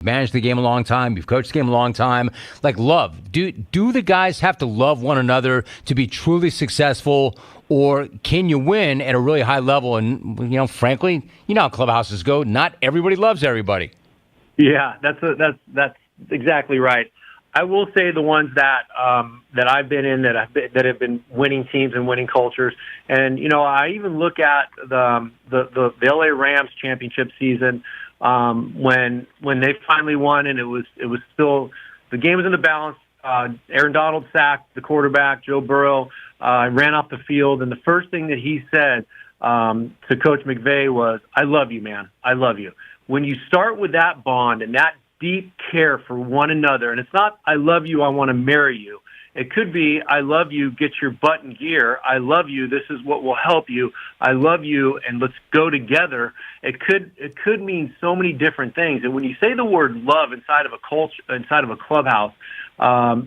managed the game a long time. You've coached the game a long time. Like, love. Do the guys have to love one another to be truly successful, or can you win at a really high level? And, frankly, how clubhouses go. Not everybody loves everybody. Yeah, that's exactly right. I will say the ones that I've been in that have been winning teams and winning cultures, and I even look at the LA Rams championship season when they finally won, and it was still, the game was in the balance. Aaron Donald sacked the quarterback, Joe Burrow, ran off the field, and the first thing that he said to Coach McVay was, "I love you, man. I love you." When you start with that bond and that deep care for one another, and it's not, "I love you, I want to marry you." It could be, "I love you, get your butt in gear. I love you, this is what will help you. I love you, and let's go together." It could mean so many different things. And when you say the word love inside of a culture, inside of a clubhouse,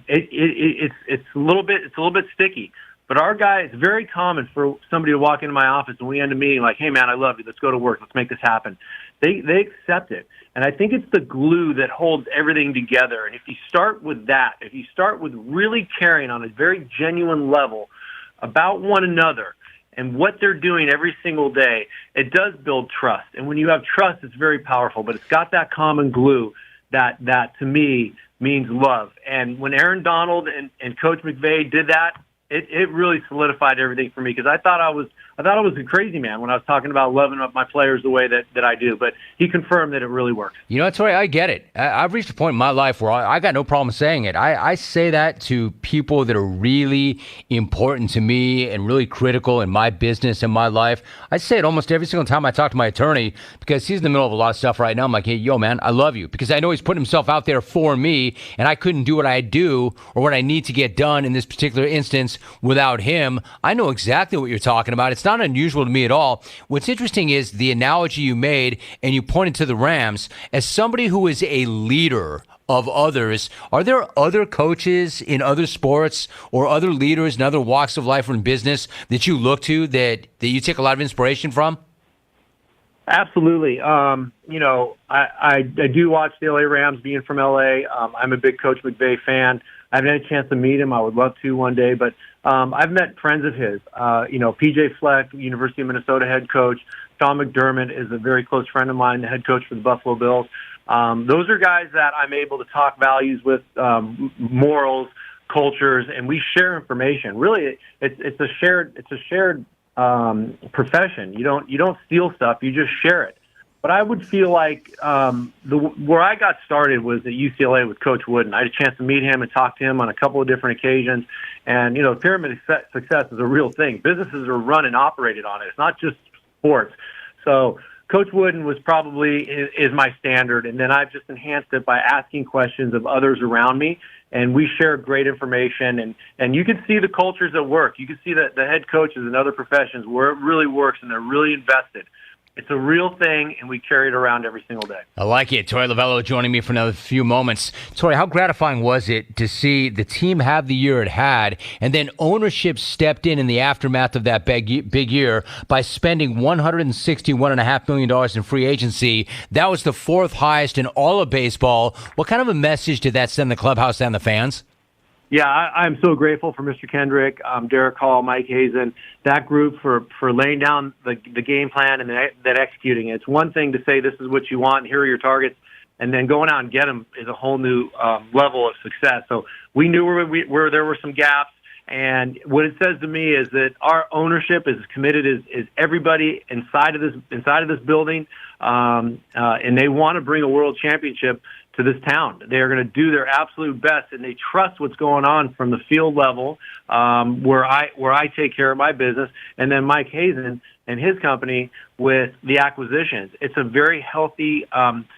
it's a little bit sticky. But our guy, it's very common for somebody to walk into my office and we end a meeting like, "Hey man, I love you. Let's go to work. Let's make this happen." They accept it. And I think it's the glue that holds everything together. And if you start with that, if you start with really caring on a very genuine level about one another and what they're doing every single day, it does build trust. And when you have trust, it's very powerful. But it's got that common glue that to me means love. And when Aaron Donald and Coach McVay did that, it really solidified everything for me, because I thought I was a crazy man when I was talking about loving up my players the way that I do. But he confirmed that it really works. Tori, I get it. I've reached a point in my life where I got no problem saying it. I say that to people that are really important to me and really critical in my business and my life. I say it almost every single time I talk to my attorney, because he's in the middle of a lot of stuff right now. I'm like, "Hey, yo, man, I love you," because I know he's putting himself out there for me, and I couldn't do what I do or what I need to get done in this particular instance without him. I know exactly what you're talking about. It's not unusual to me at all. What's interesting is the analogy you made, and you pointed to the Rams. As somebody who is a leader of others, are there other coaches in other sports or other leaders in other walks of life or in business that you look to that you take a lot of inspiration from? Absolutely. I do watch the LA Rams, being from LA. I'm a big Coach McVay fan. I haven't had a chance to meet him. I would love to one day, but I've met friends of his. PJ Fleck, University of Minnesota head coach. Sean McDermott is a very close friend of mine, the head coach for the Buffalo Bills. Those are guys that I'm able to talk values with, morals, cultures, and we share information. Really, it's a shared profession. You don't steal stuff; you just share it. But I would feel like where I got started was at UCLA with Coach Wooden. I had a chance to meet him and talk to him on a couple of different occasions. And pyramid success is a real thing. Businesses are run and operated on it. It's not just sports. So Coach Wooden was probably is my standard, and then I've just enhanced it by asking questions of others around me, and we share great information, and you can see the cultures at work. You can see that the head coaches in other professions where it really works, and they're really invested. It's a real thing, and we carry it around every single day. I like it. Tori Lavello joining me for another few moments. Tori, how gratifying was it to see the team have the year it had, and then ownership stepped in the aftermath of that big year by spending $161.5 million in free agency? That was the fourth highest in all of baseball. What kind of a message did that send the clubhouse and the fans? Yeah, I'm so grateful for Mr. Kendrick, Derek Hall, Mike Hazen, that group for laying down the game plan and then executing it. It's one thing to say this is what you want, and here are your targets, and then going out and get them is a whole new level of success. So we knew where there were some gaps, and what it says to me is that our ownership is committed as everybody inside of this building, and they want to bring a world championship to this town. They are going to do their absolute best, and they trust what's going on from the field level, where I take care of my business, and then Mike Hazen and his company with the acquisitions. It's a very healthy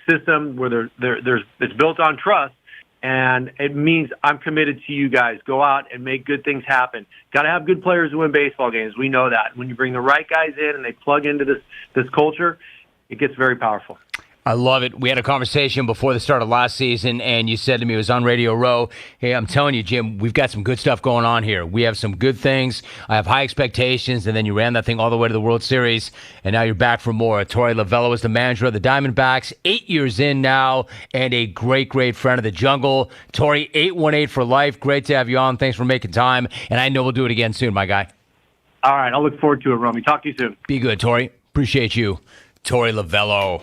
system where it's built on trust, and it means I'm committed to you guys. Go out and make good things happen. Got to have good players to win baseball games. We know that. When you bring the right guys in and they plug into this culture, it gets very powerful. I love it. We had a conversation before the start of last season, and you said to me, it was on Radio Row, hey, I'm telling you, Jim, we've got some good stuff going on here. We have some good things. I have high expectations, and then you ran that thing all the way to the World Series, and now you're back for more. Torey Lovullo is the manager of the Diamondbacks, 8 years in now, and a great, great friend of the jungle. Torey, 818 for life. Great to have you on. Thanks for making time, and I know we'll do it again soon, my guy. All right, I'll look forward to it, Romy. Talk to you soon. Be good, Torey. Appreciate you. Torey Lovullo.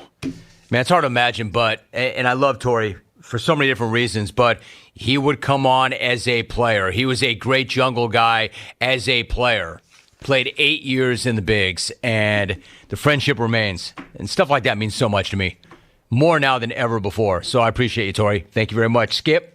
Man, it's hard to imagine, and I love Torey for so many different reasons, but he would come on as a player. He was a great jungle guy as a player. Played 8 years in the bigs, and the friendship remains. And stuff like that means so much to me. More now than ever before. So I appreciate you, Torey. Thank you very much. Skip.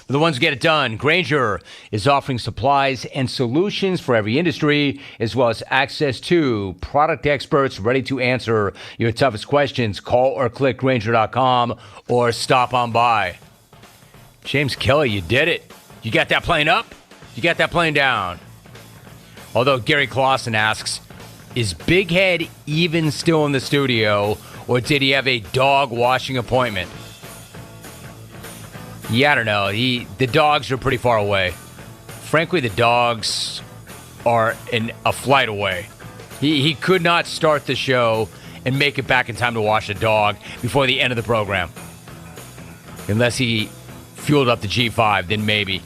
For the ones who get it done, Grainger is offering supplies and solutions for every industry, as well as access to product experts ready to answer your toughest questions. Call or click Grainger.com or stop on by. James Kelly, you did it. You got that plane up? You got that plane down? Although Gary Clausen asks, is Big Head even still in the studio, or did he have a dog washing appointment? Yeah, I don't know. The dogs are pretty far away. Frankly, the dogs are a flight away. He could not start the show and make it back in time to wash a dog before the end of the program. Unless he fueled up the G5, then maybe.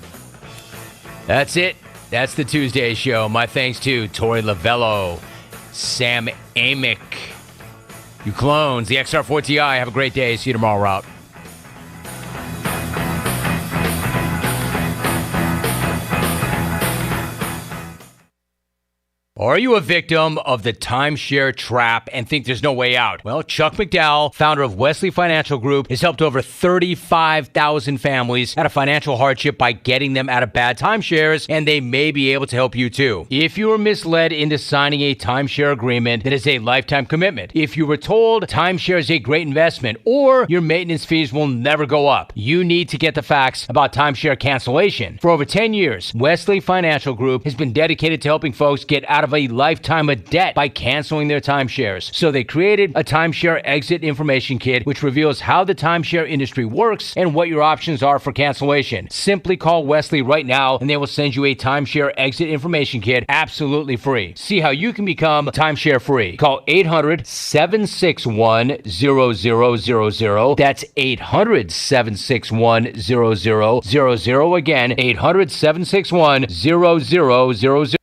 That's it. That's the Tuesday show. My thanks to Torey Lovullo, Sam Amick, you clones, the XR4 Ti. Have a great day. See you tomorrow, Route. Are you a victim of the timeshare trap and think there's no way out? Well, Chuck McDowell, founder of Wesley Financial Group, has helped over 35,000 families out of financial hardship by getting them out of bad timeshares, and they may be able to help you too. If you were misled into signing a timeshare agreement that is a lifetime commitment, if you were told timeshare is a great investment or your maintenance fees will never go up, you need to get the facts about timeshare cancellation. For over 10 years, Wesley Financial Group has been dedicated to helping folks get out of a lifetime of debt by canceling their timeshares. So they created a timeshare exit information kit, which reveals how the timeshare industry works and what your options are for cancellation. Simply call Wesley right now and they will send you a timeshare exit information kit absolutely free. See how you can become timeshare free. Call 800-761-0000. That's 800-761-0000. Again, 800-761-0000.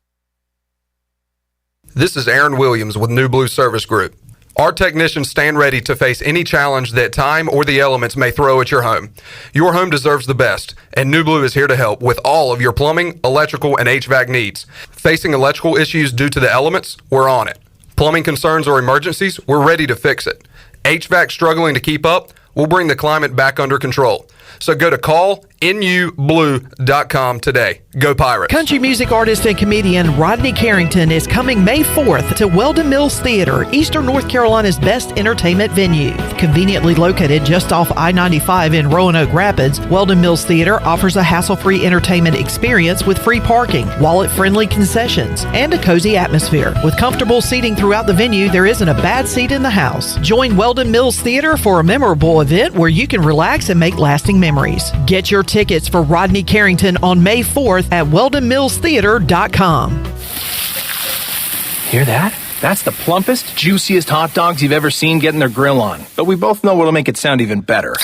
This is Aaron Williams with New Blue Service Group. Our technicians stand ready to face any challenge that time or the elements may throw at your home. Your home deserves the best, and New Blue is here to help with all of your plumbing, electrical, and HVAC needs. Facing electrical issues due to the elements? We're on it. Plumbing concerns or emergencies? We're ready to fix it. HVAC struggling to keep up? We'll bring the climate back under control. So go to callnublue.com today. Go Pirates. Country music artist and comedian Rodney Carrington is coming May 4th to Weldon Mills Theater, Eastern North Carolina's best entertainment venue. Conveniently located just off I-95 in Roanoke Rapids, Weldon Mills Theater offers a hassle-free entertainment experience with free parking, wallet-friendly concessions, and a cozy atmosphere. With comfortable seating throughout the venue, there isn't a bad seat in the house. Join Weldon Mills Theater for a memorable event where you can relax and make lasting memories. Get your tickets for Rodney Carrington on May 4th at weldonmillstheater.com. Hear that? That's the plumpest, juiciest hot dogs you've ever seen getting their grill on. But we both know what'll make it sound even better.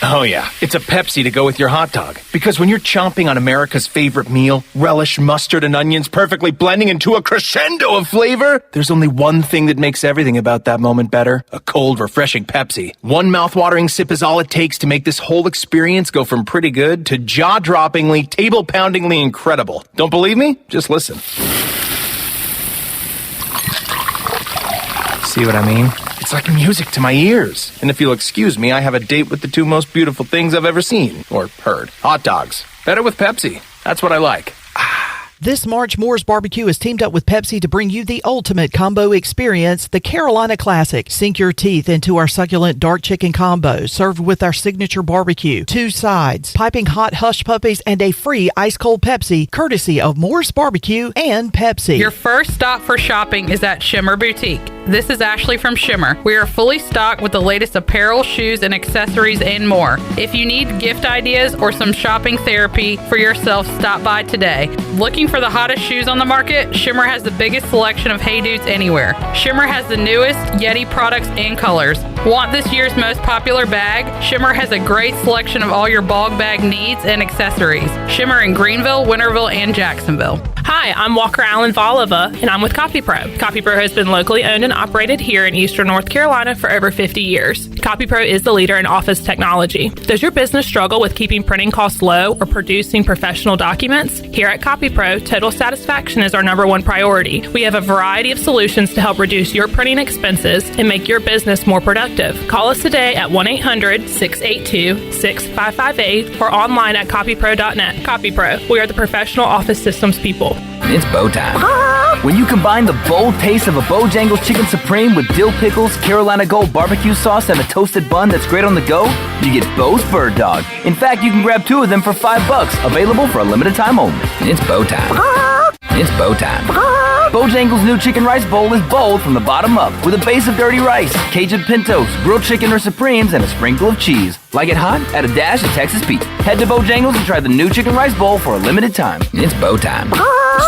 Oh yeah, it's a Pepsi to go with your hot dog. Because when you're chomping on America's favorite meal, relish, mustard, and onions perfectly blending into a crescendo of flavor, there's only one thing that makes everything about that moment better. A cold, refreshing Pepsi. One mouth-watering sip is all it takes to make this whole experience go from pretty good to jaw-droppingly, table-poundingly incredible. Don't believe me? Just listen. See what I mean? It's like music to my ears. And if you'll excuse me, I have a date with the two most beautiful things I've ever seen. Or heard. Hot dogs. Better with Pepsi. That's what I like. This March, Moore's Barbecue has teamed up with Pepsi to bring you the ultimate combo experience, the Carolina Classic. Sink your teeth into our succulent dark chicken combo, served with our signature barbecue, 2 sides, piping hot hush puppies, and a free ice-cold Pepsi, courtesy of Moore's Barbecue and Pepsi. Your first stop for shopping is at Shimmer Boutique. This is Ashley from Shimmer. We are fully stocked with the latest apparel, shoes, and accessories and more. If you need gift ideas or some shopping therapy for yourself, stop by today. Looking for the hottest shoes on the market? Shimmer has the biggest selection of Hey Dudes anywhere. Shimmer has the newest Yeti products and colors. Want this year's most popular bag? Shimmer has a great selection of all your bog bag needs and accessories. Shimmer in Greenville, Winterville, and Jacksonville. Hi, I'm Walker Allen Volova, and I'm with CopyPro. CopyPro has been locally owned and operated here in Eastern North Carolina for over 50 years. CopyPro is the leader in office technology. Does your business struggle with keeping printing costs low or producing professional documents? Here at CopyPro, total satisfaction is our #1 priority. We have a variety of solutions to help reduce your printing expenses and make your business more productive. Call us today at 1-800-682-6558 or online at copypro.net. CopyPro, we are the professional office systems people. It's bow time. When you combine the bold taste of a Bojangles Chicken Supreme with dill pickles, Carolina Gold barbecue sauce, and a toasted bun that's great on the go, you get Bo's Bird Dog. In fact, you can grab 2 of them for $5, available for a limited time only. It's bow time. It's bow time. Bojangles' new chicken rice bowl is bold from the bottom up, with a base of dirty rice, Cajun pintos, grilled chicken or supremes, and a sprinkle of cheese. Like it hot? Add a dash of Texas Pete. Head to Bojangles and try the new chicken rice bowl for a limited time. It's bow time.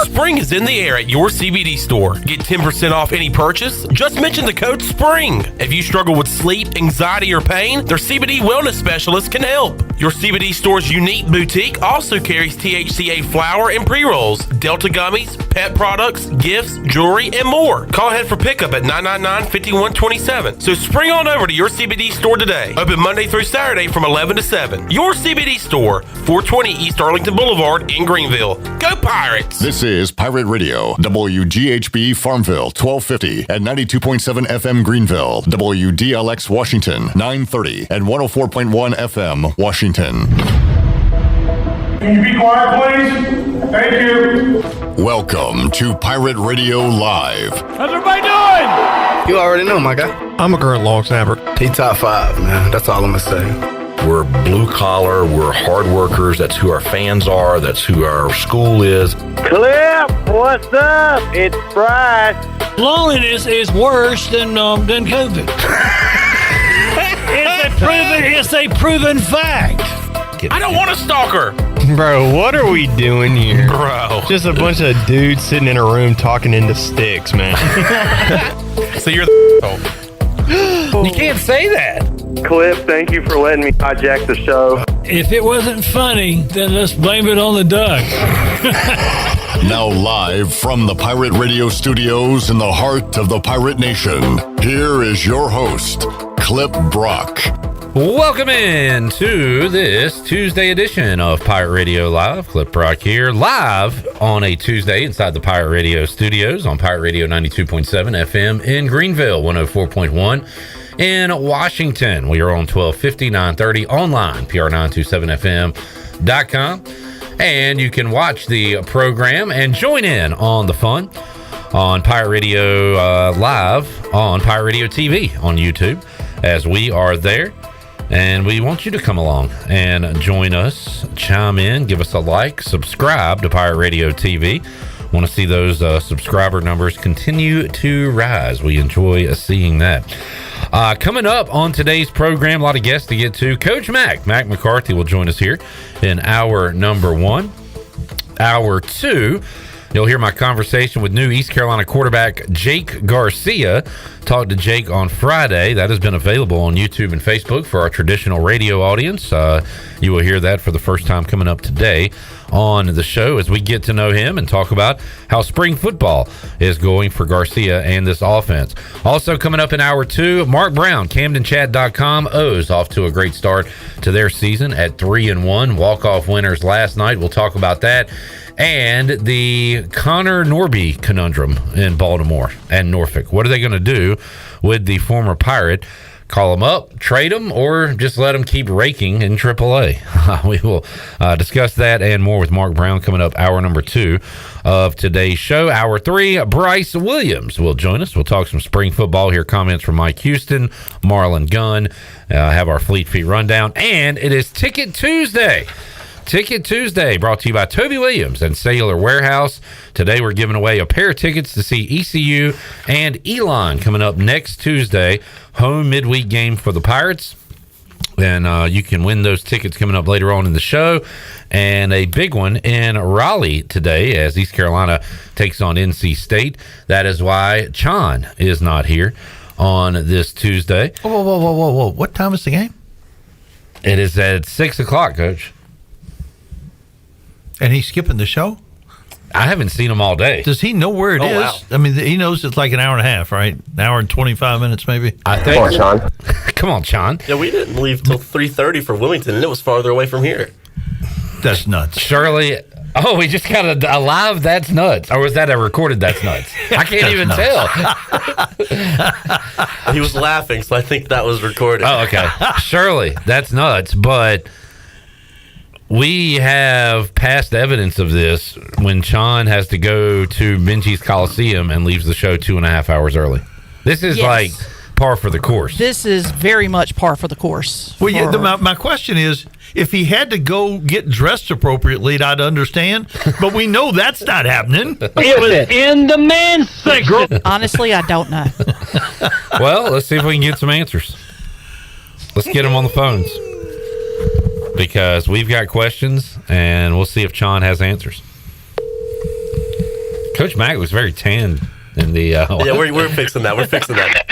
Spring is in the air at your CBD store. Get 10% off any purchase. Just mention the code SPRING. If you struggle with sleep, anxiety, or pain, their CBD wellness specialist can help. Your CBD store's unique boutique also carries THCA flower and pre-rolls, Delta gummies, pet products, gifts, jewelry, and more. Call ahead for pickup at 999-5127. So spring on over to your CBD store today. Open Monday through Saturday from 11 to 7. Your CBD store, 420 East Arlington Boulevard in Greenville. Go Pirates! This is Pirate Radio, WGHB Farmville, 1250 and 92.7 FM Greenville, WDLX Washington, 930 and 104.1 FM Washington. Can you be quiet, please? Thank you. Welcome to Pirate Radio Live. How's everybody doing? You already know, my guy. I'm a current log snapper. He top 5, man. That's all I'm going to say. We're blue collar. We're hard workers. That's who our fans are. That's who our school is. Clip, what's up? It's Bryce. Loneliness is worse than COVID. It's a proven fact. I don't want a stalker. Bro, what are we doing here? Bro. Just a bunch of dudes sitting in a room talking into sticks, man. So you're You can't say that. Cliff, thank you for letting me hijack the show. If it wasn't funny, then let's blame it on the duck. Now live from the Pirate Radio studios in the heart of the Pirate Nation, here is your host, Clip Brock. Welcome in to this Tuesday edition of Pirate Radio Live. Clip Brock here, live on a Tuesday inside the Pirate Radio studios on Pirate Radio 92.7 FM in Greenville, 104.1 in Washington. We are on 1250, 930 online, pr927fm.com. And you can watch the program and join in on the fun on Pirate Radio Live on Pirate Radio TV on YouTube, as we are there. And we want you to come along and join us, chime in, give us a like, subscribe to Pirate Radio TV. Want to see those subscriber numbers continue to rise. We enjoy seeing that. Coming up on today's program, a lot of guests to get to. Coach Mack McCarthy will join us here in hour number 1. Hour 2, you'll hear my conversation with new East Carolina quarterback Jake Garcia. Talked to Jake on Friday. That has been available on YouTube and Facebook for our traditional radio audience. You will hear that for the first time coming up today on the show as we get to know him and talk about how spring football is going for Garcia and this offense. Also coming up in hour 2, Mark Brown, CamdenChat.com. O's off to a great start to their season at 3-1. Walk-off winners last night. We'll talk about that. And the Connor Norby conundrum in Baltimore and Norfolk. What are they going to do with the former Pirate call them up, trade them, or just let them keep raking in AAA. We will discuss that and more with Mark Brown coming up hour number 2 of today's show. Hour 3, Bryce Williams will join us. We'll talk some spring football, hear comments from Mike Houston, Marlon Gunn, have our Fleet Feet rundown, and it is Ticket Tuesday. Ticket Tuesday brought to you by Toby Williams and Cellular Warehouse. Today we're giving away a pair of tickets to see ECU and Elon coming up next Tuesday. Home midweek game for the Pirates. And you can win those tickets coming up later on in the show. And a big one in Raleigh today as East Carolina takes on NC State. That is why Chon is not here on this Tuesday. Whoa. What time is the game? It is at 6 o'clock, Coach. And he's skipping the show? I haven't seen him all day. Does he know where it is? Wow. I mean, he knows it's like an hour and a half, right? An hour and 25 minutes, maybe? I think. Come on, Sean. Come on, Sean. Yeah, we didn't leave till 3:30 for Wilmington, and it was farther away from here. That's nuts. Shirley. Oh, we just got a live That's Nuts. Or was that a recorded That's Nuts? I can't even tell. He was laughing, so I think that was recorded. Oh, okay. Shirley, That's Nuts, but we have past evidence of this when Sean has to go to Benji's Coliseum and leaves the show 2.5 hours early. This is like par for the course. This is very much par for the course. Well, my question is, if he had to go get dressed appropriately, I'd understand. But we know that's not happening. It was in the men's section. Honestly, I don't know. Well, let's see if we can get some answers. Let's get them on the phones. Because we've got questions, and we'll see if Sean has answers. Coach Mack was very tan in the... yeah, we're fixing that. We're fixing that.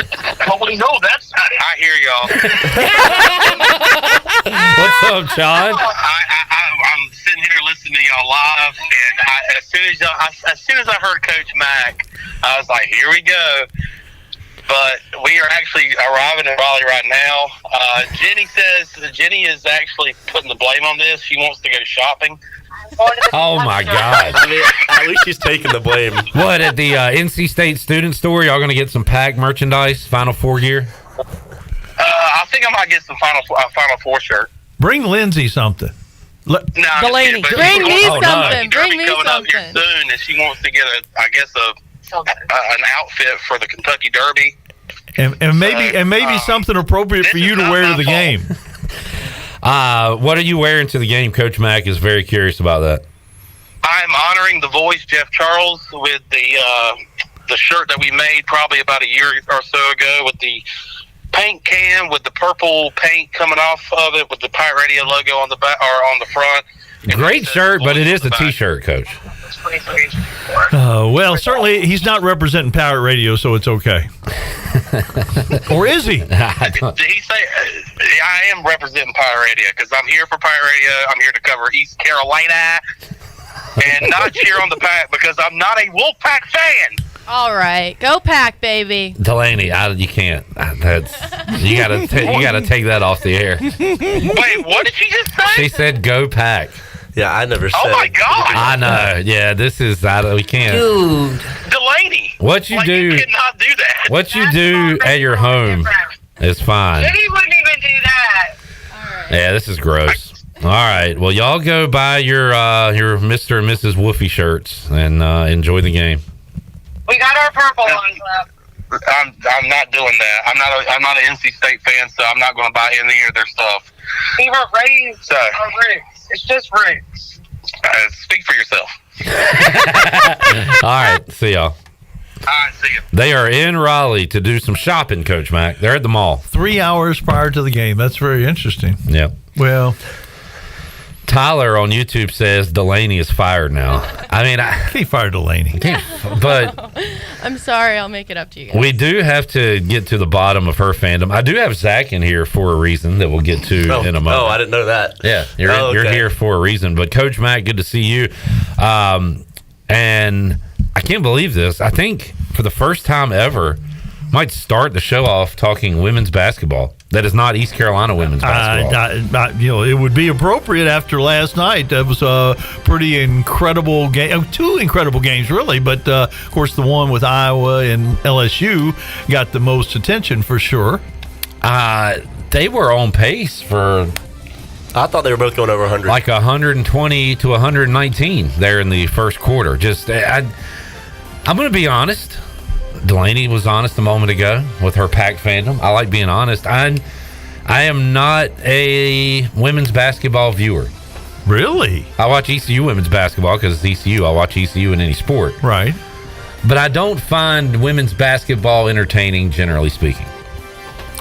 Well, we know that's not it. I hear y'all. What's up, Sean? I'm sitting here listening to y'all live, and as soon as I heard Coach Mack, I was like, here we go. But we are actually arriving in Raleigh right now. Jenny is actually putting the blame on this. She wants to go shopping. Oh, my God. I mean, at least she's taking the blame. What, at the NC State Student Store, y'all going to get some Pack merchandise, Final Four gear? I think I might get some Final Four shirt. Bring Lindsay something. Delaney, bring me something. Bring me coming something. up here soon, and she wants to get an outfit for the Kentucky Derby. And maybe something appropriate for you to wear to the game. What are you wearing to the game? Coach Mack is very curious about that. I'm honoring the voice, Jeff Charles, with the shirt that we made probably about a year or so ago with the paint can with the purple paint coming off of it with the Pirate Radio logo on the back or on the front. Great shirt, but it is a T-shirt, Coach. Well, certainly he's not representing Pirate Radio, so it's okay. Or is he? Did he say? I am representing Pirate Radio because I'm here for Pirate Radio. I'm here to cover East Carolina and not cheer on the Pack because I'm not a Wolfpack fan. All right, go Pack, baby. Delaney, you can't. You gotta take that off the air. Wait, what did she just say? She said, "Go Pack." Yeah, I never said. Oh my God! I know. Yeah, this is we can't. Dude, Delaney. What you do? You cannot do that. What you do at your home is fine. He wouldn't even do that. Yeah, this is gross. All right. Well, y'all go buy your Mr. and Mrs. Woofy shirts and enjoy the game. We got our purple ones left. I'm not doing that. I'm not an NC State fan, so I'm not going to buy any of their stuff. We were raised on roots. It's just roots. Speak for yourself. All right. See y'all. All right, see you. They are in Raleigh to do some shopping, Coach Mack. They're at the mall. 3 hours prior to the game. That's very interesting. Yep. Well, Tyler on YouTube says Delaney is fired now. I mean, he fired Delaney. But I'm sorry, I'll make it up to you guys. We do have to get to the bottom of her fandom. I do have Zach in here for a reason that we'll get to in a moment. Oh, I didn't know that. Yeah, you're here for a reason. But Coach Mack, good to see you. And I can't believe this. I think for the first time ever, might start the show off talking women's basketball. That is not East Carolina women's basketball. It would be appropriate after last night. That was a pretty incredible game. 2 incredible games, really. But, of course, the one with Iowa and LSU got the most attention for sure. They were on pace for. I thought they were both going over 100. Like 120 to 119 there in the first quarter. I'm going to be honest. Delaney was honest a moment ago with her Pack fandom. I like being honest. I am not a women's basketball viewer. Really? I watch ECU women's basketball because it's ECU. I watch ECU in any sport. Right. But I don't find women's basketball entertaining, generally speaking.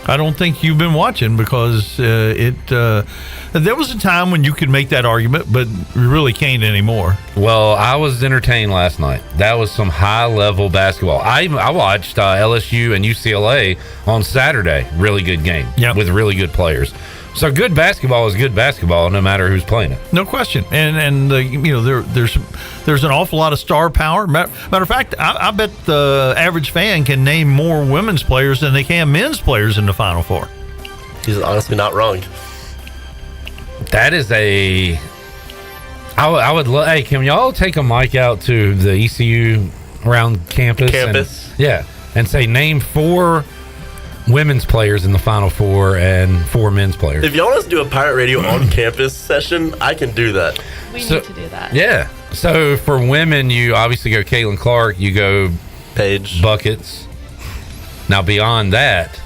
I don't think you've been watching because there was a time when you could make that argument, but you really can't anymore. Well, I was entertained last night. That was some high-level basketball. I watched LSU and UCLA on Saturday. Really good game with really good players. So good basketball is good basketball, no matter who's playing it. No question. And there's an awful lot of star power. Matter of fact, I bet the average fan can name more women's players than they can men's players in the Final Four. He's honestly not wrong. That is I would love. Hey, can y'all take a mic out to the ECU around campus? And say name 4 women's players in the Final Four and 4 men's players. If y'all want us to do a Pirate Radio on campus session, I can do that. We need to do that. Yeah. So for women, you obviously go Caitlin Clark, you go Paige Buckets. Now beyond that,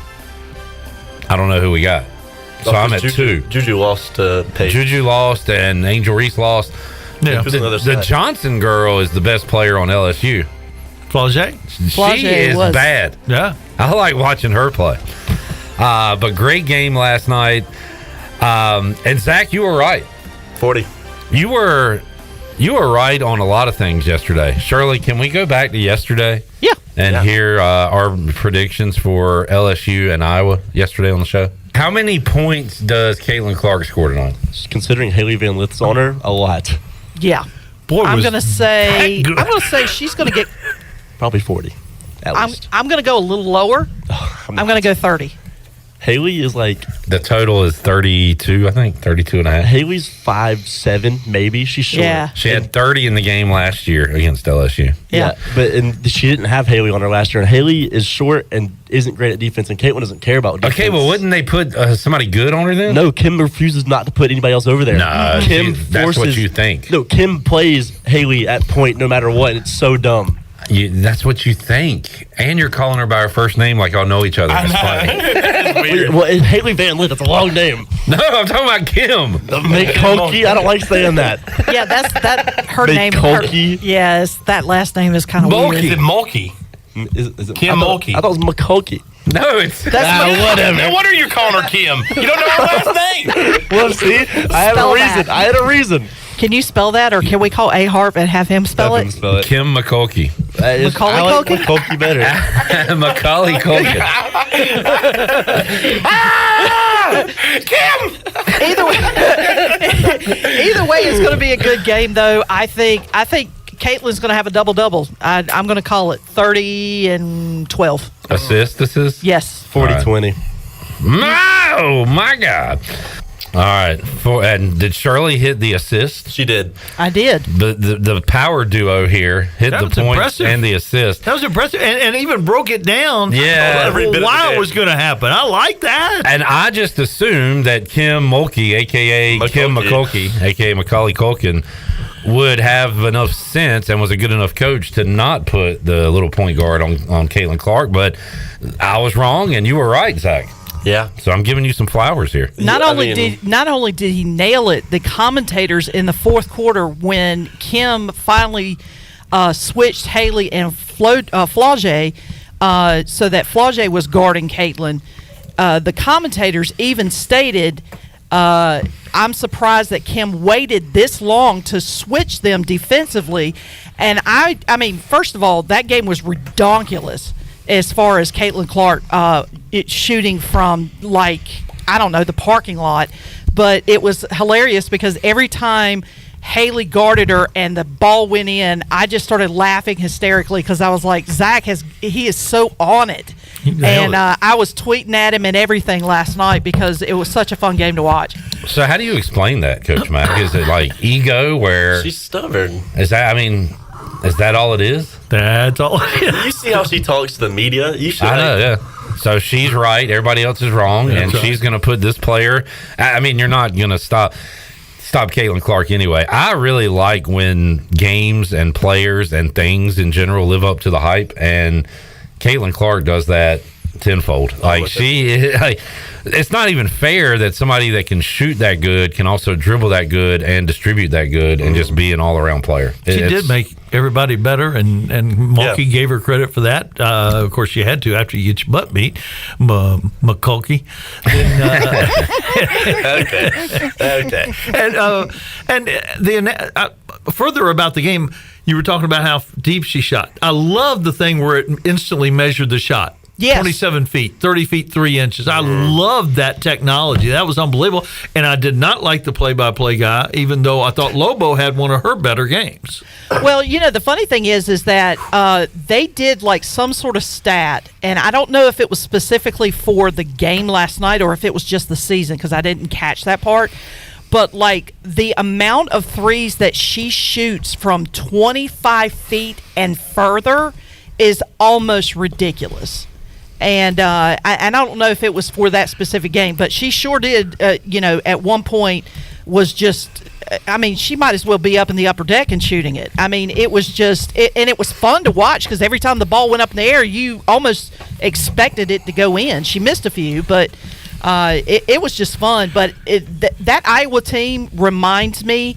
I don't know who we got. So I'm at 2. Juju lost to Paige. Juju lost and Angel Reese lost. Yeah. The Johnson girl is the best player on LSU. Flau'jae? She is bad. Yeah. I like watching her play. But great game last night. And Zach, you were right. 40. You were right on a lot of things yesterday. Shirley, can we go back to yesterday? Yeah. And hear our predictions for LSU and Iowa yesterday on the show? How many points does Caitlin Clark score tonight? Considering Haley Van Lith's on her, a lot. Yeah. Boy, I'm going to say she's going to get probably 40 at least. I'm going to go a little lower. I'm going to go 30. Haley is like... The total is 32, I think. 32 and a half. Haley's 5'7", maybe. She's short. Yeah. She had 30 in the game last year against LSU. Yeah. But she didn't have Haley on her last year. And Haley is short and isn't great at defense. And Caitlin doesn't care about defense. Okay, well, wouldn't they put somebody good on her then? No, Kim refuses not to put anybody else over there. No, that's what you think. No, Kim plays Haley at point no matter what. It's so dumb. That's what you think. And you're calling her by her first name like y'all know each other. It's funny. Well, it's Haley Van Lith. That's a long name. No, I'm talking about Kim. McCulkey. I don't like saying that. Yeah, that her name. McCulkey. Yes, that last name is kind of weird. Is it Mulkey? Is it Kim Mulkey? I thought it was McCulkey. No, it's whatever. No wonder you're calling her Kim. You don't know her last name. Well, see, I had a reason. Can you spell that, or can we call A Harp and have him spell it? Kim McCulkey. Macaulay Culkin? McCulkey better. Macaulay Culkin. Kim! Either way, it's going to be a good game, though. I think Caitlin's going to have a double-double. I'm going to call it 30 and 12. Assist? Yes. 40-20. Oh, my God. All right. And did Shirley hit the assist? She did. I did. The power duo here hit the points and the assist. That was impressive. And even broke it down. Yeah. Why it was going to happen. I like that. And I just assumed that Kim Mulkey, a.k.a. Kim McCulkey, a.k.a. Macaulay Culkin, would have enough sense and was a good enough coach to not put the little point guard on Caitlin Clark. But I was wrong, and you were right, Zach. Yeah. So I'm giving you some flowers here. Not only did he nail it, the commentators in the fourth quarter, when Kim finally switched Haley and Flau'jae, so that Flau'jae was guarding Caitlin, the commentators even stated, I'm surprised that Kim waited this long to switch them defensively. And I mean, first of all, that game was redonkulous as far as Caitlin Clark shooting from, the parking lot. But it was hilarious because every time Haley guarded her and the ball went in, I just started laughing hysterically because I was like, Zach he is so on it. And I was tweeting at him and everything last night because it was such a fun game to watch. So how do you explain that, Coach Mack? Is it like ego where... She's stubborn. Is that all it is? That's all. You see how she talks to the media? I know, yeah. So she's right. Everybody else is wrong, and she's going to put this player. I mean, you're not going to stop Caitlin Clark anyway. I really like when games and players and things in general live up to the hype, and Caitlin Clark does that tenfold. Like it's not even fair that somebody that can shoot that good can also dribble that good and distribute that good and just be an all-around player. She did make everybody better, and Mulkey gave her credit for that. Of course, you had to after you get your butt beat, McCulkey. Okay. And then further about the game, you were talking about how deep she shot. I love the thing where it instantly measured the shot. Yes. 27 feet, 30 feet, 3 inches. I loved that technology. That was unbelievable. And I did not like the play-by-play guy, even though I thought Lobo had one of her better games. Well, the funny thing is that they did like some sort of stat, and I don't know if it was specifically for the game last night or if it was just the season, because I didn't catch that part. But like the amount of threes that she shoots from 25 feet and further is almost ridiculous. And I don't know if it was for that specific game, but she sure did, at one point was just, I mean, she might as well be up in the upper deck and shooting it. I mean, it was just, and it was fun to watch because every time the ball went up in the air, you almost expected it to go in. She missed a few, but it was just fun. But that Iowa team reminds me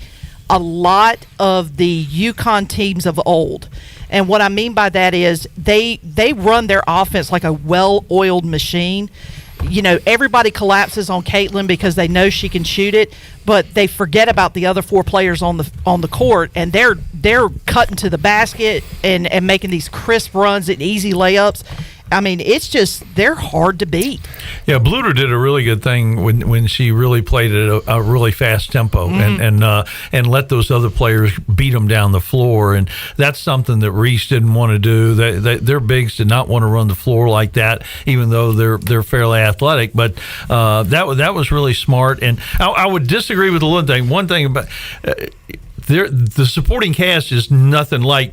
a lot of the UConn teams of old. And what I mean by that is they run their offense like a well-oiled machine. Everybody collapses on Caitlin because they know she can shoot it, but they forget about the other four players on the court, and they're cutting to the basket and making these crisp runs and easy layups. I mean, it's just they're hard to beat. Yeah, Bluter did a really good thing when she really played at a really fast tempo and let those other players beat them down the floor, and that's something that Reese didn't want to do. Their bigs did not want to run the floor like that, even though they're fairly athletic. But that was really smart. And I would disagree with the one thing. One thing about the supporting cast is nothing like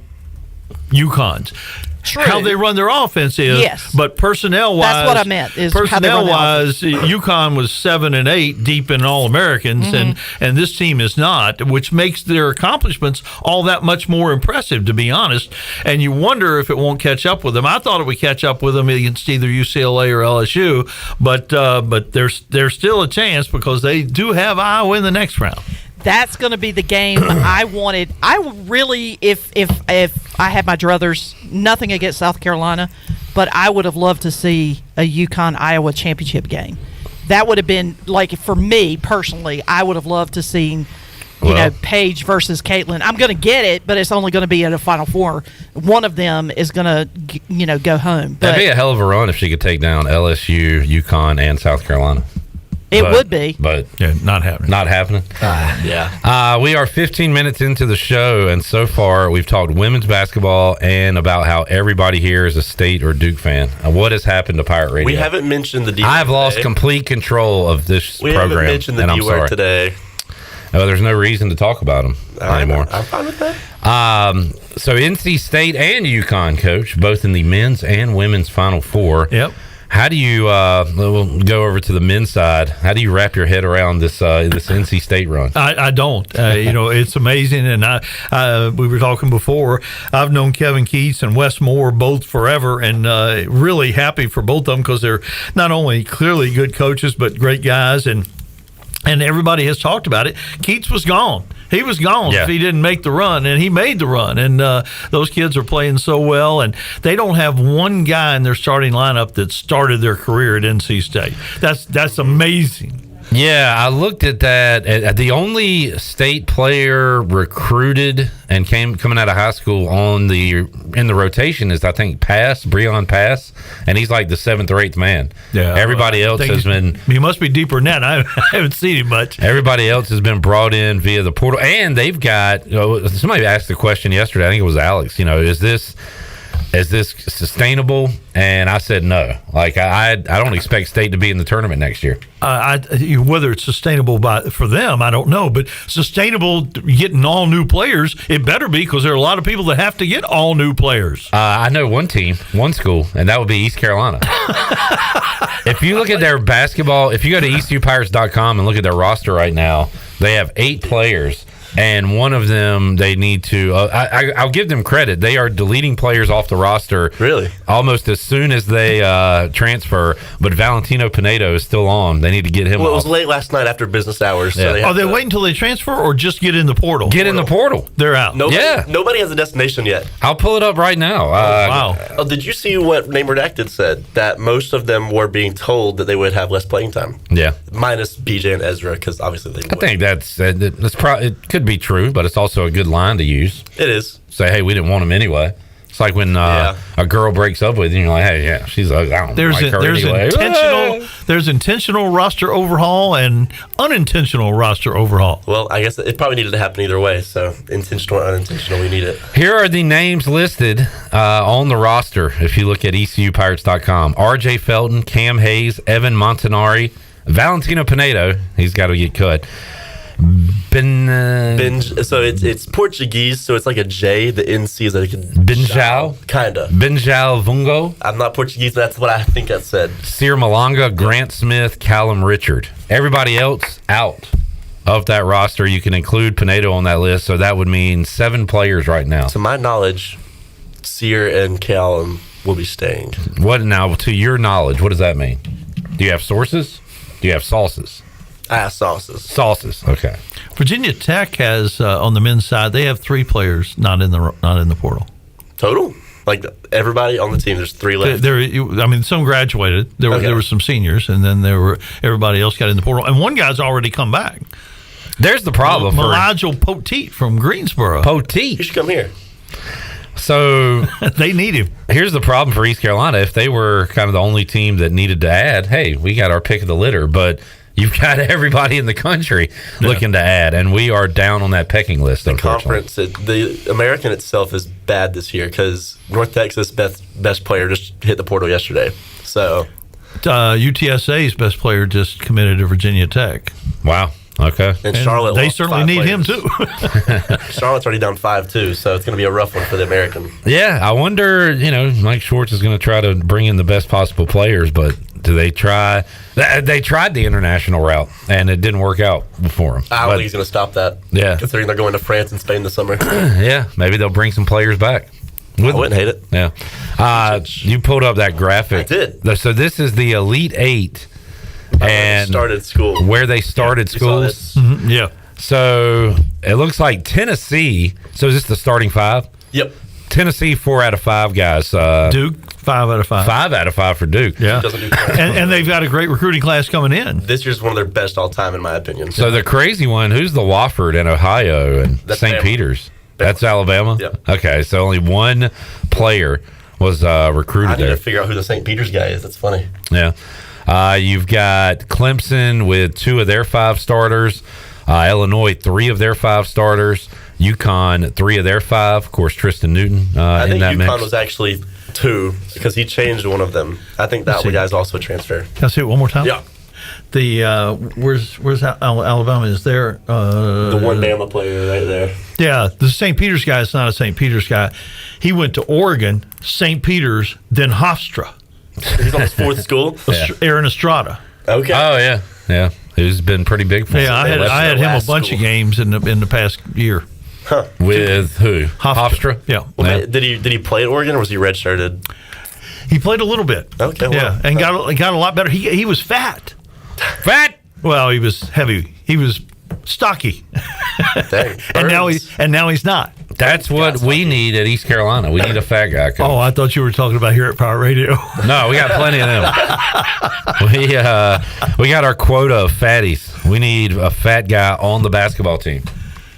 UConn's. True. How they run their offense is, yes. But personnel-wise, that's what I meant. Is personnel-wise, UConn was 7 and 8 deep in All-Americans, and this team is not, which makes their accomplishments all that much more impressive, to be honest. And you wonder if it won't catch up with them. I thought it would catch up with them against either UCLA or LSU, but there's still a chance because they do have Iowa in the next round. That's going to be the game I wanted. I really, if I had my druthers, nothing against South Carolina, but I would have loved to see a UConn-Iowa championship game. That would have been, like, for me personally, I would have loved to see, Paige versus Caitlin. I'm going to get it, but it's only going to be at a Final Four. One of them is going to, go home. That'd be a hell of a run if she could take down LSU, UConn, and South Carolina. It would be. But not happening. Not happening? We are 15 minutes into the show, and so far we've talked women's basketball and about how everybody here is a State or Duke fan. What has happened to Pirate Radio? We haven't mentioned the D word. I've lost complete control of this program. We haven't mentioned the D word today. Oh, there's no reason to talk about them anymore. I'm fine with that. So NC State and UConn, Coach, both in the men's and women's Final Four. Yep. How do you we'll go over to the men's side? How do you wrap your head around this NC State run? I don't. It's amazing, and we were talking before. I've known Kevin Keats and Wes Moore both forever, and really happy for both of them because they're not only clearly good coaches but great guys, and everybody has talked about it. Keats was gone. He was gone if he didn't make the run, and he made the run. And those kids are playing so well, and they don't have one guy in their starting lineup that started their career at NC State. That's amazing. Yeah, I looked at that. The only State player recruited and coming out of high school in the rotation is, I think, Breon Pass, and he's like the 7th or 8th man. Yeah, everybody else has been. He must be deeper than that. I haven't seen him much. Everybody else has been brought in via the portal, and they've got. Somebody asked the question yesterday. I think it was Alex. Is this is this sustainable? And I said no. Like I don't expect State to be in the tournament next year. Whether it's sustainable for them, I don't know. But sustainable getting all new players, it better be, because there are a lot of people that have to get all new players. I know one school, and that would be East Carolina. If you look at their basketball, if you go to ECUPirates.com and look at their roster right now, they have 8 players. And one of them, they need to. I'll give them credit. They are deleting players off the roster. Really? Almost as soon as they transfer. But Valentino Pinedo is still on. They need to get him off. It was late last night after business hours. Yeah. So Are they waiting until they transfer or just get in the portal? Get in the portal. They're out. Nobody has a destination yet. I'll pull it up right now. Wow. Did you see what Name Redacted said? That most of them were being told that they would have less playing time. Yeah. Minus BJ and Ezra, because obviously they would. I think that's probably, it could be true, but it's also a good line to use. It is. Say, hey, we didn't want him anyway. It's like when a girl breaks up with you, and you're like, hey, yeah, she's ugly. I don't like her anyway. There's intentional roster overhaul and unintentional roster overhaul. Well, I guess it probably needed to happen either way. So intentional or unintentional, we need it. Here are the names listed on the roster. If you look at ECUPirates.com, R.J. Felton, Cam Hayes, Evan Montanari, Valentino Pinedo. He's got to get cut. So it's Portuguese, so it's like a J. The NC is like a Benjal, kinda. Benjal Vungo. I'm not Portuguese, but that's what I think that said. Sear Malanga, Grant Smith, Callum Richard. Everybody else out of that roster. You can include Pinedo on that list, so that would mean 7 players right now. To my knowledge, Sear and Callum will be staying. What now? To your knowledge, what does that mean? Do you have sources? Do you have sauces? I have sauces. Sauces. Okay. Virginia Tech has on the men's side, they have 3 players not in the portal. Total? Like everybody on the team, there's 3 left. Some graduated. There were some seniors, and then everybody else got in the portal, and one guy's already come back. There's the problem. Nigel Poteet from Greensboro. Poteet. He should come here. So they need him. Here's the problem for East Carolina. If they were kind of the only team that needed to add, hey, we got our pick of the litter, but you've got everybody in the country looking to add, and we are down on that pecking list. The conference, the American itself is bad this year because North Texas' best player just hit the portal yesterday. So UTSA's best player just committed to Virginia Tech. Wow. Okay. And Charlotte, they certainly need him too. Charlotte's already down 5 too, so it's going to be a rough one for the American. Yeah, I wonder. Mike Schwartz is going to try to bring in the best possible players, but do they try? They tried the international route, and it didn't work out for him. I don't think he's going to stop that. Yeah, considering they're going to France and Spain this summer. Yeah, maybe they'll bring some players back. I wouldn't hate it. Yeah. You pulled up that graphic. I did. So this is the Elite 8. And started school. Where they started schools. Mm-hmm. Yeah. So it looks like Tennessee. So is this the starting 5? Yep. Tennessee, 4 out of 5 guys. Duke, 5 out of 5. 5 out of 5 for Duke. Yeah. and they've got a great recruiting class coming in. This year's one of their best all time, in my opinion. So the crazy one, who's the Wofford in Ohio and St. Peter's? That's Alabama? Yep. Okay, so only one player was recruited I need there. to figure out who the St. Peter's guy is. That's funny. Yeah. You've got Clemson with 2 of their 5 starters. Illinois, 3 of their 5 starters. UConn, 3 of their 5. Of course, Tristan Newton I think in that UConn mix. was actually 2 because he changed one of them. I think that one guy's also a transfer. Can I see it one more time? Yeah. The where's Alabama? Is there the one Bama player right there? Yeah, the St. Peter's guy is not a St. Peter's guy. He went to Oregon, St. Peter's, then Hofstra. He's on his 4th school. Aaron Estrada. Okay. Oh yeah. Who's been pretty big for I had him a bunch of games in the past year. Huh. With who? Hofstra. Yeah. Well, did he play at Oregon or was he redshirted? He played a little bit. Okay. Well, yeah, and got a lot better. He was fat. Fat? Well, he was heavy. He was stocky. Dang. and now he's not. That's what we need at East Carolina. We need a fat guy. Oh, I thought you were talking about here at Power Radio. No, we got plenty of them. We got our quota of fatties. We need a fat guy on the basketball team,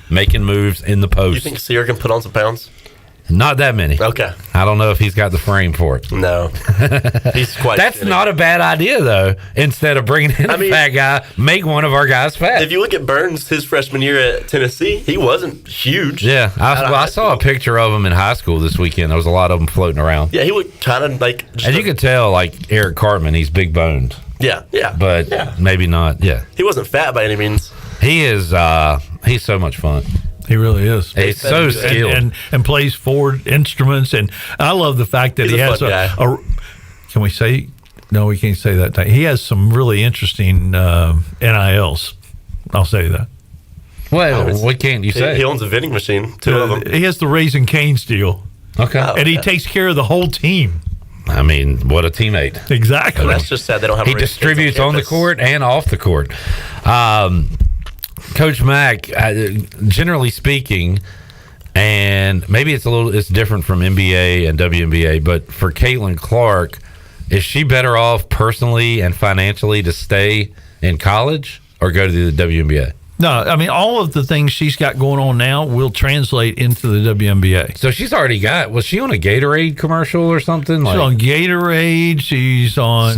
making moves in the post. You think Sear can put on some pounds? Not that many. Okay. I don't know if he's got the frame for it. No. He's quite That's skinny. not a bad idea, though. Instead of bringing in a fat guy, make one of our guys fat. If you look at Burns, his freshman year at Tennessee, he wasn't huge. Yeah. I saw a picture of him in high school this weekend. There was a lot of them floating around. Yeah, he would kind of like... And you could tell, like, Eric Cartman, he's big boned. Yeah. But maybe not. Yeah. He wasn't fat by any means. He is, he's so much fun. He really is. He's so skilled. And plays four instruments. And I love the fact that He's he a has fun guy. can we say? No, we can't say that. He has some really interesting NILs. I'll say that. Well, what can't you say? He owns a vending machine, 2 of them. He has the Raising Cane's deal. Okay. And he takes care of the whole team. I mean, what a teammate. Exactly. That's just sad they don't have He a Raising distributes Cane's on the campus. court and off the court. Coach Mack, generally speaking, and maybe it's different from NBA and WNBA, but for Caitlin Clark, is she better off personally and financially to stay in college or go to the WNBA? No, I mean, all of the things she's got going on now will translate into the WNBA. So she's already was she on a Gatorade commercial or something? She's on Gatorade. She's on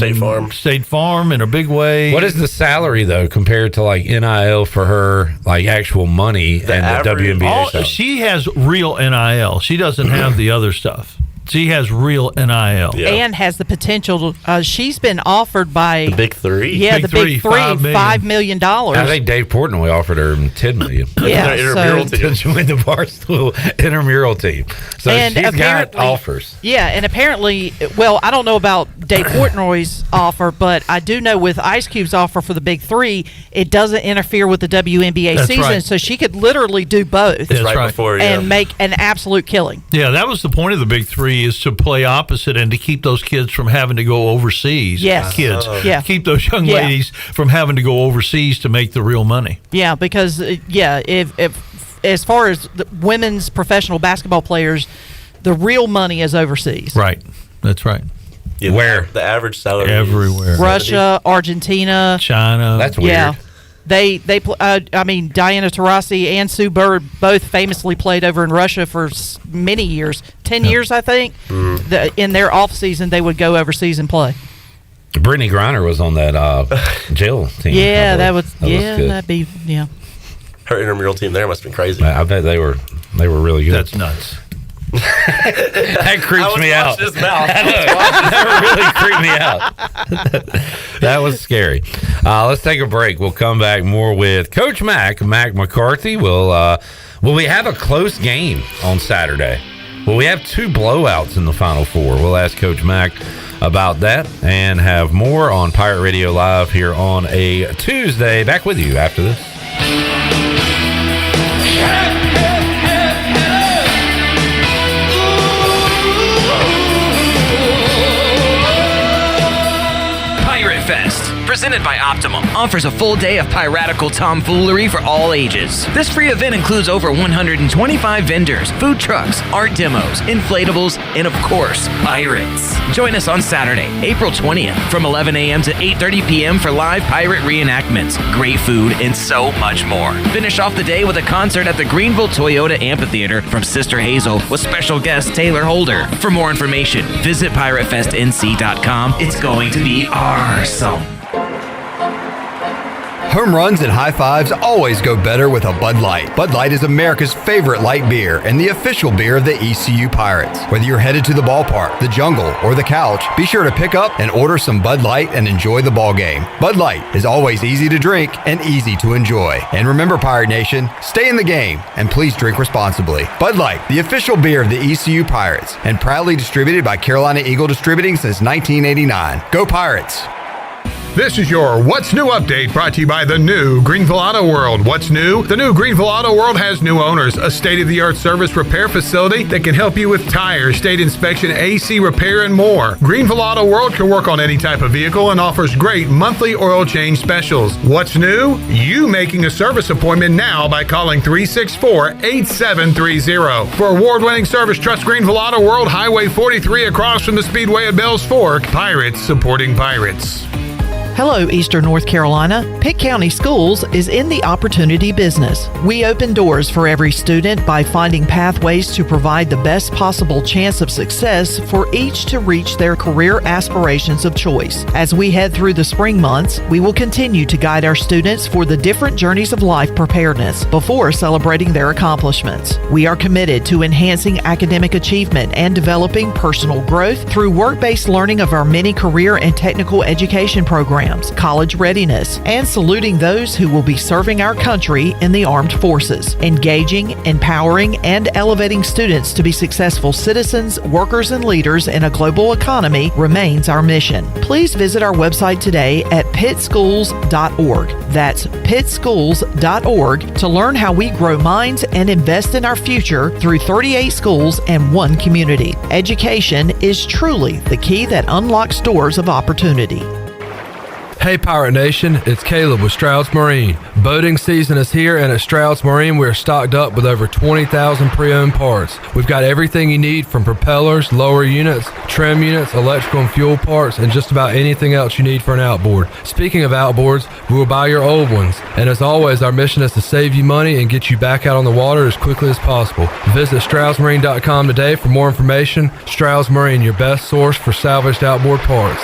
State Farm in a big way. What is the salary, though, compared to, like, NIL for her, like, actual money and the WNBA stuff? She has real NIL. She doesn't have the other stuff. She has real NIL. And has the potential to, she's been offered by the Big Three. Yeah, the Big Three, $5 million. I think Dave Portnoy offered her $10 million. Yeah, to join the Barstool intramural team. So and she's got offers. Yeah, and apparently, well, I don't know about Dave Portnoy's offer, but I do know with Ice Cube's offer for the Big Three, it doesn't interfere with the WNBA That's season, right. so she could literally do both. That's right. Before, and make an absolute killing. Yeah, that was the point of the Big Three, is to play opposite and to keep those kids from having to go overseas. Yes. Kids. Yeah. Keep those young ladies from having to go overseas to make the real money. Yeah, because if as far as the women's professional basketball players, the real money is overseas. Right. That's right. Yeah, where? The average salary everywhere. is Russia, Argentina, China. That's weird. Yeah. They I mean, Diana Taurasi and Sue Bird both famously played over in Russia for many years, 10 years, I think. In their off season, they would go overseas and play. Brittany Griner was on that jail team. Yeah, that was good. that'd be, yeah. Her intramural team there must have been crazy. I bet they were really good. That's nuts. That creeps me out. His mouth. That really creeped me out. That was scary. Let's take a break. We'll come back more with Coach Mack McCarthy. Will we have a close game on Saturday? Will we have 2 blowouts in the Final Four? We'll ask Coach Mack about that and have more on Pirate Radio Live here on a Tuesday. Back with you after this. Fest, presented by Optimum, offers a full day of piratical tomfoolery for all ages. This free event includes over 125 vendors, food trucks, art demos, inflatables, and of course, pirates. Join us on Saturday, April 20th from 11 a.m. to 8:30 p.m. for live pirate reenactments, great food, and so much more. Finish off the day with a concert at the Greenville Toyota Amphitheater from Sister Hazel with special guest Taylor Holder. For more information, visit piratefestnc.com. It's going to be awesome. Home runs and high fives always go better with a Bud Light. Bud Light is America's favorite light beer and the official beer of the ECU Pirates. Whether you're headed to the ballpark, the jungle, or the couch, be sure to pick up and order some Bud Light and enjoy the ball game. Bud Light is always easy to drink and easy to enjoy. And remember, Pirate Nation, stay in the game and please drink responsibly. Bud Light, the official beer of the ECU Pirates, and proudly distributed by Carolina Eagle Distributing since 1989. Go Pirates! This is your What's New update brought to you by the new Greenville Auto World. What's new? The new Greenville Auto World has new owners, a state-of-the-art service repair facility that can help you with tires, state inspection, AC repair, and more. Greenville Auto World can work on any type of vehicle and offers great monthly oil change specials. What's new? You making a service appointment now by calling 364-8730. For award-winning service, trust Greenville Auto World, Highway 43 across from the Speedway at Bells Fork. Pirates supporting pirates. Hello, Eastern North Carolina. Pitt County Schools is in the opportunity business. We open doors for every student by finding pathways to provide the best possible chance of success for each to reach their career aspirations of choice. As we head through the spring months, we will continue to guide our students for the different journeys of life preparedness before celebrating their accomplishments. We are committed to enhancing academic achievement and developing personal growth through work-based learning of our many career and technical education programs, college readiness, and saluting those who will be serving our country in the armed forces. Engaging, empowering, and elevating students to be successful citizens, workers, and leaders in a global economy remains our mission. Please visit our website today at pittschools.org. That's pittschools.org to learn how we grow minds and invest in our future through 38 schools and 1 community. Education is truly the key that unlocks doors of opportunity. Hey Pirate Nation, it's Caleb with Stroud's Marine. Boating season is here, and at Stroud's Marine we're stocked up with over 20,000 pre-owned parts. We've got everything you need from propellers, lower units, trim units, electrical and fuel parts, and just about anything else you need for an outboard. Speaking of outboards, we will buy your old ones. And as always, our mission is to save you money and get you back out on the water as quickly as possible. Visit StroudsMarine.com today for more information. Stroud's Marine, your best source for salvaged outboard parts.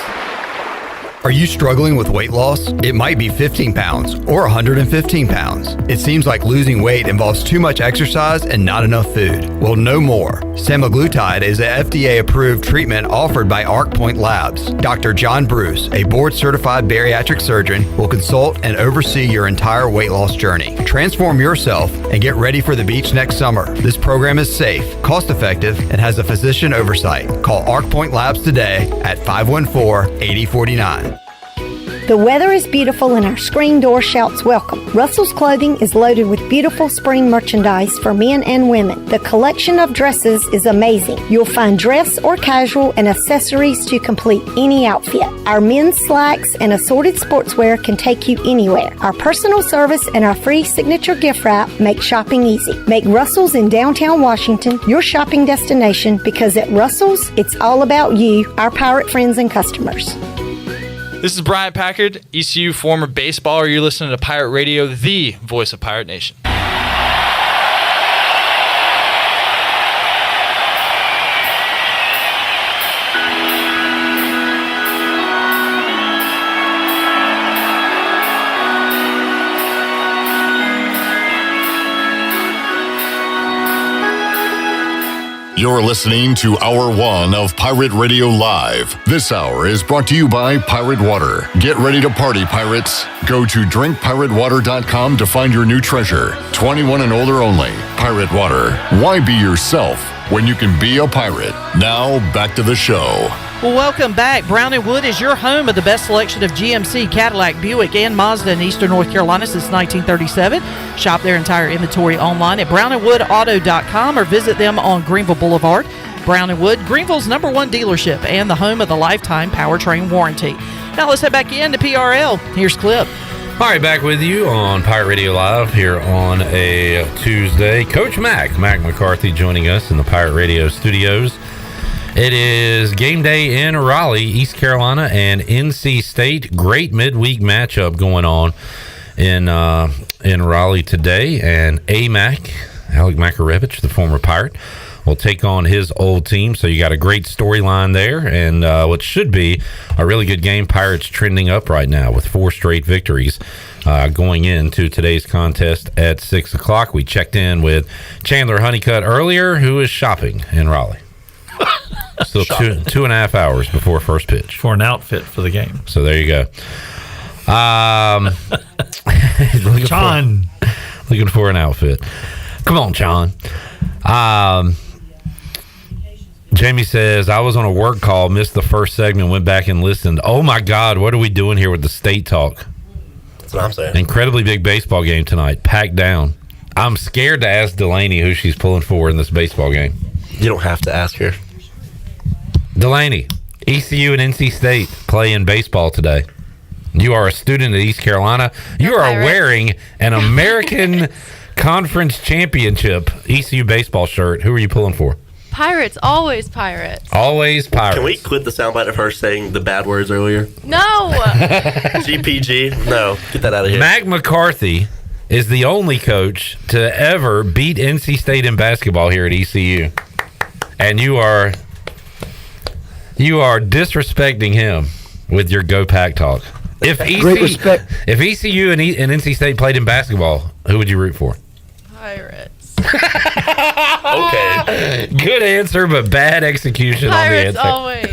Are you struggling with weight loss? It might be 15 pounds or 115 pounds. It seems like losing weight involves too much exercise and not enough food. Well, no more. Semaglutide is an FDA-approved treatment offered by ArcPoint Labs. Dr. John Bruce, a board-certified bariatric surgeon, will consult and oversee your entire weight loss journey. Transform yourself and get ready for the beach next summer. This program is safe, cost-effective, and has a physician oversight. Call ArcPoint Labs today at 514-8049. The weather is beautiful and our screen door shouts welcome. Russell's Clothing is loaded with beautiful spring merchandise for men and women. The collection of dresses is amazing. You'll find dress or casual and accessories to complete any outfit. Our men's slacks and assorted sportswear can take you anywhere. Our personal service and our free signature gift wrap make shopping easy. Make Russell's in downtown Washington your shopping destination, because at Russell's, it's all about you, our pirate friends and customers. This is Bryant Packard, ECU former baseballer. You're listening to Pirate Radio, the voice of Pirate Nation. You're listening to Hour 1 of Pirate Radio Live. This hour is brought to you by Pirate Water. Get ready to party, pirates. Go to drinkpiratewater.com to find your new treasure. 21 and older only. Pirate Water. Why be yourself when you can be a pirate? Now, back to the show. Well, welcome back. Brown & Wood is your home of the best selection of GMC, Cadillac, Buick, and Mazda in Eastern North Carolina since 1937. Shop their entire inventory online at brownandwoodauto.com or visit them on Greenville Boulevard. Brown & Wood, Greenville's #1 dealership and the home of the lifetime powertrain warranty. Now let's head back into PRL. Here's Clip. All right, back with you on Pirate Radio Live here on a Tuesday. Coach Mack McCarthy joining us in the Pirate Radio studios. It is game day in Raleigh, East Carolina, and NC State. Great midweek matchup going on in Raleigh today. And Mack, Alec Makarevich, the former Pirate, will take on his old team. So you got a great storyline there, and what should be a really good game. Pirates trending up right now with 4 straight victories going into today's contest at 6 o'clock. We checked in with Chandler Honeycutt earlier, who is shopping in Raleigh. Still 2.5 hours before first pitch for an outfit for the game. So there you go. Looking for an outfit. Come on, John. Jamie says, I was on a work call, missed the first segment, went back and listened. Oh my God, what are we doing here with the state talk? That's what I'm saying. Incredibly big baseball game tonight, packed down. I'm scared to ask Delaney who she's pulling for in this baseball game. You don't have to ask her. Delaney, ECU and NC State play in baseball today. You are a student at East Carolina. You are wearing an American Conference Championship ECU baseball shirt. Who are you pulling for? Pirates, always Pirates. Always Pirates. Can we clip the soundbite of her saying the bad words earlier? No. GPG? No, get that out of here. Mack McCarthy is the only coach to ever beat NC State in basketball here at ECU. And you are disrespecting him with your Go Pack talk. If ECU and NC State played in basketball, who would you root for? Pirates. Okay. Good answer, but bad execution Pirates on the answer. always.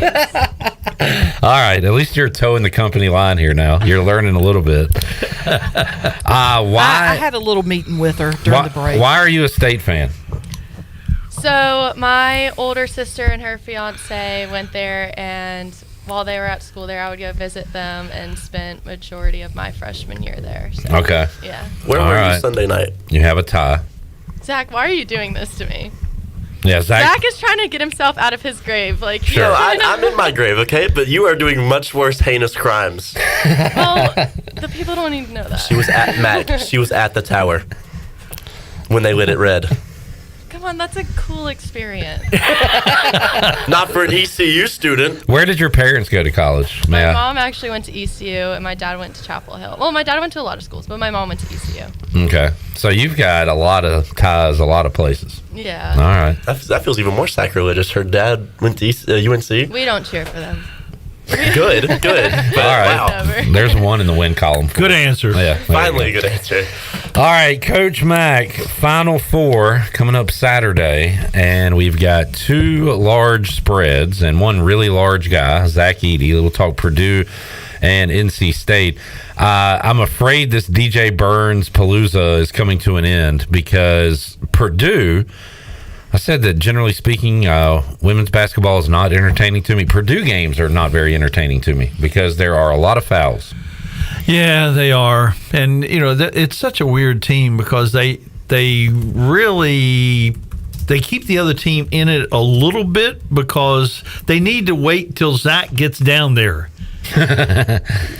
All right, at least you're towing the company line here now. You're learning a little bit. I had a little meeting with her during the break. Why are you a State fan? So my older sister and her fiance went there, and while they were at school there, I would go visit them and spent majority of my freshman year there. So, Okay. Yeah. Where were you Sunday night? You have a tie. Zach, why are you doing this to me? Yeah, Zach is trying to get himself out of his grave. Like, Sure, I'm in my grave, okay? But you are doing much worse heinous crimes. Well, the people don't need to know that. She was at Mack. She was at the tower when they lit it red. Come on, that's a cool experience. Not for an ECU student. Where did your parents go to college? My mom actually went to ECU, and my dad went to Chapel Hill. Well, my dad went to a lot of schools, but my mom went to ECU. Okay. So you've got a lot of ties, a lot of places. Yeah. All right. That feels even more sacrilegious. Her dad went to UNC. We don't cheer for them. Good. But, all right. Whatever. There's one in the win column. Good answer. Yeah. Finally, a good answer. All right, Coach Mack, Final Four coming up Saturday, and we've got two large spreads and one really large guy, Zach Eady. We'll talk Purdue and NC State. I'm afraid this DJ Burns Palooza is coming to an end because Purdue, I said that generally speaking, women's basketball is not entertaining to me. Purdue games are not very entertaining to me because there are a lot of fouls. Yeah, they are. And, it's such a weird team because they really keep the other team in it a little bit because they need to wait till Zach gets down there.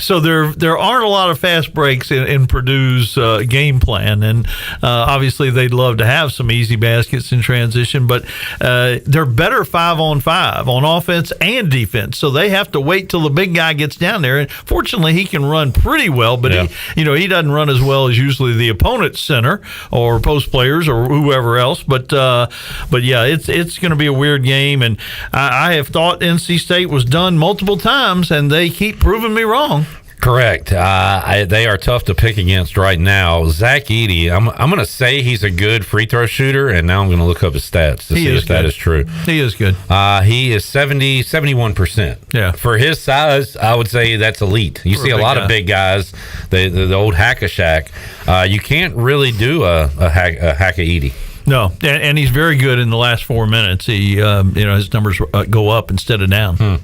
So there aren't a lot of fast breaks in Purdue's game plan, and obviously they'd love to have some easy baskets in transition, but they're better 5-on-5 on offense and defense, so they have to wait till the big guy gets down there. And fortunately, he can run pretty well, but he doesn't run as well as usually the opponent's center or post players or whoever else. But yeah, it's going to be a weird game, and I have thought NC State was done multiple times, and they keep proving me wrong. Correct. They are tough to pick against right now. Zach Eady, I'm going to say he's a good free throw shooter, and now I'm going to look up his stats to see if that is true. He is good. He is 71%. Yeah. For his size, I would say that's elite. You see a lot of big guys, the old hack-a-shack. You can't really do a hack-a-Eady. No, and he's very good in the last 4 minutes. He, his numbers go up instead of down.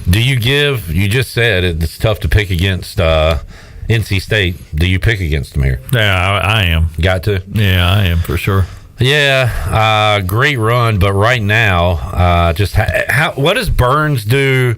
Do you just said it's tough to pick against NC State. Do you pick against them here? Yeah, I am. Got to? Yeah, I am for sure. Yeah, great run, but right now, what does Burns do?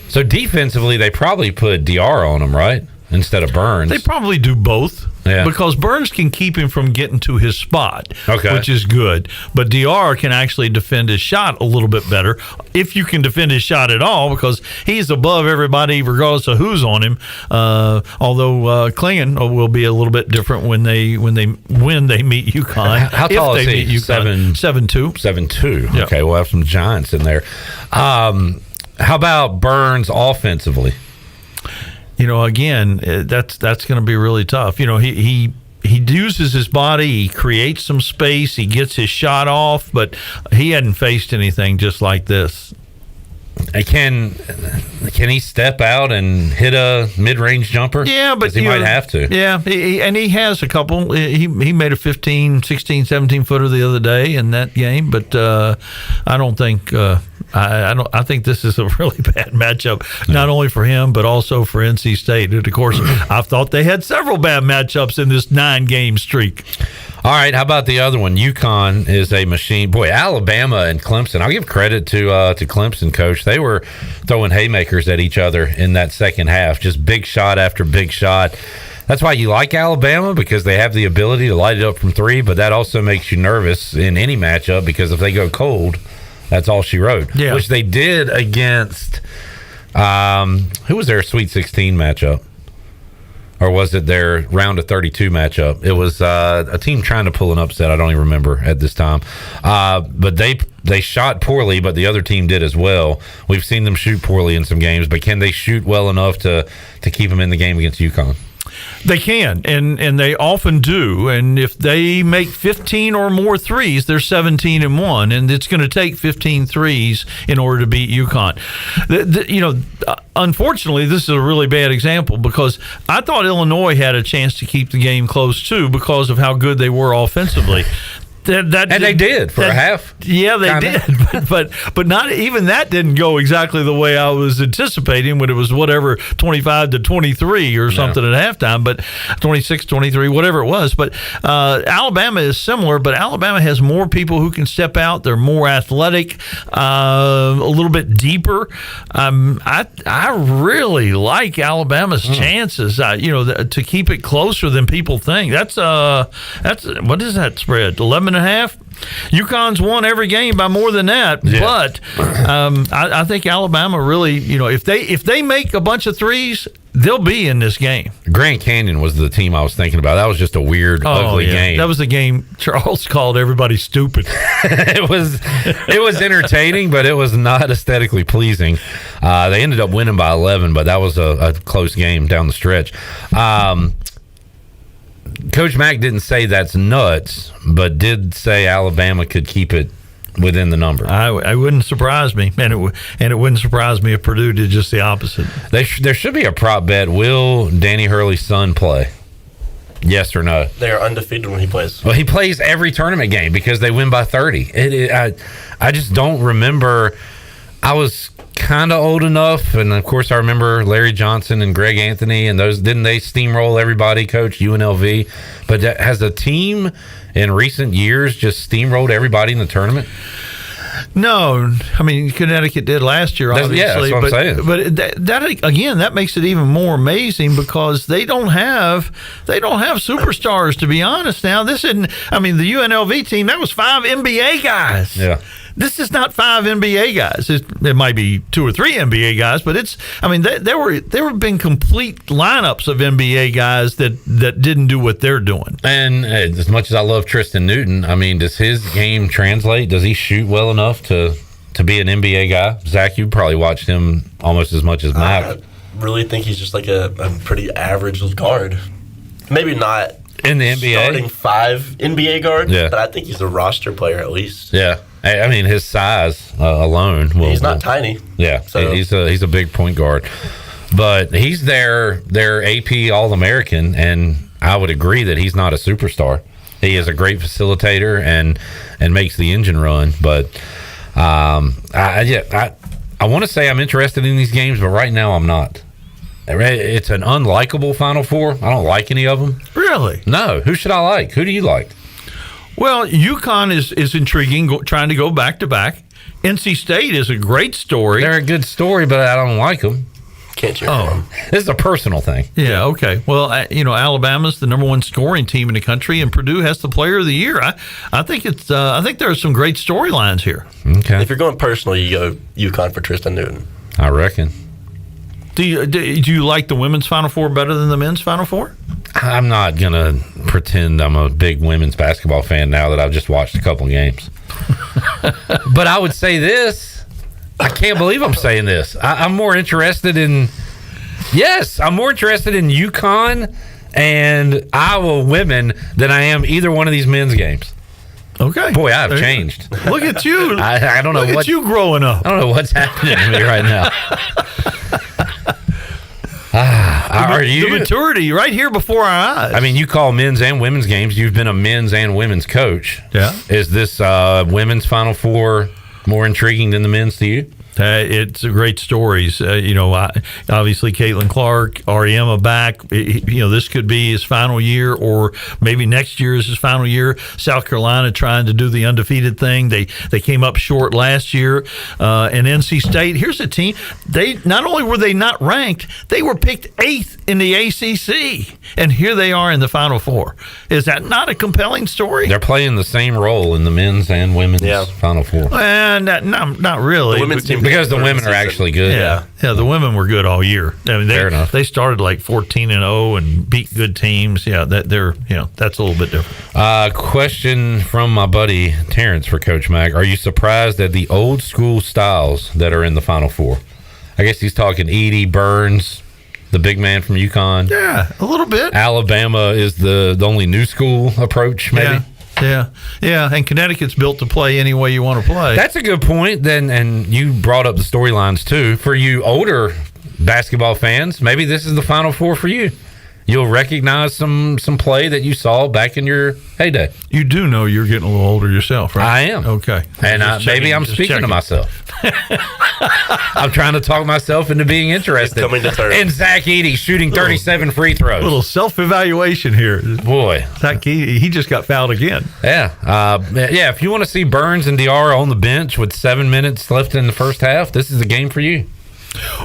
So defensively, they probably put DR on him, right? Instead of Burns. They probably do both. Yeah. Because Burns can keep him from getting to his spot, which is good. But DR can actually defend his shot a little bit better, if you can defend his shot at all, because he's above everybody regardless of who's on him. Although Klingon will be a little bit different when they meet UConn. How tall is he? 7'2". 7'2". Yep. Okay, we'll have some giants in there. How about Burns offensively? Again, that's going to be really tough. He uses his body, he creates some space, he gets his shot off, but he hadn't faced anything just like this. Can he step out and hit a mid-range jumper? Yeah, but he might have to. Yeah, he has a couple. He made a 15, 16, 17-footer the other day in that game, but I don't think I think this is a really bad matchup, not only for him but also for NC State. And of course, I've thought they had several bad matchups in this 9-game streak. All right, how about the other one? UConn is a machine. Boy, Alabama and Clemson. I'll give credit to Clemson, coach. They were throwing haymakers at each other in that second half. Just big shot after big shot. That's why you like Alabama, because they have the ability to light it up from three, but that also makes you nervous in any matchup, because if they go cold, that's all she wrote. Yeah. Which they did against who was their Sweet 16 matchup? Or was it their round of 32 matchup? It was a team trying to pull an upset. I don't even remember at this time. But they shot poorly, but the other team did as well. We've seen them shoot poorly in some games, but can they shoot well enough to keep them in the game against UConn? They can, and they often do. And if they make 15 or more threes, they're 17-1, and it's going to take 15 threes in order to beat UConn. Unfortunately, this is a really bad example, because I thought Illinois had a chance to keep the game close too, because of how good they were offensively. They did for a half. Yeah, they did, but not even that didn't go exactly the way I was anticipating, when it was 25-23 or something at halftime, but 26-23, whatever it was. But Alabama is similar, but Alabama has more people who can step out. They're more athletic, a little bit deeper. I really like Alabama's chances. To keep it closer than people think. That's what is that spread? 11.5. UConn's won every game by more than that, but I think Alabama really, if they make a bunch of threes, they'll be in this game. Grand Canyon was the team I was thinking about. That was just a weird, ugly game. That was the game Charles called everybody stupid. It was entertaining, but it was not aesthetically pleasing. They ended up winning by 11, but that was a close game down the stretch. Coach Mack didn't say that's nuts, but did say Alabama could keep it within the number. I wouldn't surprise me, and it wouldn't surprise me if Purdue did just the opposite. There should be a prop bet. Will Danny Hurley's son play? Yes or no? They are undefeated when he plays. Well, he plays every tournament game because they win by 30. I just don't remember. I was kind of old enough, and of course I remember Larry Johnson and Greg Anthony, and those, didn't they steamroll everybody, coach UNLV? But has a team in recent years just steamrolled everybody in the tournament? No, I mean Connecticut did last year, obviously. Yeah, that's what I'm saying. But that again, that makes it even more amazing, because they don't have superstars, to be honest. Now this isn't. I mean, the UNLV team, that was 5 NBA guys. Yeah. This is not 5 NBA guys. It might be 2 or 3 NBA guys, but it's. I mean, there have been complete lineups of NBA guys that didn't do what they're doing. And as much as I love Tristan Newton, I mean, does his game translate? Does he shoot well enough to be an NBA guy? Zach, you probably watched him almost as much as Mack. I really think he's just like a pretty average guard. Maybe not in the NBA starting 5 NBA guard, yeah, but I think he's a roster player at least. Yeah. I mean, his size alone. He's not tiny. Yeah, so. he's a big point guard, but he's their AP All-American, and I would agree that he's not a superstar. He is a great facilitator and makes the engine run. But I want to say I'm interested in these games, but right now I'm not. It's an unlikable Final Four. I don't like any of them. Really? No. Who should I like? Who do you like? Well, UConn is intriguing, trying to go back-to-back. NC State is a great story. They're a good story, but I don't like them. Can't cheer for them. This is a personal thing. Yeah, okay. Well, Alabama's the number 1 scoring team in the country, and Purdue has the Player of the Year. I think there are some great storylines here. Okay. If you're going personal, you go UConn for Tristan Newton. I reckon. Do you like the women's Final Four better than the men's Final Four? I'm not going to pretend I'm a big women's basketball fan now that I've just watched a couple games. But I would say this. I can't believe I'm saying this. I'm more interested in UConn and Iowa women than I am either one of these men's games. Okay. Boy, I've changed. Look at you. I don't know Look at you growing up. I don't know what's happening to me right now. The maturity right here before our eyes. I mean, you call men's and women's games. You've been a men's and women's coach. Yeah. Is this women's Final Four more intriguing than the men's to you? It's a great stories. Obviously Caitlin Clark, Ariema back. This could be his final year, or maybe next year is his final year. South Carolina trying to do the undefeated thing. They came up short last year. And NC State, here's a team. They not only were they not ranked, they were picked 8th in the ACC, and here they are in the Final Four. Is that not a compelling story? They're playing the same role in the men's and women's Final Four. And not really. The women's team, because the women are actually good. Yeah, the women were good all year. I mean, Fair enough. They started like 14-0 and beat good teams. Yeah, that's a little bit different. Question from my buddy Terrence for Coach Mack: are you surprised at the old school styles that are in the Final Four? I guess he's talking Edey, Burns, the big man from UConn. Yeah, a little bit. Alabama is the only new school approach, maybe. Yeah. And Connecticut's built to play any way you want to play. That's a good point. Then, and you brought up the storylines too. For you older basketball fans, maybe this is the Final Four for you. You'll recognize some play that you saw back in your heyday. You do know you're getting a little older yourself, right? I am. Okay. And maybe I'm speaking to myself. I'm trying to talk myself into being interested. And Zach Edey shooting 37 free throws. A little self-evaluation here. Boy. Zach Edey, he just got fouled again. Yeah. If you want to see Burns and Diarra on the bench with 7 minutes left in the first half, this is the game for you.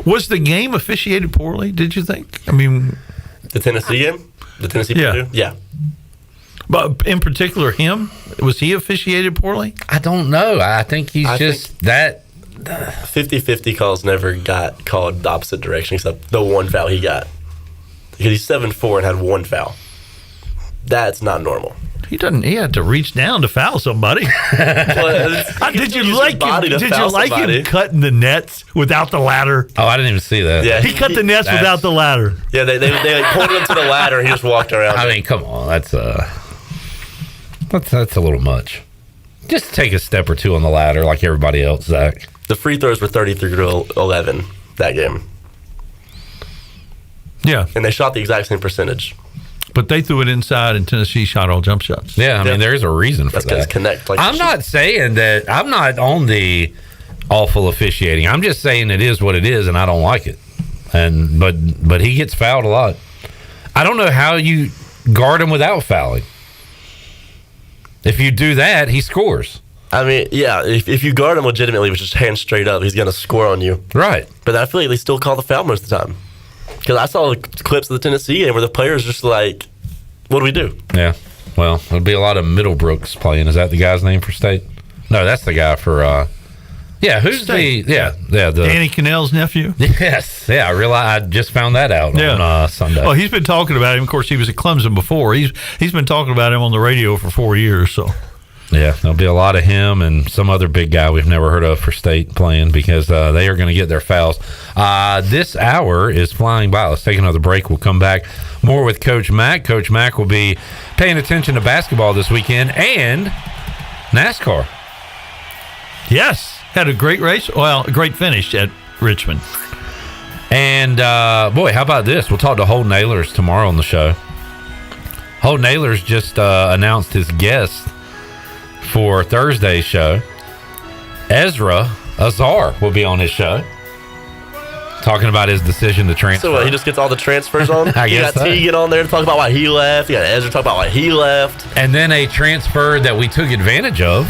Was the game officiated poorly, did you think? I mean... The Tennessee game? The Tennessee Purdue? Yeah. But in particular, him? Was he officiated poorly? I don't know. I think he's that... 50-50 calls never got called the opposite direction except the one foul he got. Because he's 7'4" and had one foul. That's not normal. He had to reach down to foul somebody. Did you like him cutting the nets without the ladder? Oh, I didn't even see that. Yeah, he cut the nets without the ladder. Yeah, they pointed him to the ladder and he just walked around. I mean, come on, that's a little much. Just take a step or two on the ladder like everybody else, Zach. The free throws were 33-11 that game. Yeah. And they shot the exact same percentage. But they threw it inside, and Tennessee shot all jump shots. Yeah, I mean, there's a reason for that. Connect. I'm not saying that I'm not on the awful officiating. I'm just saying it is what it is, and I don't like it. But he gets fouled a lot. I don't know how you guard him without fouling. If you do that, he scores. I mean, yeah, if you guard him legitimately with just hands straight up, he's going to score on you. Right. But I feel like they still call the foul most of the time. Because I saw clips of the Tennessee game where the players just like, what do we do? Yeah. Well, there'll be a lot of Middlebrooks playing. Is that the guy's name for State? No, that's the guy for who's State. the Danny Cannell's nephew? Yes. Yeah, I just found that out on Sunday. Well, he's been talking about him. Of course, he was at Clemson before. He's been talking about him on the radio for 4 years, so. Yeah, there'll be a lot of him and some other big guy we've never heard of for State playing because they are going to get their fouls. This hour is flying by. Let's take another break. We'll come back more with Coach Mack. Coach Mack will be paying attention to basketball this weekend and NASCAR. Yes, had a great race. Well, a great finish at Richmond. And, boy, how about this? We'll talk to Holden Ahlers tomorrow on the show. Holden Ahlers just announced his guest for Thursday's show. Ezra Azar will be on his show talking about his decision to transfer. So what, he just gets all the transfers on? I guess so. Teagan on there to talk about why he left. You got Ezra talk about why he left. And then a transfer that we took advantage of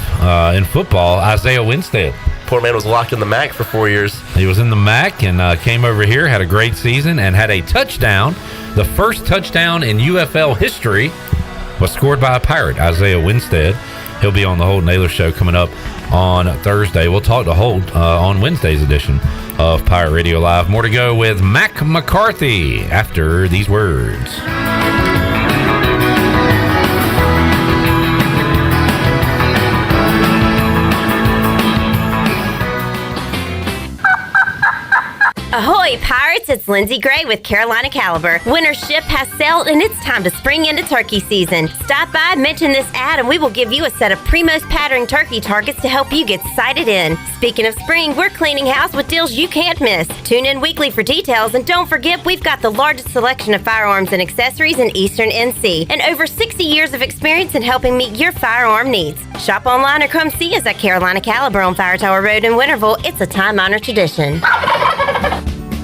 in football, Isaiah Winstead. Poor man was locked in the Mack for 4 years. He was in the Mack and came over here, had a great season, and had a touchdown. The first touchdown in UFL history was scored by a Pirate, Isaiah Winstead. He'll be on the Holden Ahlers show coming up on Thursday. We'll talk to Holt on Wednesday's edition of Pirate Radio Live. More to go with Mack McCarthy after these words. Ahoy, Pirates! it's Lindsay Gray with Carolina Caliber. Winter's ship has sailed and it's time to spring into turkey season. Stop by, mention this ad, and we will give you a set of Primos pattern turkey targets to help you get sighted in. Speaking of spring, we're cleaning house with deals you can't miss. Tune in weekly for details, and don't forget we've got the largest selection of firearms and accessories in Eastern NC and over 60 years of experience in helping meet your firearm needs. Shop online or come see us at Carolina Caliber on Fire Tower Road in Winterville. It's a time-honored tradition.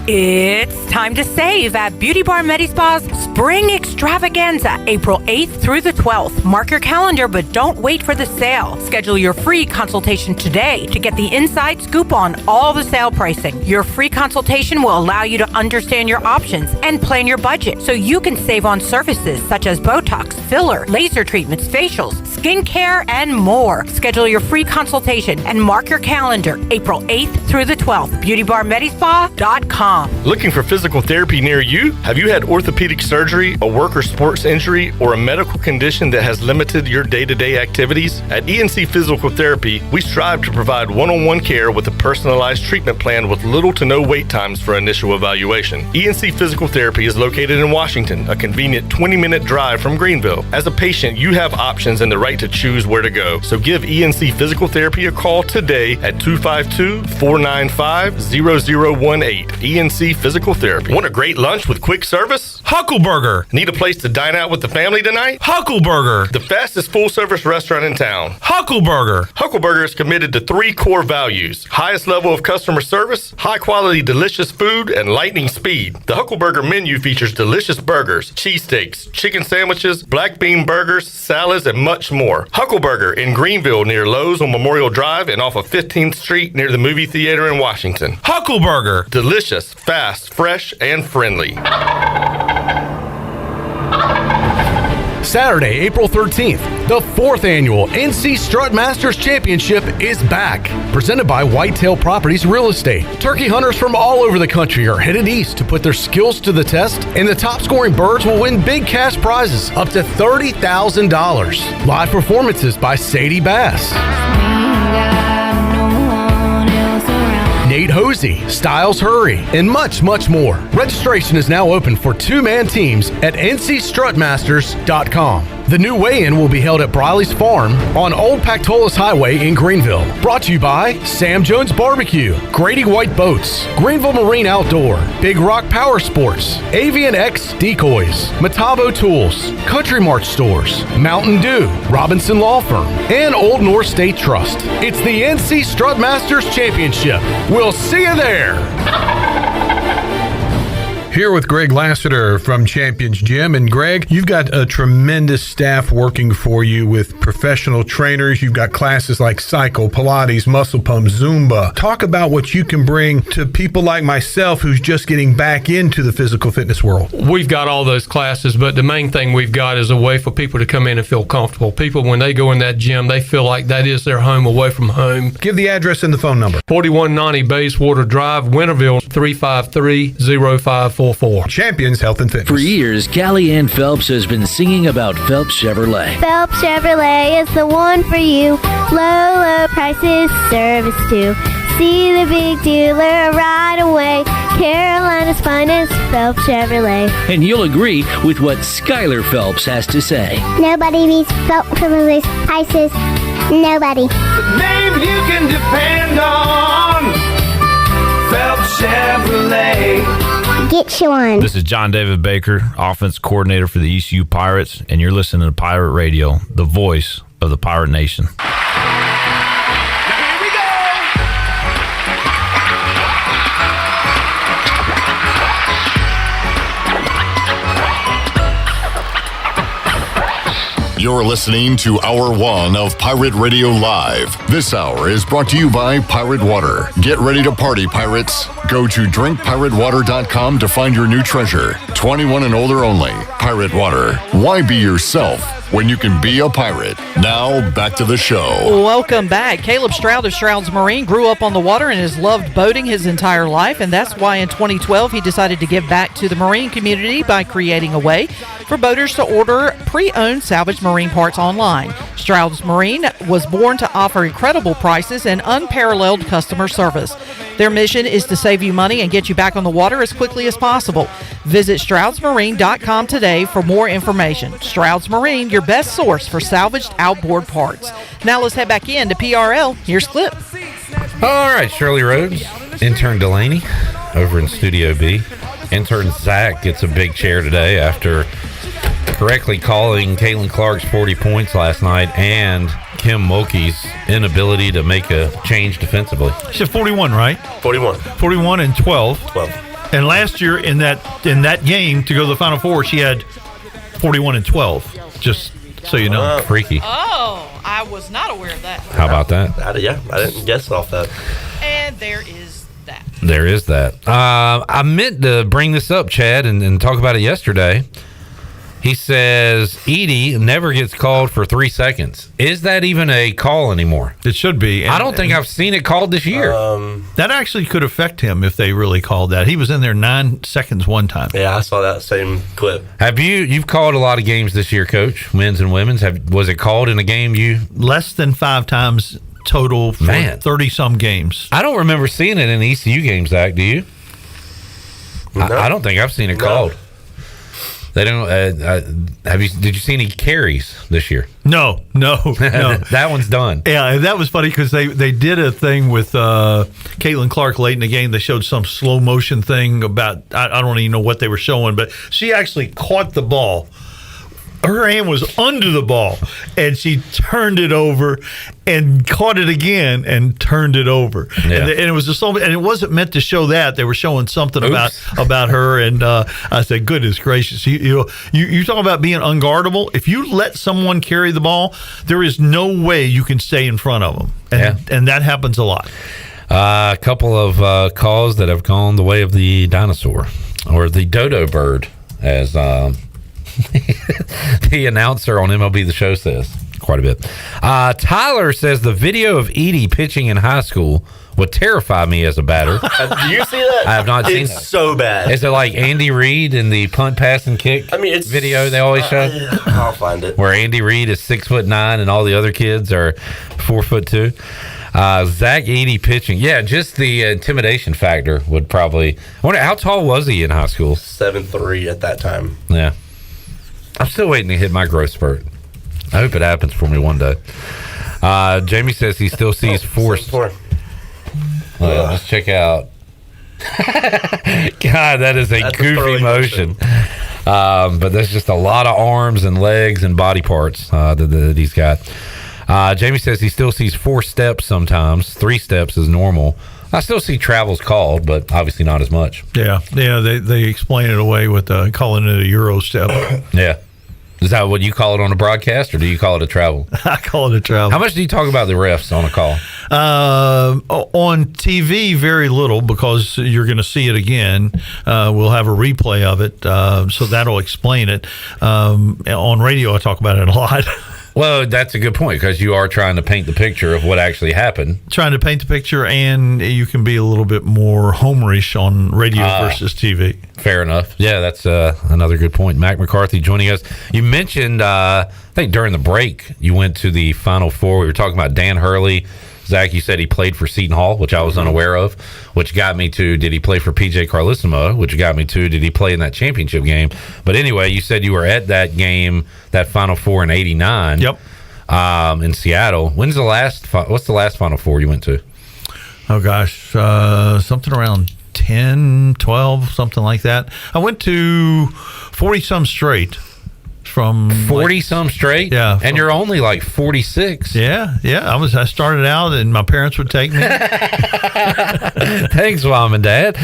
It's time to save at Beauty Bar Medispa's Spring Extravaganza, April 8th through the 12th. Mark your calendar, but don't wait for the sale. Schedule your free consultation today to get the inside scoop on all the sale pricing. Your free consultation will allow you to understand your options and plan your budget so you can save on services such as Botox, filler, laser treatments, facials, skincare, and more. Schedule your free consultation and mark your calendar, April 8th through the 12th. BeautyBarMedispa.com. Looking for physical therapy near you? Have you had orthopedic surgery, a work or sports injury, or a medical condition that has limited your day-to-day activities? At ENC Physical Therapy, we strive to provide one-on-one care with a personalized treatment plan with little to no wait times for initial evaluation. ENC Physical Therapy is located in Washington, a convenient 20-minute drive from Greenville. As a patient, you have options and the right to choose where to go. So give ENC Physical Therapy a call today at 252-495-0018. ENC Physical Therapy. Want a great lunch with quick service? Huckleburger. Need a place to dine out with the family tonight? Huckleburger. The fastest full-service restaurant in town. Huckleburger. Huckleburger is committed to 3 core values: highest level of customer service, high-quality delicious food, and lightning speed. The Huckleburger menu features delicious burgers, cheesesteaks, chicken sandwiches, black bean burgers, salads, and much more. Huckleburger in Greenville near Lowe's on Memorial Drive and off of 15th Street near the movie theater in Washington. Huckleburger. Delicious, fast, fresh, and friendly. Saturday, April 13th, the 4th annual NC Strut Masters Championship is back. Presented by Whitetail Properties Real Estate. Turkey hunters from all over the country are headed east to put their skills to the test, and the top scoring birds will win big cash prizes up to $30,000. Live performances by Sadie Bass, Nate Hosey, Styles Hurry, and much, much more. Registration is now open for 2-man teams at ncstrutmasters.com. The new weigh-in will be held at Briley's Farm on Old Pactolus Highway in Greenville. Brought to you by Sam Jones Barbecue, Grady White Boats, Greenville Marine Outdoor, Big Rock Power Sports, Avian X Decoys, Metabo Tools, Country March Stores, Mountain Dew, Robinson Law Firm, and Old North State Trust. It's the NC Strut Masters Championship. We'll see you there. Here with Greg Lassiter from Champions Gym. And Greg, you've got a tremendous staff working for you with professional trainers. You've got classes like cycle, Pilates, muscle pump, Zumba. Talk about what you can bring to people like myself who's just getting back into the physical fitness world. We've got all those classes, but the main thing we've got is a way for people to come in and feel comfortable. People, when they go in that gym, they feel like that is their home away from home. Give the address and the phone number. 4190 Bayswater Drive, Winterville, 353-0544. Champions Health and Fitness. For years, Callie Ann Phelps has been singing about Phelps Chevrolet. Phelps Chevrolet is the one for you. Low prices, service too. See the big dealer right away. Carolina's finest, Phelps Chevrolet. And you'll agree with what Skylar Phelps has to say. Nobody beats Phelps Chevrolet's prices. Nobody. The name you can depend on. Phelps Chevrolet. Get you one. This is John David Baker, offense coordinator for the ECU Pirates, and you're listening to Pirate Radio, the voice of the Pirate Nation. You're listening to Hour 1 of Pirate Radio Live. This hour is brought to you by Pirate Water. Get ready to party, pirates. Go to drinkpiratewater.com to find your new treasure. 21 and older only. Pirate Water. Why be yourself when you can be a pirate? Now, back to the show. Welcome back. Caleb Stroud of Stroud's Marine grew up on the water and has loved boating his entire life, and that's why in 2012 he decided to give back to the marine community by creating a way for boaters to order pre-owned salvaged marine parts online. Stroud's Marine was born to offer incredible prices and unparalleled customer service. Their mission is to save you money and get you back on the water as quickly as possible. Visit StroudsMarine.com today for more information. Stroud's Marine, your best source for salvaged outboard parts. Now let's head back in to PRL. Here's Clip. All right, Shirley Rhodes, intern Delaney over in Studio B. Intern Zach gets a big chair today after correctly calling Caitlin Clark's 40 points last night and Kim Mulkey's inability to make a change defensively. She had 41, right? 41 and 12. And last year in that game to go to the Final Four, she had 41 and 12. Just so you know. Freaky. Oh, I was not aware of that. How about that? I didn't guess off that. And there is that. There is that. I meant to bring this up, Chad, and talk about it yesterday. He says Edie never gets called for 3 seconds. Is that even a call anymore? It should be. I don't think I've seen it called this year. That actually could affect him if they really called that. He was in there 9 seconds one time. Yeah, I saw that same clip. Have you've called a lot of games this year, Coach, men's and women's? Was it called in a game you? Less than 5 times total for 30-some games. I don't remember seeing it in the ECU games, Zach. Do you? No. I don't think I've seen it called. They don't. Did you see any carries this year? No. That one's done. Yeah, that was funny because they did a thing with Caitlin Clark late in the game. They showed some slow motion thing about I don't even know what they were showing, but she actually caught the ball. Her hand was under the ball, and she turned it over and caught it again and turned it over. Yeah. And it was just and it wasn't meant to show that. They were showing something about her, and I said, "Goodness gracious! You talk about being unguardable. If you let someone carry the ball, there is no way you can stay in front of them, and that happens a lot." A couple of calls that have gone the way of the dinosaur or the dodo bird, as the announcer on MLB The Show says quite a bit. Tyler says the video of Edie pitching in high school would terrify me as a batter. Do you see that? I have not seen It's that. so bad. Is it like Andy Reid in the punt, pass, and kick it's video they always show? I'll find it. Where Andy Reid is 6'9" and all the other kids are 4'2". Zach Edie pitching. Yeah, just the intimidation factor would probably. I wonder, how tall was he in high school? 7'3" at that time. Yeah. I'm still waiting to hit my growth spurt. I hope it happens for me one day. Jamie says he still sees force. Let's check out. God, that is a goofy motion. But there's just a lot of arms and legs and body parts that he's got. Jamie says he still sees 4 steps sometimes. 3 steps is normal. I still see travels called, but obviously not as much. Yeah. They explain it away with calling it a Euro step. Yeah. Is that what you call it on a broadcast, or do you call it a travel? I call it a travel. How much do you talk about the refs on a call? On TV, very little, because you're going to see it again. We'll have a replay of it, so that'll explain it. On radio, I talk about it a lot. Well, that's a good point, because you are trying to paint the picture of what actually happened. Trying to paint the picture, and you can be a little bit more homerish on radio versus TV. Fair enough. Yeah, that's another good point. Mac McCarthy joining us. You mentioned, I think during the break, you went to the Final Four. We were talking about Dan Hurley. Zach, you said he played for Seton Hall, which I was unaware of, which got me to, did he play for PJ Carlesimo, which got me to, did he play in that championship game? But anyway, you said you were at that game, that Final Four in '89. Yep. In Seattle. What's the last Final Four you went to? Oh, gosh. Something around 10, 12, something like that. I went to 40-some straight. From 40-some straight? Yeah. And you're only like 46. Yeah. I started out, and my parents would take me. Thanks, Mom and Dad.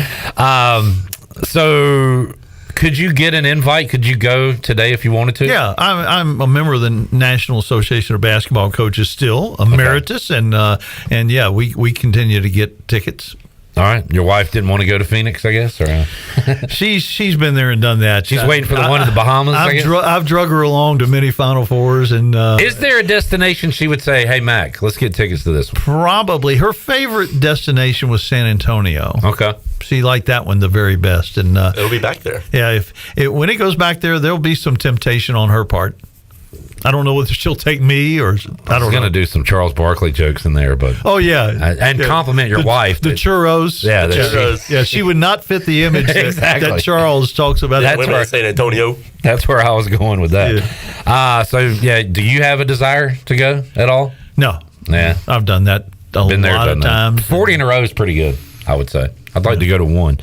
So could you get an invite? Could you go today if you wanted to? Yeah, I'm a member of the National Association of Basketball Coaches still, emeritus, and yeah, we continue to get tickets. All right. Your wife didn't want to go to Phoenix, I guess? Or She's been there and done that. She's waiting for the one in the Bahamas, I guess? I've drug her along to many Final Fours. And is there a destination she would say, hey, Mac, let's get tickets to this one? Probably. Her favorite destination was San Antonio. Okay. She liked that one the very best. And it'll be back there. Yeah, when it goes back there, there'll be some temptation on her part. I don't know whether she'll take me or I don't know. Going to do some Charles Barkley jokes in there, but and compliment your wife. The churros. Yeah, the churros. Yeah, she would not fit the image that Charles talks about. That's where San Antonio. That's where I was going with that. Yeah. Do you have a desire to go at all? No. Yeah, I've done that a lot of times. 40 in a row is pretty good, I would say. I'd like to go to one.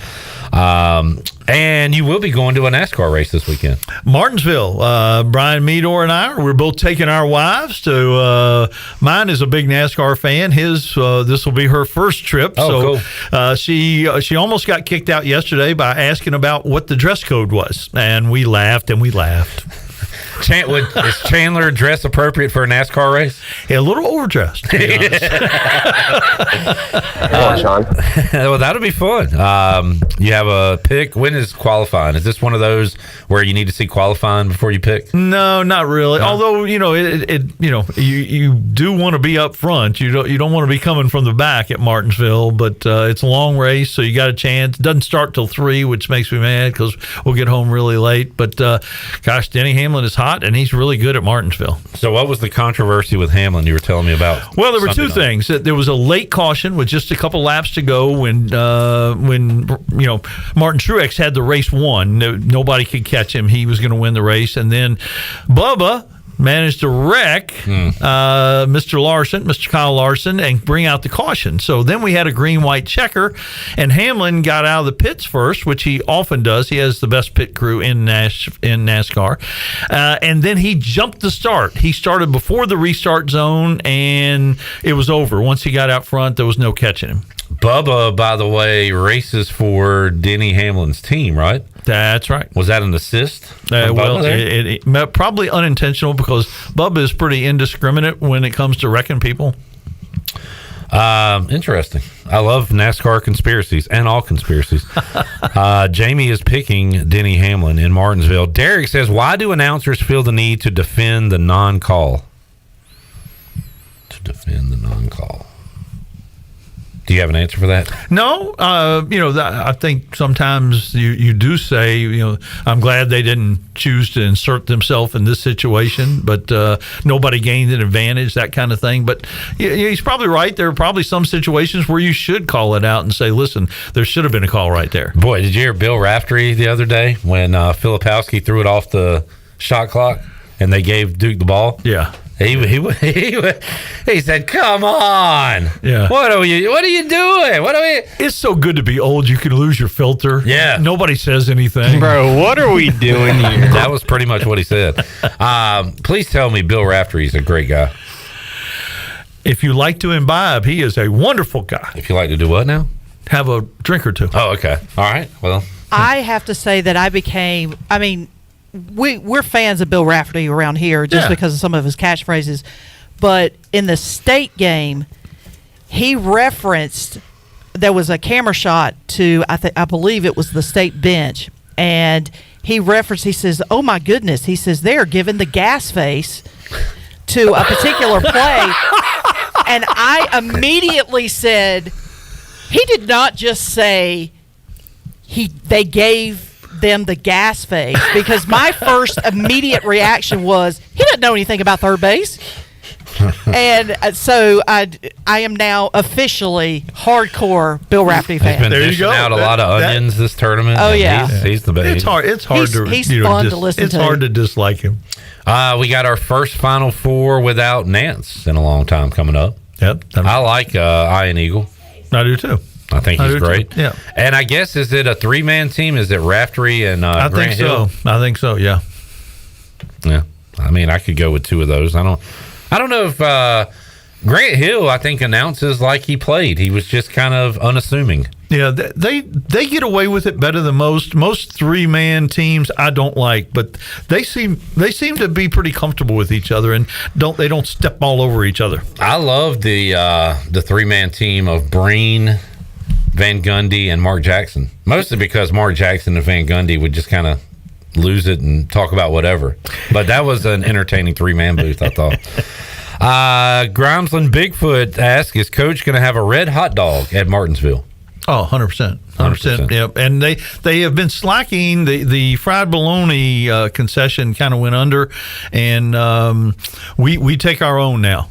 And you will be going to a NASCAR race this weekend. Martinsville. Brian Meador and we're both taking our wives to. Mine is a big NASCAR fan. His this will be her first trip. Oh, cool. She almost got kicked out yesterday by asking about what the dress code was, and we laughed and we laughed. Is Chandler dress appropriate for a NASCAR race? Yeah, a little overdressed, to be honest. Come on, Sean. Well, that'll be fun. You have a pick. When is qualifying? Is this one of those where you need to see qualifying before you pick? No, not really. No. Although you do want to be up front. You don't want to be coming from the back at Martinsville. But it's a long race, so you got a chance. It doesn't start till 3, which makes me mad because we'll get home really late. But gosh, Denny Hamlin is hot, and he's really good at Martinsville. So what was the controversy with Hamlin you were telling me about? Well, there were two things. There was a late caution with just a couple laps to go when Martin Truex had the race won. Nobody could catch him. He was going to win the race. And then Bubba managed to wreck Mr. Kyle Larson, and bring out the caution. So then we had a green-white checker, and Hamlin got out of the pits first, which he often does. He has the best pit crew in NASCAR. And then he jumped the start. He started before the restart zone, and it was over. Once he got out front, there was no catching him. Bubba, by the way, races for Denny Hamlin's team, right? That's right. Was that an assist? Well, it probably unintentional because Bubba is pretty indiscriminate when it comes to wrecking people. Interesting. I love NASCAR conspiracies and all conspiracies. Jamie is picking Denny Hamlin in Martinsville. Derek says, why do announcers feel the need to defend the non-call? Do you have an answer for that? No. I think sometimes you do say, I'm glad they didn't choose to insert themselves in this situation, but nobody gained an advantage, that kind of thing. But he's probably right. There are probably some situations where you should call it out and say, listen, there should have been a call right there. Boy, did you hear Bill Raftery the other day when Filipowski threw it off the shot clock and they gave Duke the ball? Yeah. He said, "Come on, yeah. What are you doing? It's so good to be old. You can lose your filter. Yeah, nobody says anything, bro. What are we doing here?" That was pretty much what he said. Please tell me, Bill Raftery is a great guy. If you like to imbibe, he is a wonderful guy. If you like to do what now? Have a drink or two. Oh, okay. All right. Well, I have to say that we're fans of Bill Raftery around here just because of some of his catchphrases. But in the state game, he referenced, there was a camera shot to, I believe it was the state bench. And he says, oh my goodness. He says, they're giving the gas face to a particular play. And I immediately said, he did not just say they gave them the gas face, because my first immediate reaction was, he doesn't know anything about third base. And so I am now officially hardcore Bill Raftery fan. He's been dishing out a lot of onions this tournament. Oh yeah, he's the best. It's hard to he's fun to listen to. It's hard to dislike him. We got our first Final Four without Nance in a long time coming up. Yep, I like Ian Eagle. I do too. I think he's great. Too. Yeah, and I guess, is it a 3-man team? Is it Raftery and I Grant think Hill? so. I think so. Yeah. Yeah. I mean, I could go with two of those. I don't know if Grant Hill, I think, announces like he played. He was just kind of unassuming. Yeah, they get away with it better than most 3-man teams. I don't like, but they seem to be pretty comfortable with each other and don't step all over each other. I love the 3-man team of Breen, Van Gundy, and Mark Jackson. Mostly because Mark Jackson and Van Gundy would just kind of lose it and talk about whatever. But that was an entertaining 3-man booth, I thought. Grimesland Bigfoot asks, is Coach going to have a red hot dog at Martinsville? Oh, 100%. 100%. Yep. And they have been slacking. The fried bologna concession kind of went under, and we take our own now.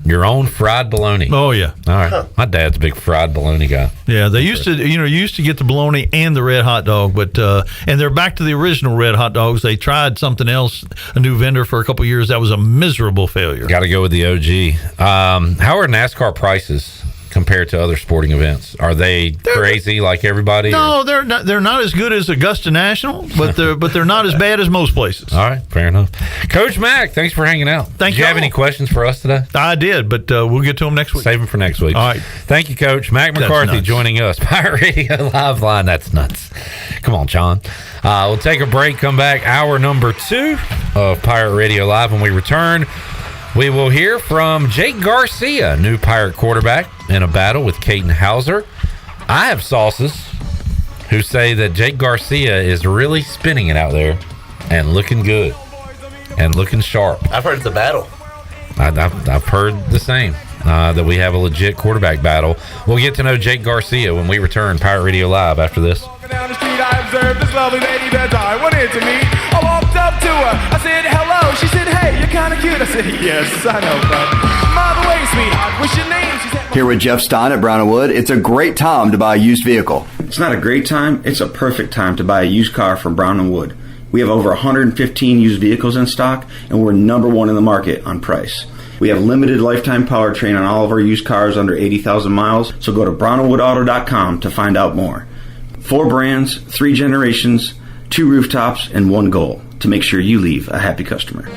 Your own fried bologna. Oh yeah. All right. My dad's a big fried bologna guy. Yeah, they used to, you used to get the bologna and the red hot dog, but and they're back to the original red hot dogs. They tried something else, a new vendor for a couple of years. That was a miserable failure. Got to go with the OG. How are NASCAR prices compared to other sporting events? Are they crazy like everybody? No, they're not as good as Augusta National, but they're not as bad as most places. All right, fair enough. Coach Mack, thanks for hanging out. Thank you. Do you have any questions for us today? I did, but we'll get to them next week. Save them for next week. All right. Thank you, Coach. Mack McCarthy joining us. Pirate Radio Live Line. That's nuts. Come on, John. We'll take a break, come back. Hour number 2 of Pirate Radio Live. When we return, we will hear from Jake Garcia, new Pirate quarterback, in a battle with Caden Hauser. I have sources who say that Jake Garcia is really spinning it out there and looking good and looking sharp. I've heard it's a battle. I've heard the same, that we have a legit quarterback battle. We'll get to know Jake Garcia when we return. Pirate Radio Live after this. Down the street, I observed this lovely lady that I wanted to meet. I walked up to her, I said hello. She said, hey, you're kind of cute. I said, yes, I know, but by the way, sweetheart, what's your name? She said, here with Jeff Stein at Brown & Wood. It's a great time to buy a used vehicle. It's not a great time, it's a perfect time to buy a used car from Brown & Wood. We have over 115 used vehicles in stock, and we're number one in the market on price. We have limited lifetime powertrain on all of our used cars under 80,000 miles, so go to brownandwoodauto.com to find out more. 4 brands, 3 generations, 2 rooftops, and 1 goal: to make sure you leave a happy customer.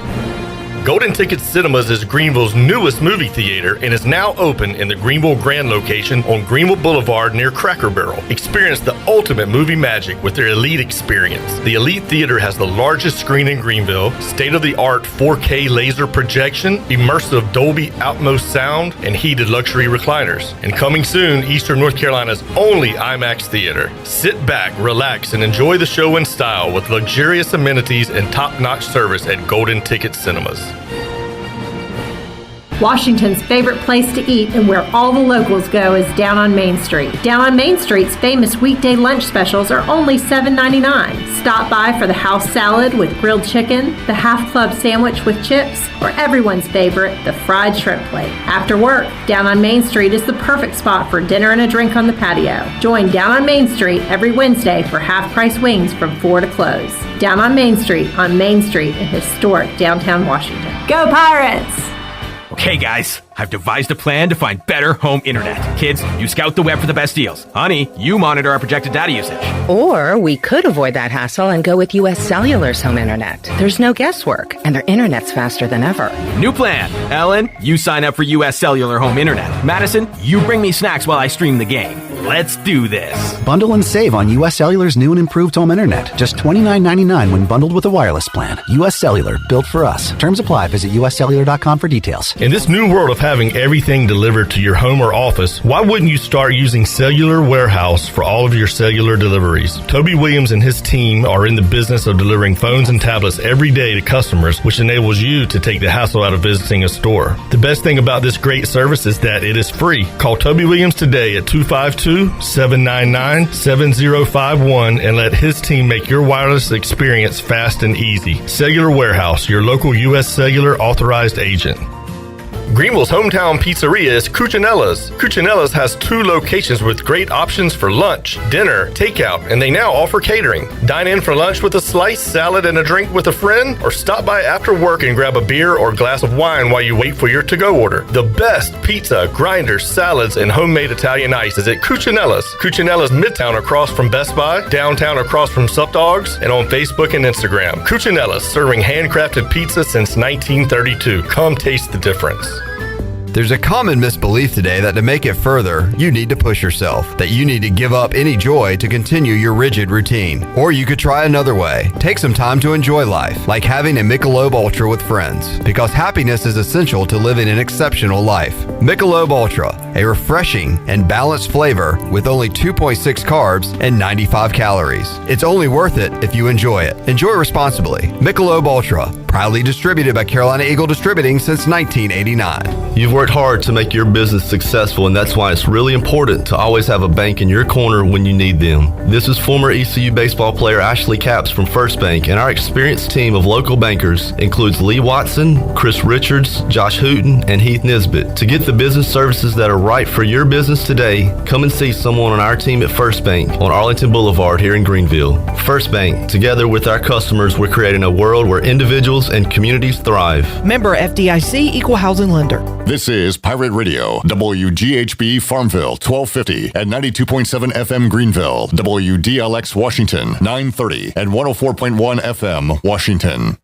Golden Ticket Cinemas is Greenville's newest movie theater and is now open in the Greenville Grand location on Greenville Boulevard near Cracker Barrel. Experience the ultimate movie magic with their Elite experience. The Elite Theater has the largest screen in Greenville, state-of-the-art 4K laser projection, immersive Dolby Atmos sound, and heated luxury recliners. And coming soon, Eastern North Carolina's only IMAX theater. Sit back, relax, and enjoy the show in style with luxurious amenities and top-notch service at Golden Ticket Cinemas. Washington's favorite place to eat and where all the locals go is down on Main Street. Down on Main Street's famous weekday lunch specials are only $7.99. Stop by for the house salad with grilled chicken, the half club sandwich with chips, or everyone's favorite, the fried shrimp plate. After work, Down on Main Street is the perfect spot for dinner and a drink on the patio. Join Down on Main Street every Wednesday for half-price wings from 4 to close. Down on Main Street in historic downtown Washington. Go Pirates! Okay, guys, I've devised a plan to find better home internet. Kids, you scout the web for the best deals. Honey, you monitor our projected data usage. Or we could avoid that hassle and go with U.S. Cellular's home internet. There's no guesswork, and their internet's faster than ever. New plan. Ellen, you sign up for U.S. Cellular home internet. Madison, you bring me snacks while I stream the game. Let's do this. Bundle and save on U.S. Cellular's new and improved home internet. Just $29.99 when bundled with a wireless plan. U.S. Cellular, built for us. Terms apply. Visit uscellular.com for details. In this new world of having everything delivered to your home or office, why wouldn't you start using Cellular Warehouse for all of your cellular deliveries? Toby Williams and his team are in the business of delivering phones and tablets every day to customers, which enables you to take the hassle out of visiting a store. The best thing about this great service is that it is free. Call Toby Williams today at 252-799-7051 and let his team make your wireless experience fast and easy. Cellular Warehouse, your local U.S. Cellular authorized agent. Greenville's hometown pizzeria is Cucinella's. Cucinella's has 2 locations with great options for lunch, dinner, takeout, and they now offer catering. Dine in for lunch with a slice, salad, and a drink with a friend, or stop by after work and grab a beer or glass of wine while you wait for your to-go order. The best pizza, grinders, salads, and homemade Italian ice is at Cucinella's. Cucinella's Midtown across from Best Buy, downtown across from Sup Dogs, and on Facebook and Instagram. Cucinella's, serving handcrafted pizza since 1932. Come taste the difference. There's a common misbelief today that to make it further, you need to push yourself, that you need to give up any joy to continue your rigid routine. Or you could try another way. Take some time to enjoy life, like having a Michelob Ultra with friends, because happiness is essential to living an exceptional life. Michelob Ultra, a refreshing and balanced flavor with only 2.6 carbs and 95 calories. It's only worth it if you enjoy it. Enjoy responsibly. Michelob Ultra, Proudly distributed by Carolina Eagle Distributing since 1989. You've worked hard to make your business successful, and that's why it's really important to always have a bank in your corner when you need them. This is former ECU baseball player Ashley Capps from First Bank, and our experienced team of local bankers includes Lee Watson, Chris Richards, Josh Hooten, and Heath Nisbet. To get the business services that are right for your business today, come and see someone on our team at First Bank on Arlington Boulevard here in Greenville. First Bank, together with our customers, we're creating a world where individuals and communities thrive. Member FDIC, Equal Housing Lender. This is Pirate Radio, WGHB Farmville, 1250 and 92.7 FM Greenville, WDLX Washington, 930 and 104.1 FM Washington.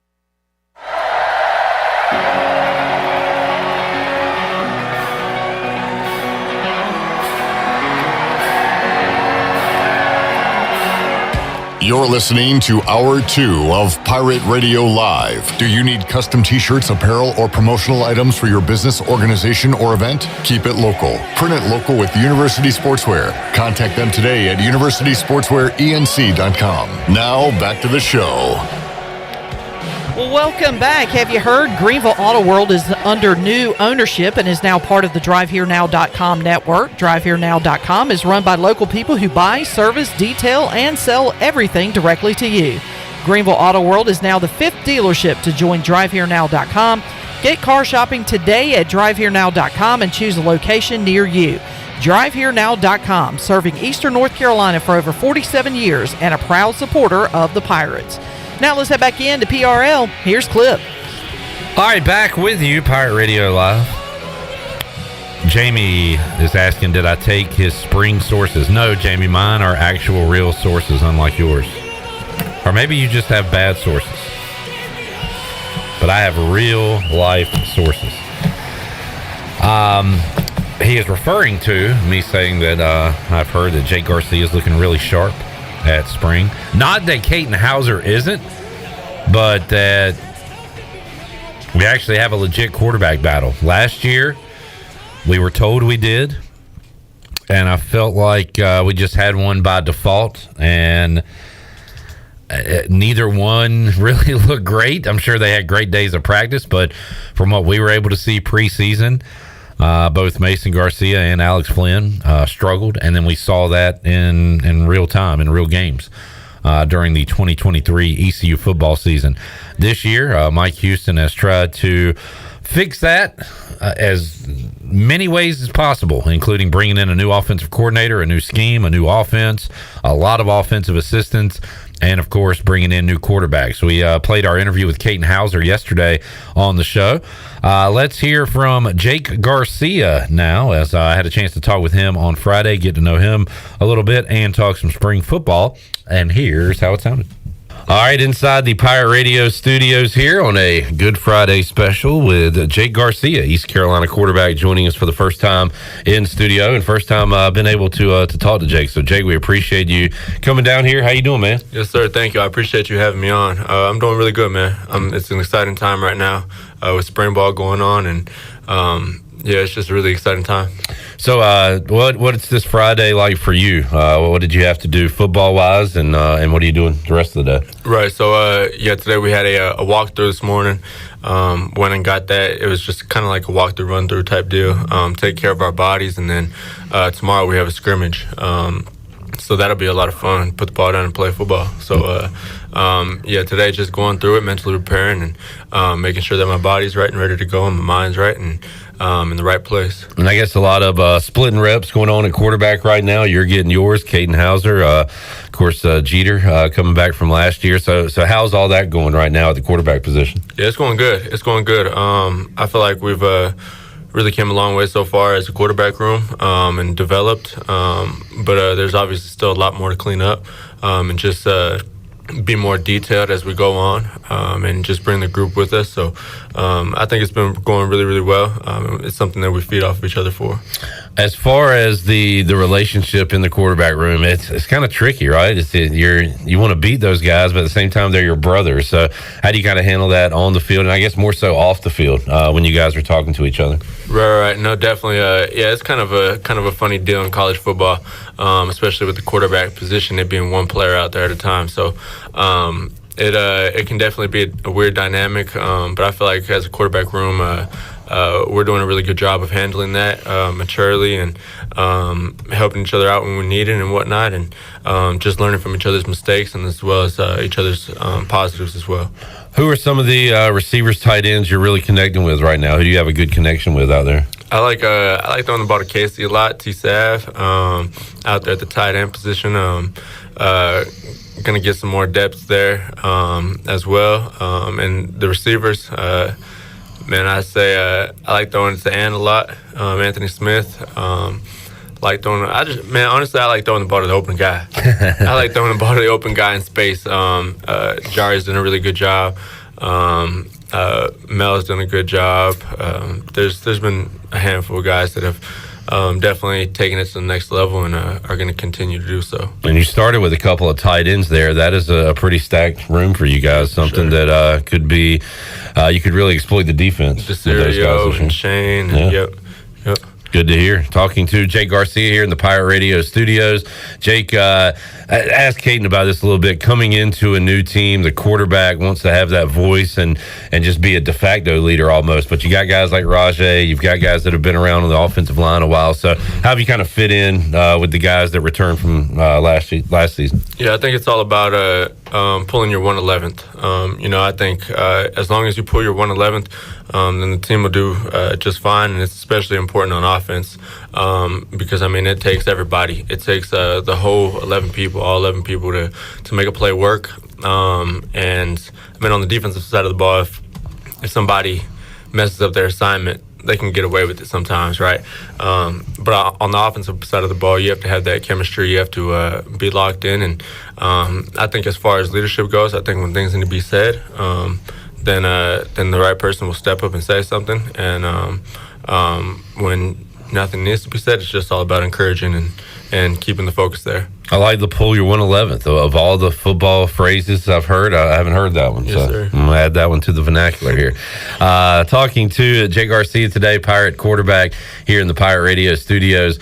You're listening to Hour 2 of Pirate Radio Live. Do you need custom t-shirts, apparel, or promotional items for your business, organization, or event? Keep it local. Print it local with University Sportswear. Contact them today at universitysportswearenc.com. Now, back to the show. Well, welcome back. Have you heard Greenville Auto World is under new ownership and is now part of the DriveHereNow.com network. DriveHereNow.com is run by local people who buy, service, detail, and sell everything directly to you. Greenville Auto World is now the 5th dealership to join DriveHereNow.com. Get car shopping today at DriveHereNow.com and choose a location near you. DriveHereNow.com, serving Eastern North Carolina for over 47 years and a proud supporter of the Pirates. Now let's head back in to PRL. Here's Clip. All right, back with you, Pirate Radio Live. Jamie is asking, did I take his spring sources? No, Jamie, mine are actual real sources, unlike yours. Or maybe you just have bad sources. But I have real life sources. He is referring to me saying that I've heard that Jake Garcia is looking really sharp at spring. Not that Caden Hauser isn't, but that we actually have a legit quarterback battle. Last year, we were told we did, and I felt like we just had one by default, and neither one really looked great. I'm sure they had great days of practice, but from what we were able to see preseason, both Mason Garcia and Alex Flynn struggled, and then we saw that in real time, in real games, during the 2023 ECU football season. This year, Mike Houston has tried to fix that as many ways as possible, including bringing in a new offensive coordinator, a new scheme, a new offense, a lot of offensive assistants, and, of course, bringing in new quarterbacks. We played our interview with Caden Hauser yesterday on the show. Let's hear from Jake Garcia now, as I had a chance to talk with him on Friday, get to know him a little bit, and talk some spring football. And here's how it sounded. All right, inside the Pirate Radio studios here on a Good Friday special with Jake Garcia, East Carolina quarterback, joining us for the first time in studio and first time I've been able to talk to Jake. So, Jake, we appreciate you coming down here. How you doing, man? Yes, sir. Thank you. I appreciate you having me on. I'm doing really good, man. It's an exciting time right now with spring ball going on, and yeah, it's just a really exciting time. So, what's this Friday like for you? What did you have to do football-wise, and what are you doing the rest of the day? Right. So, today we had a walkthrough this morning. Went and got that. It was just kind of like a walkthrough, run-through type deal. Take care of our bodies, and then tomorrow we have a scrimmage. So that'll be a lot of fun. Put the ball down and play football. So, today just going through it, mentally preparing, and making sure that my body's right and ready to go, and my mind's right, and in the right place. And I guess a lot of splitting reps going on at quarterback right now. You're getting yours, Caden Hauser, of course, Jeter coming back from last year. So how's all that going right now at the quarterback position? Yeah, it's going good. It's going good. I feel like we've really came a long way so far as a quarterback room and developed. But there's obviously still a lot more to clean up and just be more detailed as we go on and just bring the group with us. So I think it's been going really, really well. It's something that we feed off of each other for. As far as the relationship in the quarterback room, it's kind of tricky, right? You want to beat those guys, but at the same time, they're your brothers. So how do you kind of handle that on the field, and I guess more so off the field when you guys are talking to each other? Right. No, definitely. It's kind of a funny deal in college football, especially with the quarterback position, it being one player out there at a time. So, it can definitely be a weird dynamic, but I feel like as a quarterback room, we're doing a really good job of handling that maturely and helping each other out when we need it and whatnot, and just learning from each other's mistakes and as well as each other's positives as well. Who are some of the receivers, tight ends you're really connecting with right now? Who do you have a good connection with out there? I like throwing the ball to Casey a lot. T-Sav out there at the tight end position. Going to get some more depth there as well. And the receivers, man, I say I like throwing it to Ann a lot. Anthony Smith. Like throwing. Honestly, I like throwing the ball to the open guy. I like throwing the ball to the open guy in space. Jari's done a really good job. Mel's done a good job. There's been a handful of guys that have definitely taken it to the next level and are going to continue to do so. And you started with a couple of tight ends there. That is a pretty stacked room for you guys. Something that could be you could really exploit the defense. DeCerio and Shane. Yeah. Yep. Good to hear. Talking to Jake Garcia here in the Pirate Radio studios. Jake, ask Caden about this a little bit. Coming into a new team, the quarterback wants to have that voice and just be a de facto leader almost. But you got guys like Rajay. You've got guys that have been around on the offensive line a while. So how have you kind of fit in with the guys that returned from last season? Yeah, I think it's all about pulling your 111th. I think as long as you pull your 111th, then the team will do just fine, and it's especially important on offense because, it takes everybody. It takes the whole 11 people, all 11 people to make a play work. On the defensive side of the ball, if somebody messes up their assignment, they can get away with it sometimes, right? But on the offensive side of the ball, you have to have that chemistry. You have to be locked in. And I think as far as leadership goes, I think when things need to be said, then the right person will step up and say something. And when nothing needs to be said, it's just all about encouraging and keeping the focus there. I like the pull your 111th. Of all the football phrases I've heard, I haven't heard that one. Yes, so sir. I'm going to add that one to the vernacular here. Talking to Jake Garcia today, Pirate quarterback here in the Pirate Radio studios.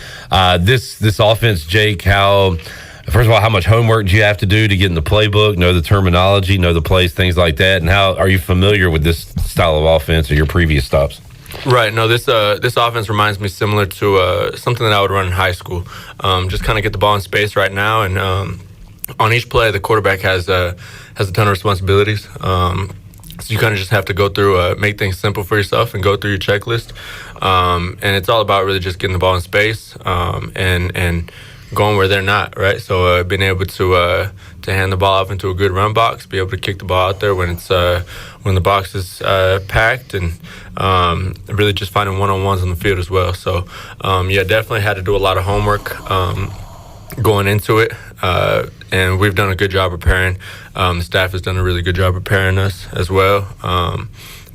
This offense, Jake, first of all, how much homework do you have to do to get in the playbook, know the terminology, know the plays, things like that? And how are you familiar with this style of offense or your previous stops? Right. No, this offense reminds me similar to something that I would run in high school. Just kind of get the ball in space right now, and on each play, the quarterback has a ton of responsibilities. So you kind of just have to go through, make things simple for yourself and go through your checklist. And it's all about really just getting the ball in space and going where they're not, right? So being able to hand the ball off into a good run box, be able to kick the ball out there when the box is packed, and really just finding one-on-ones on the field as well. So definitely had to do a lot of homework going into it, and we've done a good job preparing. The staff has done a really good job preparing us as well.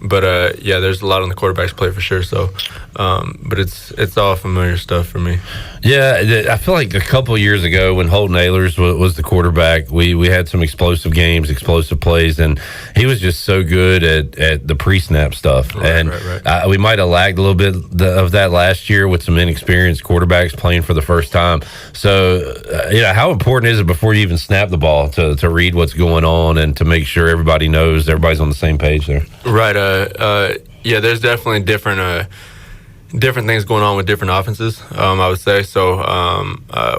But there's a lot on the quarterback's plate for sure. So, but it's all familiar stuff for me. Yeah, I feel like a couple of years ago when Holton Ahlers was the quarterback, we had some explosive games, explosive plays, and he was just so good at the pre-snap stuff. Right. We might have lagged a little bit of that last year with some inexperienced quarterbacks playing for the first time. So, how important is it before you even snap the ball to read what's going on and to make sure everybody's on the same page there? Right. There's definitely different things going on with different offenses, I would say. So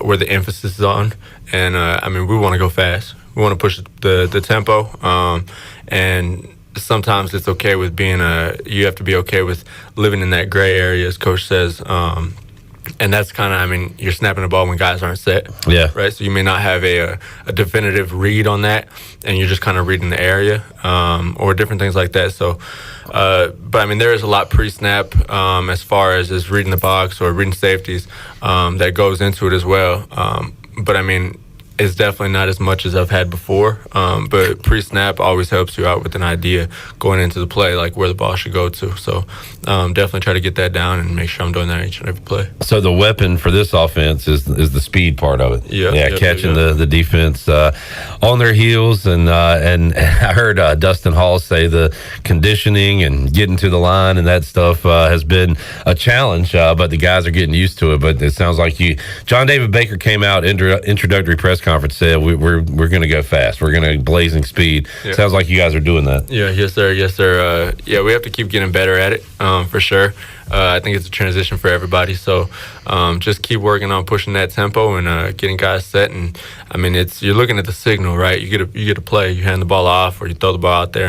where the emphasis is on, and we want to go fast. We want to push the tempo, and sometimes it's okay with being you have to be okay with living in that gray area, as Coach says. And that's kind of, you're snapping the ball when guys aren't set. Yeah. Right? So you may not have a definitive read on that, and you're just kind of reading the area or different things like that. So, but there is a lot pre-snap as far as reading the box or reading safeties that goes into it as well. But it's definitely not as much as I've had before. But pre-snap always helps you out with an idea going into the play, like where the ball should go to. So definitely try to get that down and make sure I'm doing that each and every play. So the weapon for this offense is the speed part of it. Catching the defense on their heels. And I heard Dustin Hall say the conditioning and getting to the line and that stuff has been a challenge, but the guys are getting used to it. But it sounds like John David Baker came out, introductory press conference conference said we're going to go fast. We're going to blazing speed. Yeah. Sounds like you guys are doing that. Yeah, yes, sir. Yeah, we have to keep getting better at it, for sure. I think it's a transition for everybody. So just keep working on pushing that tempo and getting guys set. And I mean, you're looking at the signal, right? You get a play, you hand the ball off, or you throw the ball out there,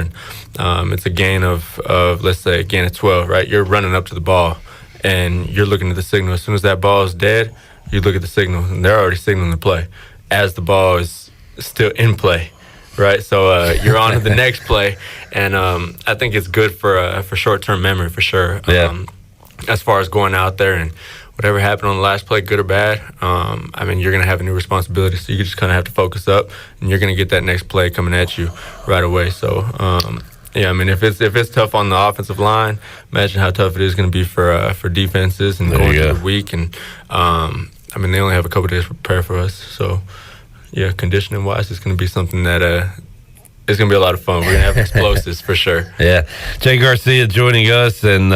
and it's a gain of let's say a gain of 12, right? You're running up to the ball, and you're looking at the signal. As soon as that ball is dead, you look at the signal, and they're already signaling the play as the ball is still in play. Right, so you're on to the next play, and I think it's good for short-term memory for sure. Yeah. As far as going out there and whatever happened on the last play, good or bad, I mean, you're going to have a new responsibility, so you just kind of have to focus up, and you're going to get that next play coming at you right away. So, yeah, I mean, if it's tough on the offensive line, imagine how tough it is going to be for defenses and going through the week. And, I mean, they only have a couple days to prepare for us, so, yeah, conditioning-wise, it's going to be something that it's going to be a lot of fun. We're going to have explosives for sure. Yeah. Jake Garcia joining us, and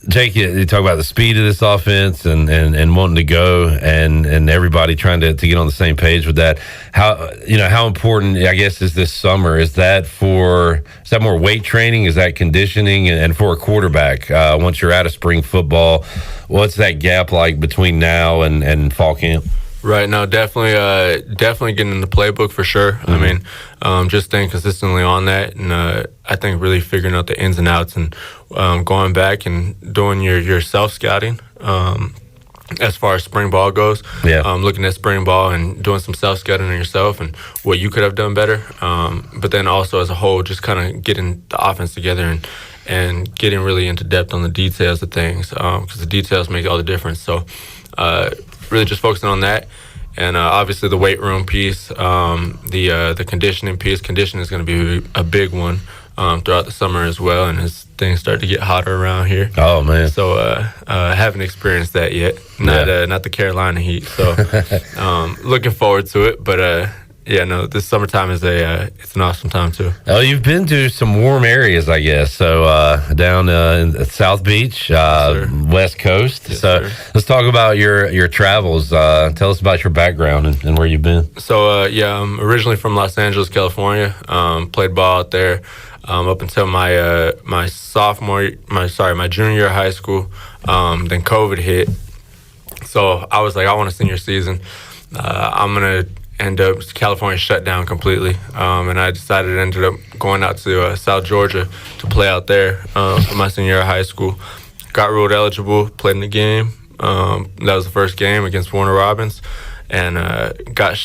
Jake, you talk about the speed of this offense and wanting to go and everybody trying to get on the same page with that. How important, I guess, is this summer? Is that more weight training? Is that conditioning? And for a quarterback, once you're out of spring football, what's that gap like between now and fall camp? Right, no, definitely getting in the playbook for sure. Mm-hmm. I mean, just staying consistently on that, and I think really figuring out the ins and outs and going back and doing your self-scouting as far as spring ball goes. Yeah. Looking at spring ball and doing some self-scouting on yourself and what you could have done better. But then also as a whole, just kind of getting the offense together and getting really into depth on the details of things, because the details make all the difference. So really just focusing on that. And obviously the weight room piece, the conditioning piece. Conditioning is going to be a big one throughout the summer as well, and as things start to get hotter around here. Oh, man. So haven't experienced that yet. Not the Carolina heat. So looking forward to it. But yeah, no, this summertime is it's an awesome time too. Oh, you've been to some warm areas, I guess. So down in South Beach, West Coast. Yes, so sir. Let's talk about your travels. Tell us about your background and where you've been. So yeah, I'm originally from Los Angeles, California. Played ball out there up until my junior year of high school. Then COVID hit, so I was like, I want a senior season. I'm gonna end up California shut down completely, and I ended up going out to South Georgia to play out there for my senior year of high school. Got ruled eligible, played in the game. That was the first game against Warner Robins, and got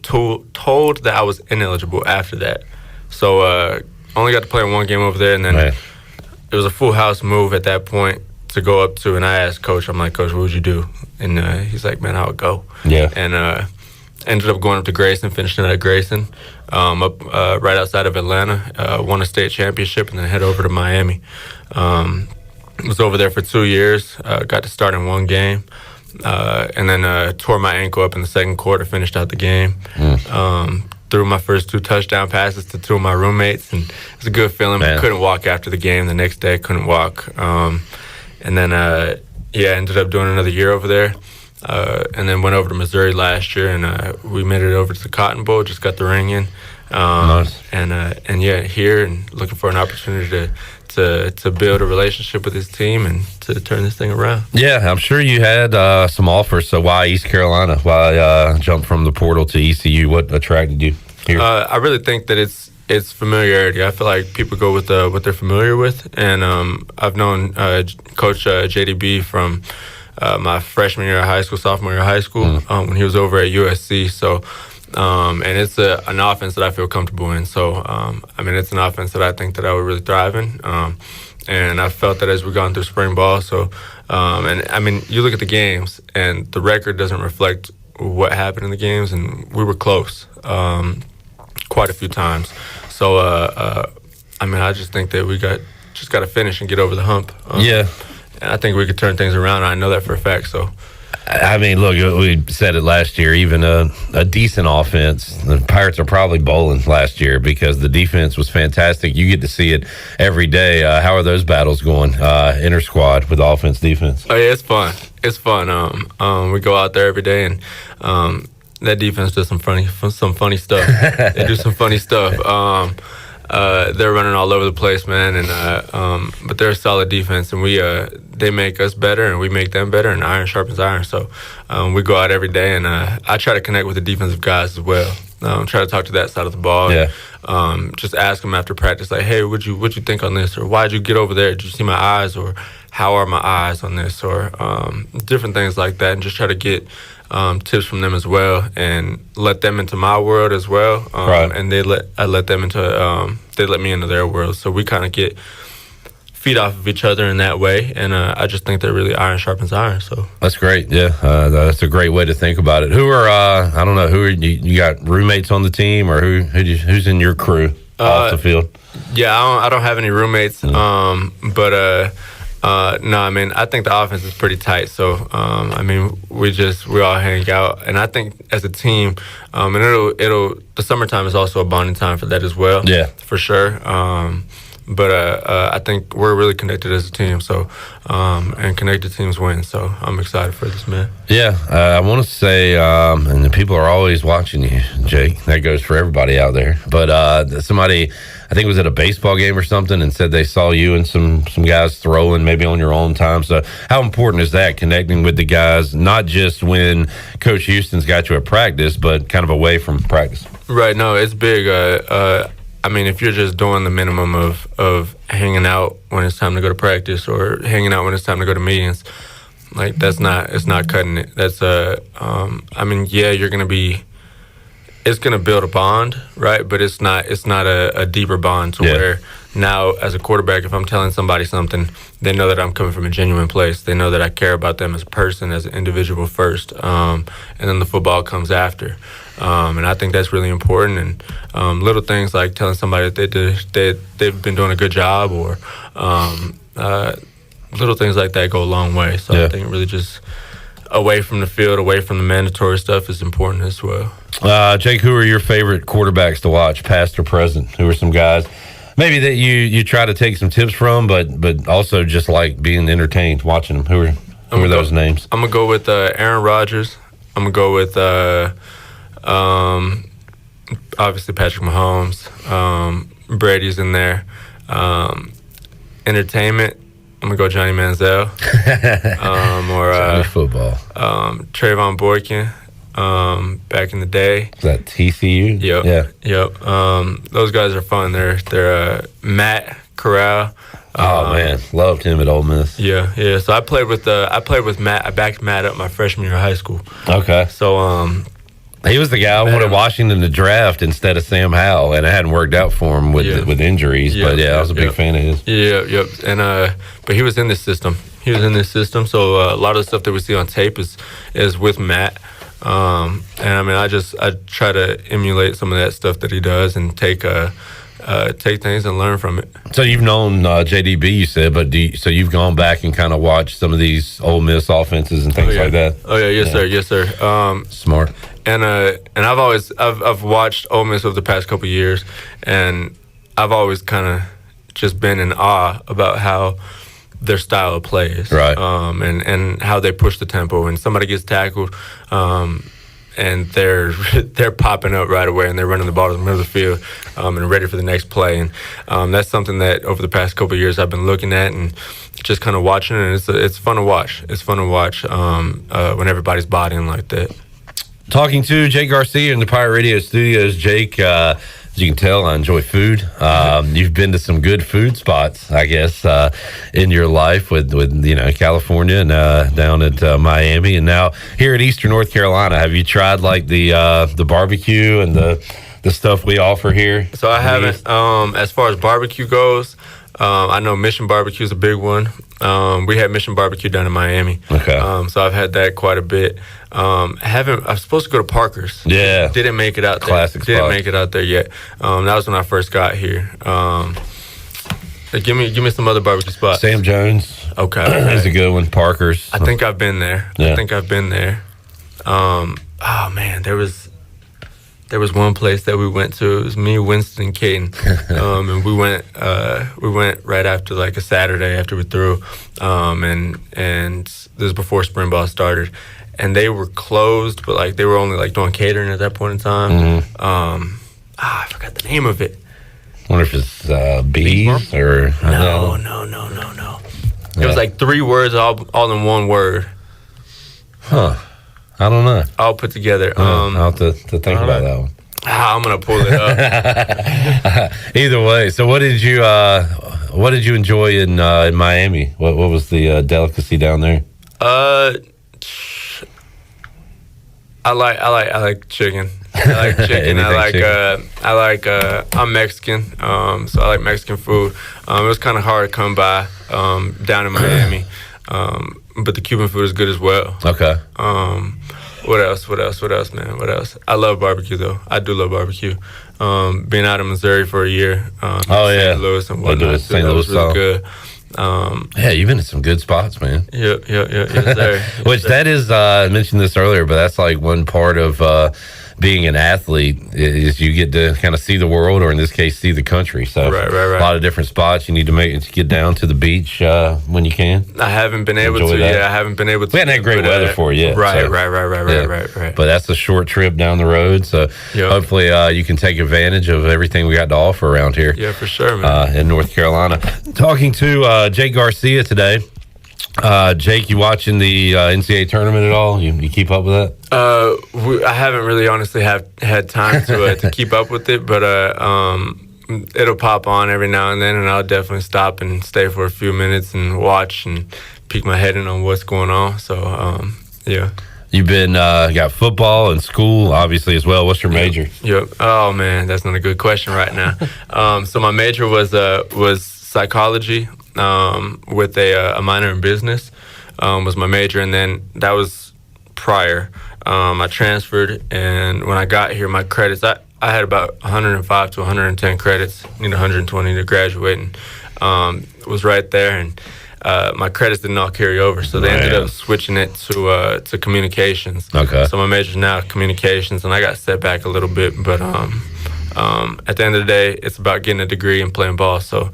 told that I was ineligible after that. So only got to play in one game over there, and then it was a full house move at that point to go up to. And I asked Coach, I'm like, Coach, what would you do? And he's like, man, I would go. Yeah. And ended up going up to Grayson, finishing at Grayson, up right outside of Atlanta, won a state championship, and then head over to Miami. Was over there for 2 years, got to start in one game, and then tore my ankle up in the second quarter, finished out the game. Threw my first 2 touchdown passes to 2 of my roommates, and it was a good feeling. Man. Couldn't walk after the game. The next day, couldn't walk. And then, ended up doing another year over there. And then went over to Missouri last year, and we made it over to the Cotton Bowl. Just got the ring in, Nice. and yeah, here and looking for an opportunity to build a relationship with his team and to turn this thing around. Yeah, I'm sure you had some offers. So why East Carolina? Why jump from the portal to ECU? What attracted you here? I really think that it's familiarity. I feel like people go with what they're familiar with, and I've known Coach JDB from my freshman year of high school, sophomore year of high school, when he was over at USC. So, and it's an offense that I feel comfortable in. So, I mean, it's an offense that I think that I would really thrive in. And I felt that as we've gone through spring ball. So, and I mean, you look at the games, and the record doesn't reflect what happened in the games, and we were close quite a few times. So, I mean, I just think that we got to finish and get over the hump. Yeah. And I think we could turn things around. I know that for a fact. So, I mean, look, we said it last year, even a decent offense. The Pirates are probably bowling last year because the defense was fantastic. You get to see it every day. How are those battles going, inter-squad with offense, defense? Oh, yeah, it's fun. It's fun. We go out there every day, and that defense does some funny stuff. They do some funny stuff. They're running all over the place, man, and but they're a solid defense, and they make us better, and we make them better, and iron sharpens iron. So we go out every day, and I try to connect with the defensive guys as well. Try to talk to that side of the ball. Yeah. Just ask them after practice, like, hey, what'd you think on this, or why'd you get over there? Did you see my eyes, or how are my eyes on this, or different things like that, and just try to get tips from them as well, and let them into my world as well. Right. And I let them into they let me into their world. So we kind of get feed off of each other in that way, and I just think that really iron sharpens iron. So that's great. Yeah, that's a great way to think about it. Who are I don't know, who are you got roommates on the team, or who's in your crew off the field? Yeah, I don't have any roommates, but no, I mean, I think the offense is pretty tight. So I mean, we all hang out, and I think as a team, and the summertime is also a bonding time for that as well. Yeah, for sure. But I think we're really connected as a team. So, and connected teams win. So I'm excited for this, man. Yeah, I want to say, and the people are always watching you, Jake. That goes for everybody out there. But somebody, I think it was at a baseball game or something, and said they saw you and some guys throwing maybe on your own time. So how important is that, connecting with the guys, not just when Coach Houston's got you at practice, but kind of away from practice? Right. No, it's big. I mean, if you're just doing the minimum of hanging out when it's time to go to practice, or hanging out when it's time to go to meetings, like it's not cutting it. That's I mean, yeah, it's gonna build a bond, right? But it's not a deeper bond to where now, as a quarterback, if I'm telling somebody something, they know that I'm coming from a genuine place. They know that I care about them as a person, as an individual first, and then the football comes after. And I think that's really important. And little things like telling somebody that they've been doing a good job, or little things like that go a long way. So I think really just away from the field, away from the mandatory stuff is important as well. Jake, who are your favorite quarterbacks to watch, past or present? Who are some guys maybe that you try to take some tips from, but also just like being entertained watching them? Who are those names? I'm gonna go with Aaron Rodgers. I'm gonna go with obviously Patrick Mahomes. Brady's in there. Entertainment, I'm gonna go Johnny Manziel. Or Johnny football. Trayvon Boykin. Back in the day. Is that TCU? Yep. Yep. Those guys are fun. They're Matt Corral. Oh man, loved him at Ole Miss. Yeah. So I played with Matt. I backed Matt up my freshman year of high school. Okay. So he was the guy I wanted Washington to draft instead of Sam Howell, and it hadn't worked out for him with injuries. But I was a big fan of his. Yep. And but he was in this system. So a lot of the stuff that we see on tape is with Matt. And I mean, I try to emulate some of that stuff that he does, and take things and learn from it. So you've known JDB, you said, but so you've gone back and kind of watched some of these Ole Miss offenses and things like that. Oh yeah, yes sir. Smart. And I've watched Ole Miss over the past couple of years, and I've always kind of just been in awe about how their style of play is, right? And how they push the tempo. When somebody gets tackled, and they're popping up right away, and they're running the ball to the middle of the field, and ready for the next play. And that's something that over the past couple of years I've been looking at and just kind of watching, and it's fun to watch. It's fun to watch when everybody's bodying like that. Talking to Jake Garcia in the Pirate Radio studios. Jake, as you can tell, I enjoy food. You've been to some good food spots, I guess, in your life with California and down at Miami, and now here at Eastern North Carolina. Have you tried like the barbecue and the stuff we offer here? So I haven't. As far as barbecue goes, I know Mission Barbecue is a big one. We had Mission Barbecue down in Miami. Okay. So I've had that quite a bit. I was supposed to go to Parker's. Yeah. Didn't make it out there. Classic Didn't spot. make it out there yet. That was when I first got here. Give me some other barbecue spots. Sam Jones. Okay. That's a good one. Parker's. I think I've been there. Yeah. Oh man, there There was one place that we went to. It was me, Winston, and Caden, and we went right after like a Saturday after we threw, and this was before spring ball started, and they were closed, but like they were only like doing catering at that point in time. I forgot the name of it. I wonder if it's bees or no. It was like 3 words all in one word. Huh. I don't know. All put together. I'll have to think about that one. I'm gonna pull it up. Either way, so what did you enjoy in Miami? What was the delicacy down there? I like chicken. I like chicken. I'm Mexican, so I like Mexican food. It was kind of hard to come by down in Miami, but the Cuban food is good as well. Okay. What else, man? What else? I love barbecue, though. I do love barbecue. Being out in Missouri for a year, St. Louis and whatnot, St. that was Louis really good. Yeah, you've been in some good spots, man. Yep, yes, sir. Which that is, I mentioned this earlier, but that's like one part of being an athlete is you get to kind of see the world, or in this case, see the country. So right. A lot of different spots. You need to get down to the beach when you can. I haven't been able to. Yeah, I haven't been able to. We haven't had great weather for it yet. Right. But that's a short trip down the road. So hopefully you can take advantage of everything we got to offer around here. Yeah, for sure, man. In North Carolina. Talking to Jake Garcia today. Jake, you watching the NCAA tournament at all? You keep up with that? I haven't really honestly had time to keep up with it, but it'll pop on every now and then, and I'll definitely stop and stay for a few minutes and watch and peek my head in on what's going on. So, yeah. You've been got football and school, obviously, as well. What's your major? Yep. Oh, man, that's not a good question right now. So my major was psychology. With a minor in business was my major, and then that was prior. I transferred, and when I got here, my credits, I had about 105 to 110 credits, need 120 to graduate, and was right there, and my credits did not carry over, so they ended up switching it to communications. Okay. So my major now communications, and I got set back a little bit, but at the end of the day, it's about getting a degree and playing ball. So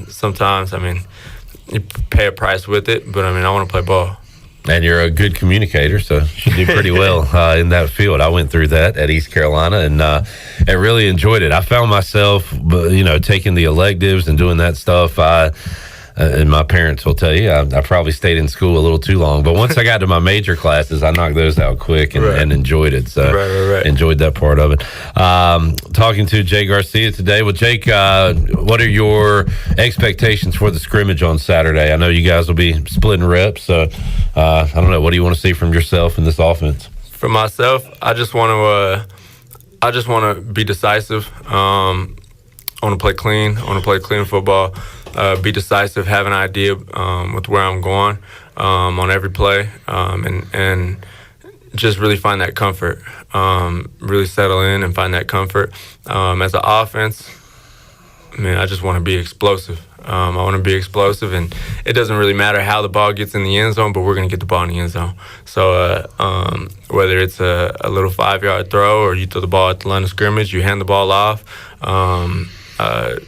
sometimes, I mean, you pay a price with it, but I mean, I want to play ball. And you're a good communicator, so you should do pretty well in that field. I went through that at East Carolina, and I really enjoyed it. I found myself, taking the electives and doing that stuff. And my parents will tell you, I probably stayed in school a little too long. But once I got to my major classes, I knocked those out quick and enjoyed it. So enjoyed that part of it. Talking to Jay Garcia today. Well, Jake, what are your expectations for the scrimmage on Saturday? I know you guys will be splitting reps. So I don't know. What do you want to see from yourself in this offense? For myself, I just want to be decisive. I want to play clean. I want to play clean football. Be decisive, have an idea with where I'm going on every play, and just really find that comfort. Really settle in and find that comfort. As an offense, man, I just want to be explosive. I want to be explosive, and it doesn't really matter how the ball gets in the end zone, but we're going to get the ball in the end zone. So whether it's a little 5-yard throw or you throw the ball at the line of scrimmage, you hand the ball off,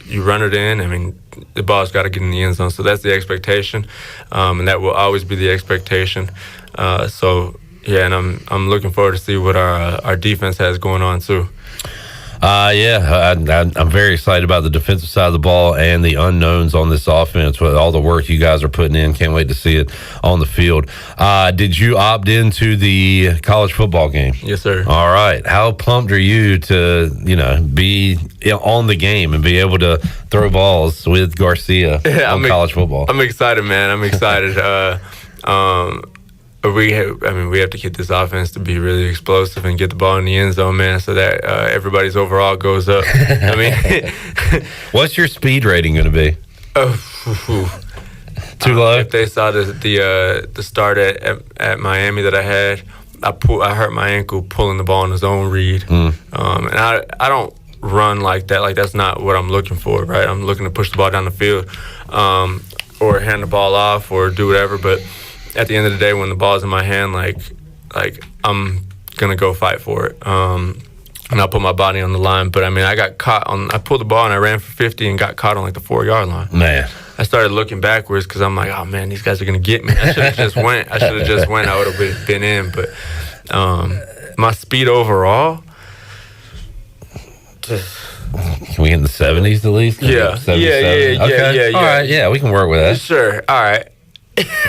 you run it in. I mean, the ball's got to get in the end zone. So that's the expectation, and that will always be the expectation. And I'm looking forward to see what our defense has going on too. I'm very excited about the defensive side of the ball and the unknowns on this offense with all the work you guys are putting in. Can't wait to see it on the field. Did you opt into the college football game? Yes, sir. All right. How pumped are you to, be on the game and be able to throw balls with Garcia on college football? I'm excited, man. I'm excited. We have to get this offense to be really explosive and get the ball in the end zone, man, so that everybody's overall goes up. I mean, what's your speed rating going to be? Too low? If they saw the start at Miami that I had, I hurt my ankle pulling the ball in his own read, and I don't run like that. Like, that's not what I'm looking for, right? I'm looking to push the ball down the field, or hand the ball off, or do whatever, but at the end of the day, when the ball's in my hand, like I'm gonna go fight for it. and I put my body on the line. But I mean, I pulled the ball and I ran for 50 and got caught on like the 4-yard line. Man. I started looking backwards because I'm like, oh man, these guys are gonna get me. I should have just went. I would have been in. But my speed overall, just. Can we get in the 70s at least? Yeah. Yeah. All right, yeah, we can work with that. Sure. All right.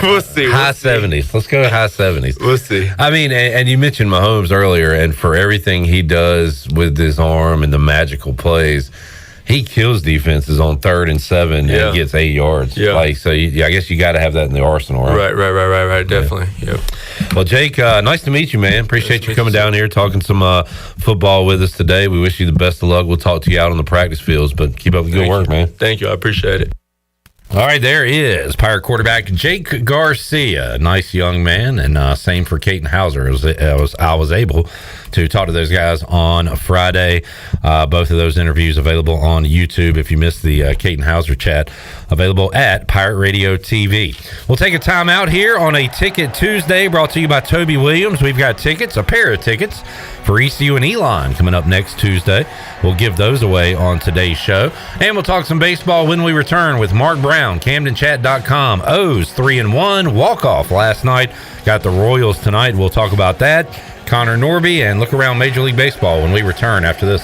We'll see. High 70s. Let's go high 70s. We'll see. I mean, and you mentioned Mahomes earlier, and for everything he does with his arm and the magical plays, he kills defenses on 3rd and 7 and gets 8 yards. Yeah. I guess you got to have that in the arsenal, right? Right. Definitely. Yep. Well, Jake, nice to meet you, man. Appreciate you coming down here, talking some football with us today. We wish you the best of luck. We'll talk to you out on the practice fields, but keep up the good work, man. Thank you. I appreciate it. All right, there is Pirate quarterback Jake Garcia, nice young man, and same for Caton Hauser. I was able to talk to those guys on Friday. Both of those interviews available on YouTube. If you missed the Caton Hauser chat, available at Pirate Radio TV. We'll take a time out here on a Ticket Tuesday, brought to you by Toby Williams. We've got tickets, a pair of tickets for ECU and Elon coming up next Tuesday. We'll give those away on today's show. And we'll talk some baseball when we return with Mark Brown, CamdenChat.com. O's 3-1 walk-off last night. Got the Royals tonight. We'll talk about that. Connor Norby, and look around Major League Baseball when we return after this.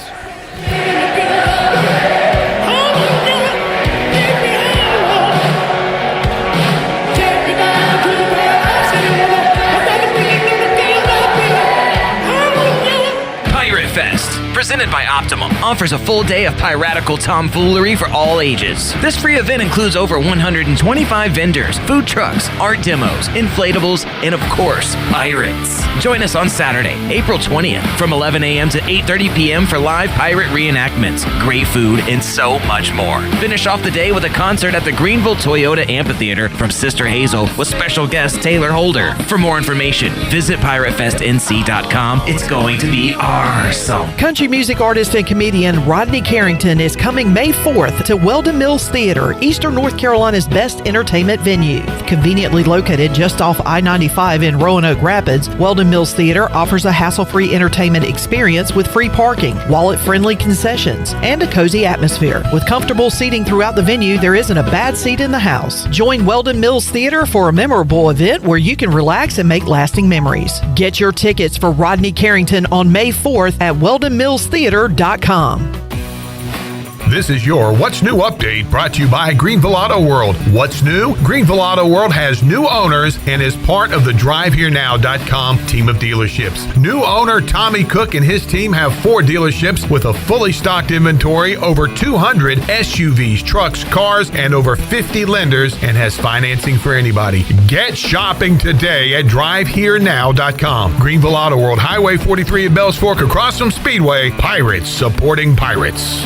Presented by Optimum, offers a full day of piratical tomfoolery for all ages. This free event includes over 125 vendors, food trucks, art demos, inflatables, and of course, pirates. Join us on Saturday, April 20th from 11 a.m. to 8:30 p.m. for live pirate reenactments, great food, and so much more. Finish off the day with a concert at the Greenville Toyota Amphitheater from Sister Hazel with special guest Taylor Holder. For more information, visit piratefestnc.com. It's going to be awesome. Country music artist and comedian Rodney Carrington is coming May 4th to Weldon Mills Theater, Eastern North Carolina's best entertainment venue. Conveniently located just off I-95 in Roanoke Rapids, Weldon Mills Theater offers a hassle-free entertainment experience with free parking, wallet-friendly concessions, and a cozy atmosphere. With comfortable seating throughout the venue, there isn't a bad seat in the house. Join Weldon Mills Theater for a memorable event where you can relax and make lasting memories. Get your tickets for Rodney Carrington on May 4th at WeldonMillsTheater.com. This is your What's New update brought to you by Greenville Auto World. What's new? Greenville Auto World has new owners and is part of the DriveHereNow.com team of dealerships. New owner Tommy Cook and his team have 4 dealerships with a fully stocked inventory, over 200 SUVs, trucks, cars, and over 50 lenders, and has financing for anybody. Get shopping today at DriveHereNow.com. Greenville Auto World, Highway 43 at Bells Fork across from Speedway. Pirates supporting pirates.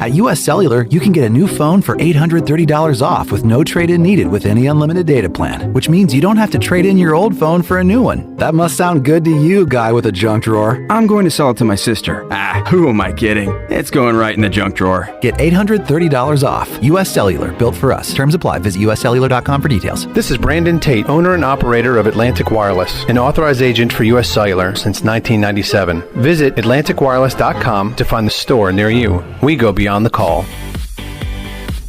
At US Cellular, you can get a new phone for $830 off with no trade-in needed with any unlimited data plan, which means you don't have to trade in your old phone for a new one. That must sound good to you, guy with a junk drawer. I'm going to sell it to my sister. Who am I kidding? It's going right in the junk drawer. Get $830 off. US Cellular, built for us. Terms apply. Visit uscellular.com for details. This is Brandon Tate, owner and operator of Atlantic Wireless, an authorized agent for US Cellular since 1997. Visit atlanticwireless.com to find the store near you. We go beyond the call.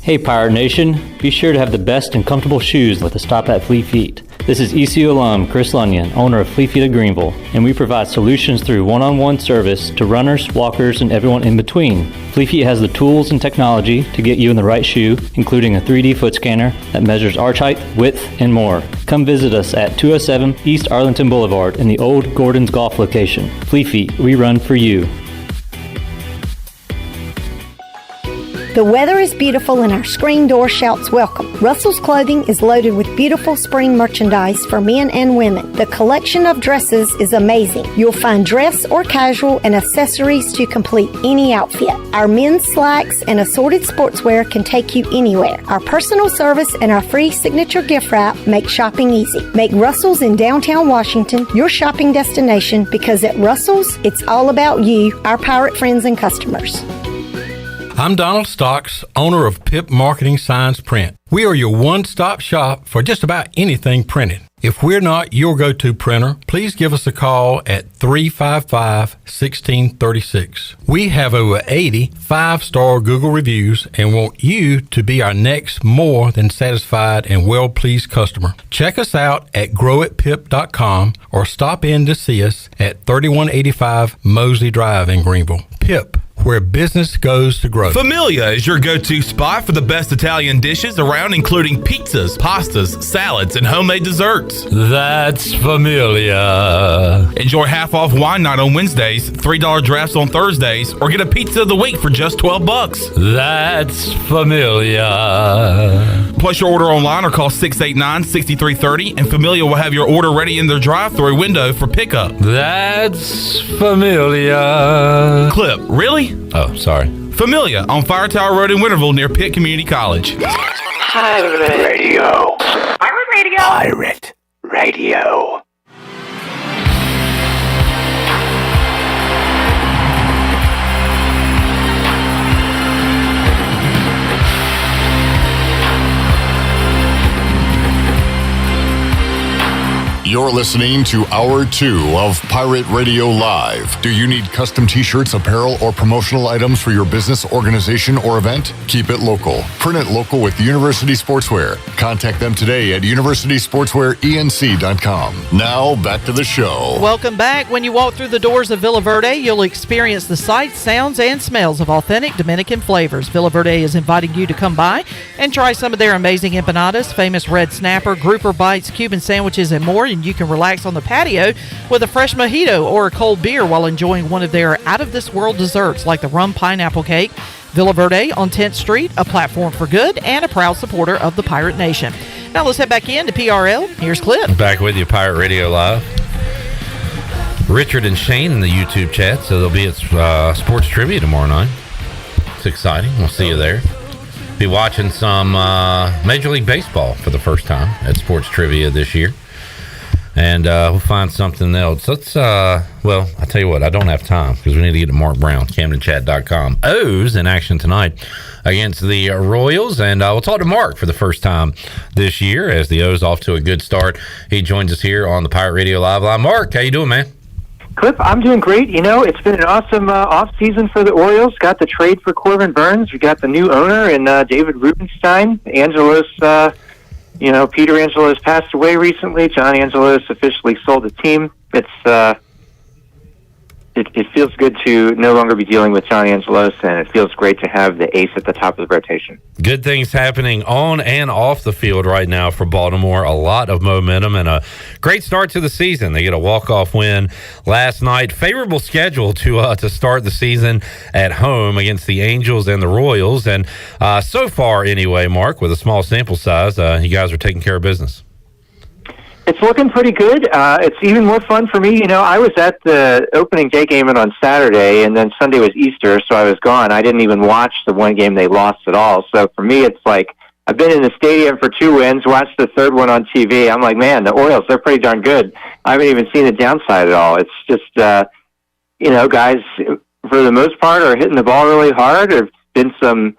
Hey Pirate Nation, be sure to have the best and comfortable shoes with a stop at Fleet Feet. This is ECU alum Chris Lunyon, owner of Fleet Feet of Greenville, and we provide solutions through one-on-one service to runners, walkers, and everyone in between. Fleet Feet has the tools and technology to get you in the right shoe, including a 3D foot scanner that measures arch height, width, and more. Come visit us at 207 East Arlington Boulevard in the old Gordon's Golf location. Fleet Feet, we run for you. The weather is beautiful and our screen door shouts welcome. Russell's Clothing is loaded with beautiful spring merchandise for men and women. The collection of dresses is amazing. You'll find dress or casual and accessories to complete any outfit. Our men's slacks and assorted sportswear can take you anywhere. Our personal service and our free signature gift wrap make shopping easy. Make Russell's in downtown Washington your shopping destination, because at Russell's, it's all about you, our pirate friends and customers. I'm Donald Stocks, owner of PIP Marketing Signs Print. We are your one-stop shop for just about anything printed. If we're not your go-to printer, please give us a call at 355-1636. We have over 80 5-star Google reviews and want you to be our next more than satisfied and well-pleased customer. Check us out at growitpip.com or stop in to see us at 3185 Mosley Drive in Greenville. Pip, where business goes to grow. Familia is your go-to spot for the best Italian dishes around, including pizzas, pastas, salads, and homemade desserts. That's Familia. Enjoy half-off wine night on Wednesdays, $3 drafts on Thursdays, or get a pizza of the week for just $12. That's Familia. Place your order online or call 689-6330, and Familia will have your order ready in their drive-thru window for pickup. That's Familia. Clip, really? Oh, sorry. Familia on Fire Tower Road in Winterville near Pitt Community College. Pirate Radio. Pirate Radio. Pirate Radio. You're listening to Hour 2 of Pirate Radio Live. Do you need custom t-shirts, apparel, or promotional items for your business, organization, or event? Keep it local. Print it local with University Sportswear. Contact them today at universitysportswearenc.com. Now, back to the show. Welcome back. When you walk through the doors of Villa Verde, you'll experience the sights, sounds, and smells of authentic Dominican flavors. Villa Verde is inviting you to come by and try some of their amazing empanadas, famous red snapper, grouper bites, Cuban sandwiches, and more. And you can relax on the patio with a fresh mojito or a cold beer while enjoying one of their out-of-this-world desserts like the rum pineapple cake. Villa Verde on 10th Street, a platform for good and a proud supporter of the Pirate Nation. Now let's head back into PRL. Here's Clip. Back with you, Pirate Radio Live. Richard and Shane in the YouTube chat, so they'll be at Sports Trivia tomorrow night. It's exciting. We'll see you there. Be watching some Major League Baseball for the first time at Sports Trivia this year. And we'll find something else. Let's, well, I tell you what, I don't have time because we need to get to Mark Brown, CamdenChat.com. O's in action tonight against the Royals. And we'll talk to Mark for the first time this year as the O's off to a good start. He joins us here on the Pirate Radio Live Line. Mark, how you doing, man? Cliff, I'm doing great. You know, it's been an awesome off-season for the Orioles. Got the trade for Corbin Burns. We got the new owner and David Rubenstein. Angelos, Peter Angelos passed away recently. John Angelos officially sold the team. It feels good to no longer be dealing with John Angelos, and it feels great to have the ace at the top of the rotation. Good things happening on and off the field right now for Baltimore. A lot of momentum and a great start to the season. They get a walk-off win last night. Favorable schedule to start the season at home against the Angels and the Royals. And so far, anyway, Mark, with a small sample size, you guys are taking care of business. It's looking pretty good. It's even more fun for me. You know, I was at the opening day game on Saturday, and then Sunday was Easter, so I was gone. I didn't even watch the one game they lost at all. So for me, it's like I've been in the stadium for 2 wins, watched the third one on TV. I'm like, man, the Orioles, they're pretty darn good. I haven't even seen the downside at all. It's just, guys, for the most part, are hitting the ball really hard. There's been some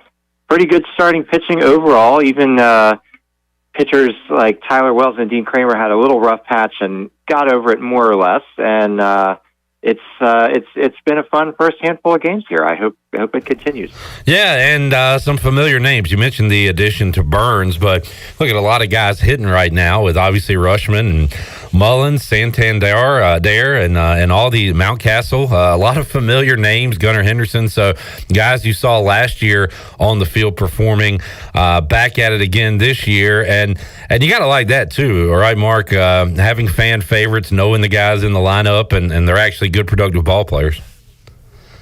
pretty good starting pitching overall. Even pitchers like Tyler Wells and Dean Kramer had a little rough patch and got over it more or less. And it's been a fun first handful of games here. I hope it continues. Yeah, and some familiar names. You mentioned the addition to Burns, but look at a lot of guys hitting right now with obviously Rushman and Mullins, Santander, and all the Mountcastle. A lot of familiar names, Gunnar Henderson. So guys you saw last year on the field performing, back at it again this year. And you got to like that too, all right, Mark? Having fan favorites, knowing the guys in the lineup, and they're actually good, productive ball players.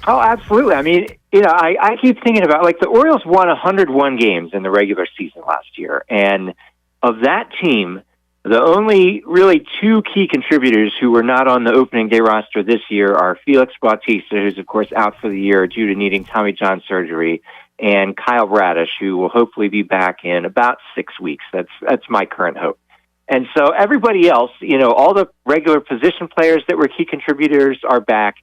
Oh, absolutely. I mean, I keep thinking about, like, the Orioles won 101 games in the regular season last year. And of that team, the only really two key contributors who were not on the opening day roster this year are Felix Bautista, who's, of course, out for the year due to needing Tommy John surgery, and Kyle Bradish, who will hopefully be back in about 6 weeks. That's my current hope. And so everybody else, all the regular position players that were key contributors are back,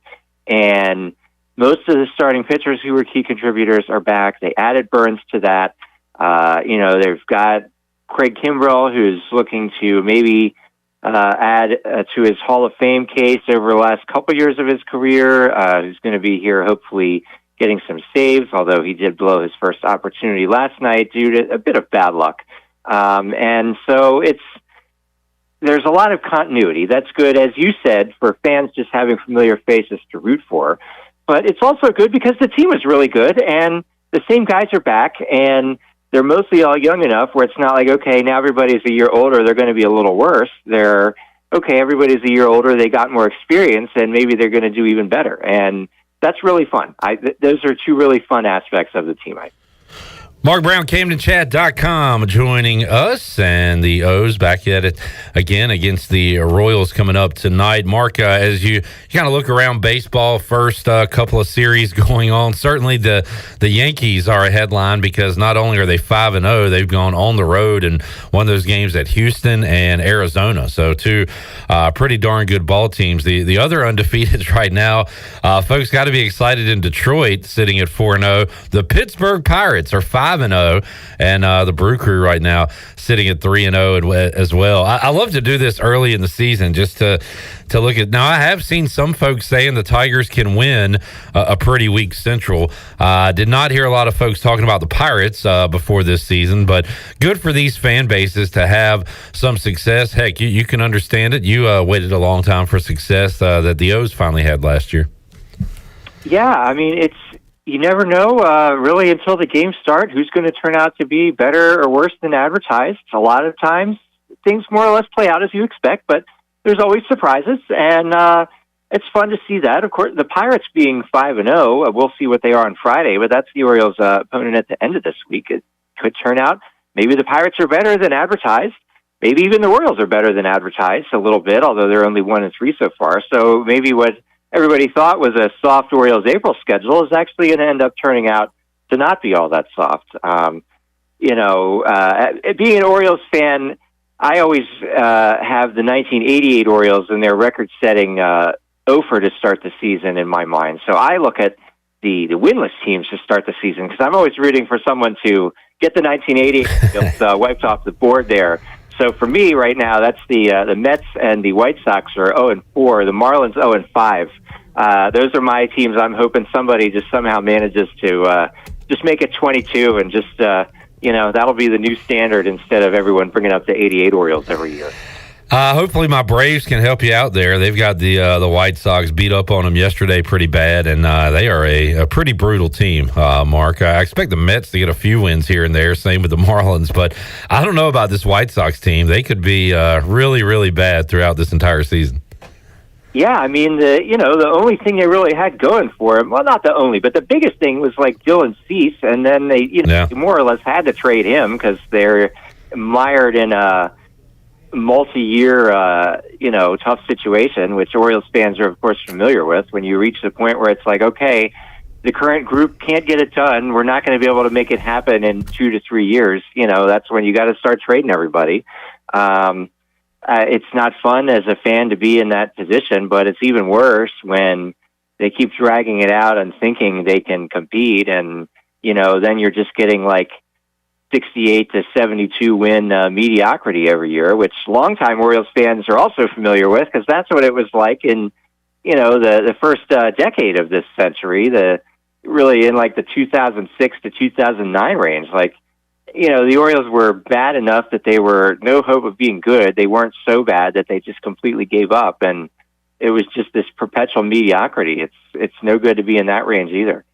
and most of the starting pitchers who were key contributors are back. They added Burns to that. They've got Craig Kimbrell, who's looking to maybe add to his Hall of Fame case over the last couple years of his career, who's going to be here hopefully getting some saves, although he did blow his first opportunity last night due to a bit of bad luck. And so there's a lot of continuity. That's good, as you said, for fans just having familiar faces to root for. But it's also good because the team is really good, and the same guys are back, and they're mostly all young enough where it's not like, okay, now everybody's a year older, they're going to be a little worse. They're, okay, everybody's a year older, they got more experience, and maybe they're going to do even better. And that's really fun. Those are two really fun aspects of the team, I think. Mark Brown, CamdenChat.com, joining us, and the O's back at it again against the Royals coming up tonight. Mark, as you kind of look around baseball, first couple of series going on, certainly the Yankees are a headline because not only are they 5-0, they've gone on the road and won those games at Houston and Arizona. So two pretty darn good ball teams. The other undefeated right now, folks got to be excited in Detroit, sitting at 4-0. The Pittsburgh Pirates are 5-0, and the Brew Crew right now sitting at 3-0 as well. I love to do this early in the season just to look at. Now, I have seen some folks saying the Tigers can win a pretty weak Central. Did not hear a lot of folks talking about the Pirates before this season, but good for these fan bases to have some success. Heck, you can understand it. You waited a long time for success that the O's finally had last year. Yeah, I mean, you never know, really, until the games start, who's going to turn out to be better or worse than advertised. A lot of times, things more or less play out as you expect, but there's always surprises, and it's fun to see that. Of course, the Pirates being 5-0, we'll see what they are on Friday, but that's the Orioles' opponent at the end of this week. It could turn out maybe the Pirates are better than advertised. Maybe even the Orioles are better than advertised a little bit, although they're only 1-3 so far. So maybe what everybody thought was a soft Orioles April schedule is actually going to end up turning out to not be all that soft. Being an Orioles fan, I always have the 1988 Orioles and their record-setting offer to start the season in my mind. So I look at the winless teams to start the season because I'm always rooting for someone to get the 1988 Orioles wiped off the board there. So for me right now, that's the Mets and the White Sox are 0-4, the Marlins 0-5. Those are my teams. I'm hoping somebody just somehow manages to just make it 22 and just that'll be the new standard instead of everyone bringing up the 88 Orioles every year. Hopefully my Braves can help you out there. They've got the White Sox beat up on them yesterday pretty bad, and they are a pretty brutal team, Mark. I expect the Mets to get a few wins here and there, same with the Marlins, but I don't know about this White Sox team. They could be really, really bad throughout this entire season. Yeah, I mean, the only thing they really had going for them, well, not the only, but the biggest thing was like Dylan Cease, and then they more or less had to trade him because they're mired in a multi-year, tough situation, which Orioles fans are, of course, familiar with. When you reach the point where it's like, okay, the current group can't get it done, we're not going to be able to make it happen in 2 to 3 years. That's when you got to start trading everybody. It's not fun as a fan to be in that position, but it's even worse when they keep dragging it out and thinking they can compete, and then you're just getting like 68 to 72 win mediocrity every year, which longtime Orioles fans are also familiar with because that's what it was like in the first decade of this century. Really in like the 2006 to 2009 range, the Orioles were bad enough that they were no hope of being good. They weren't so bad that they just completely gave up, and it was just this perpetual mediocrity. It's no good to be in that range either.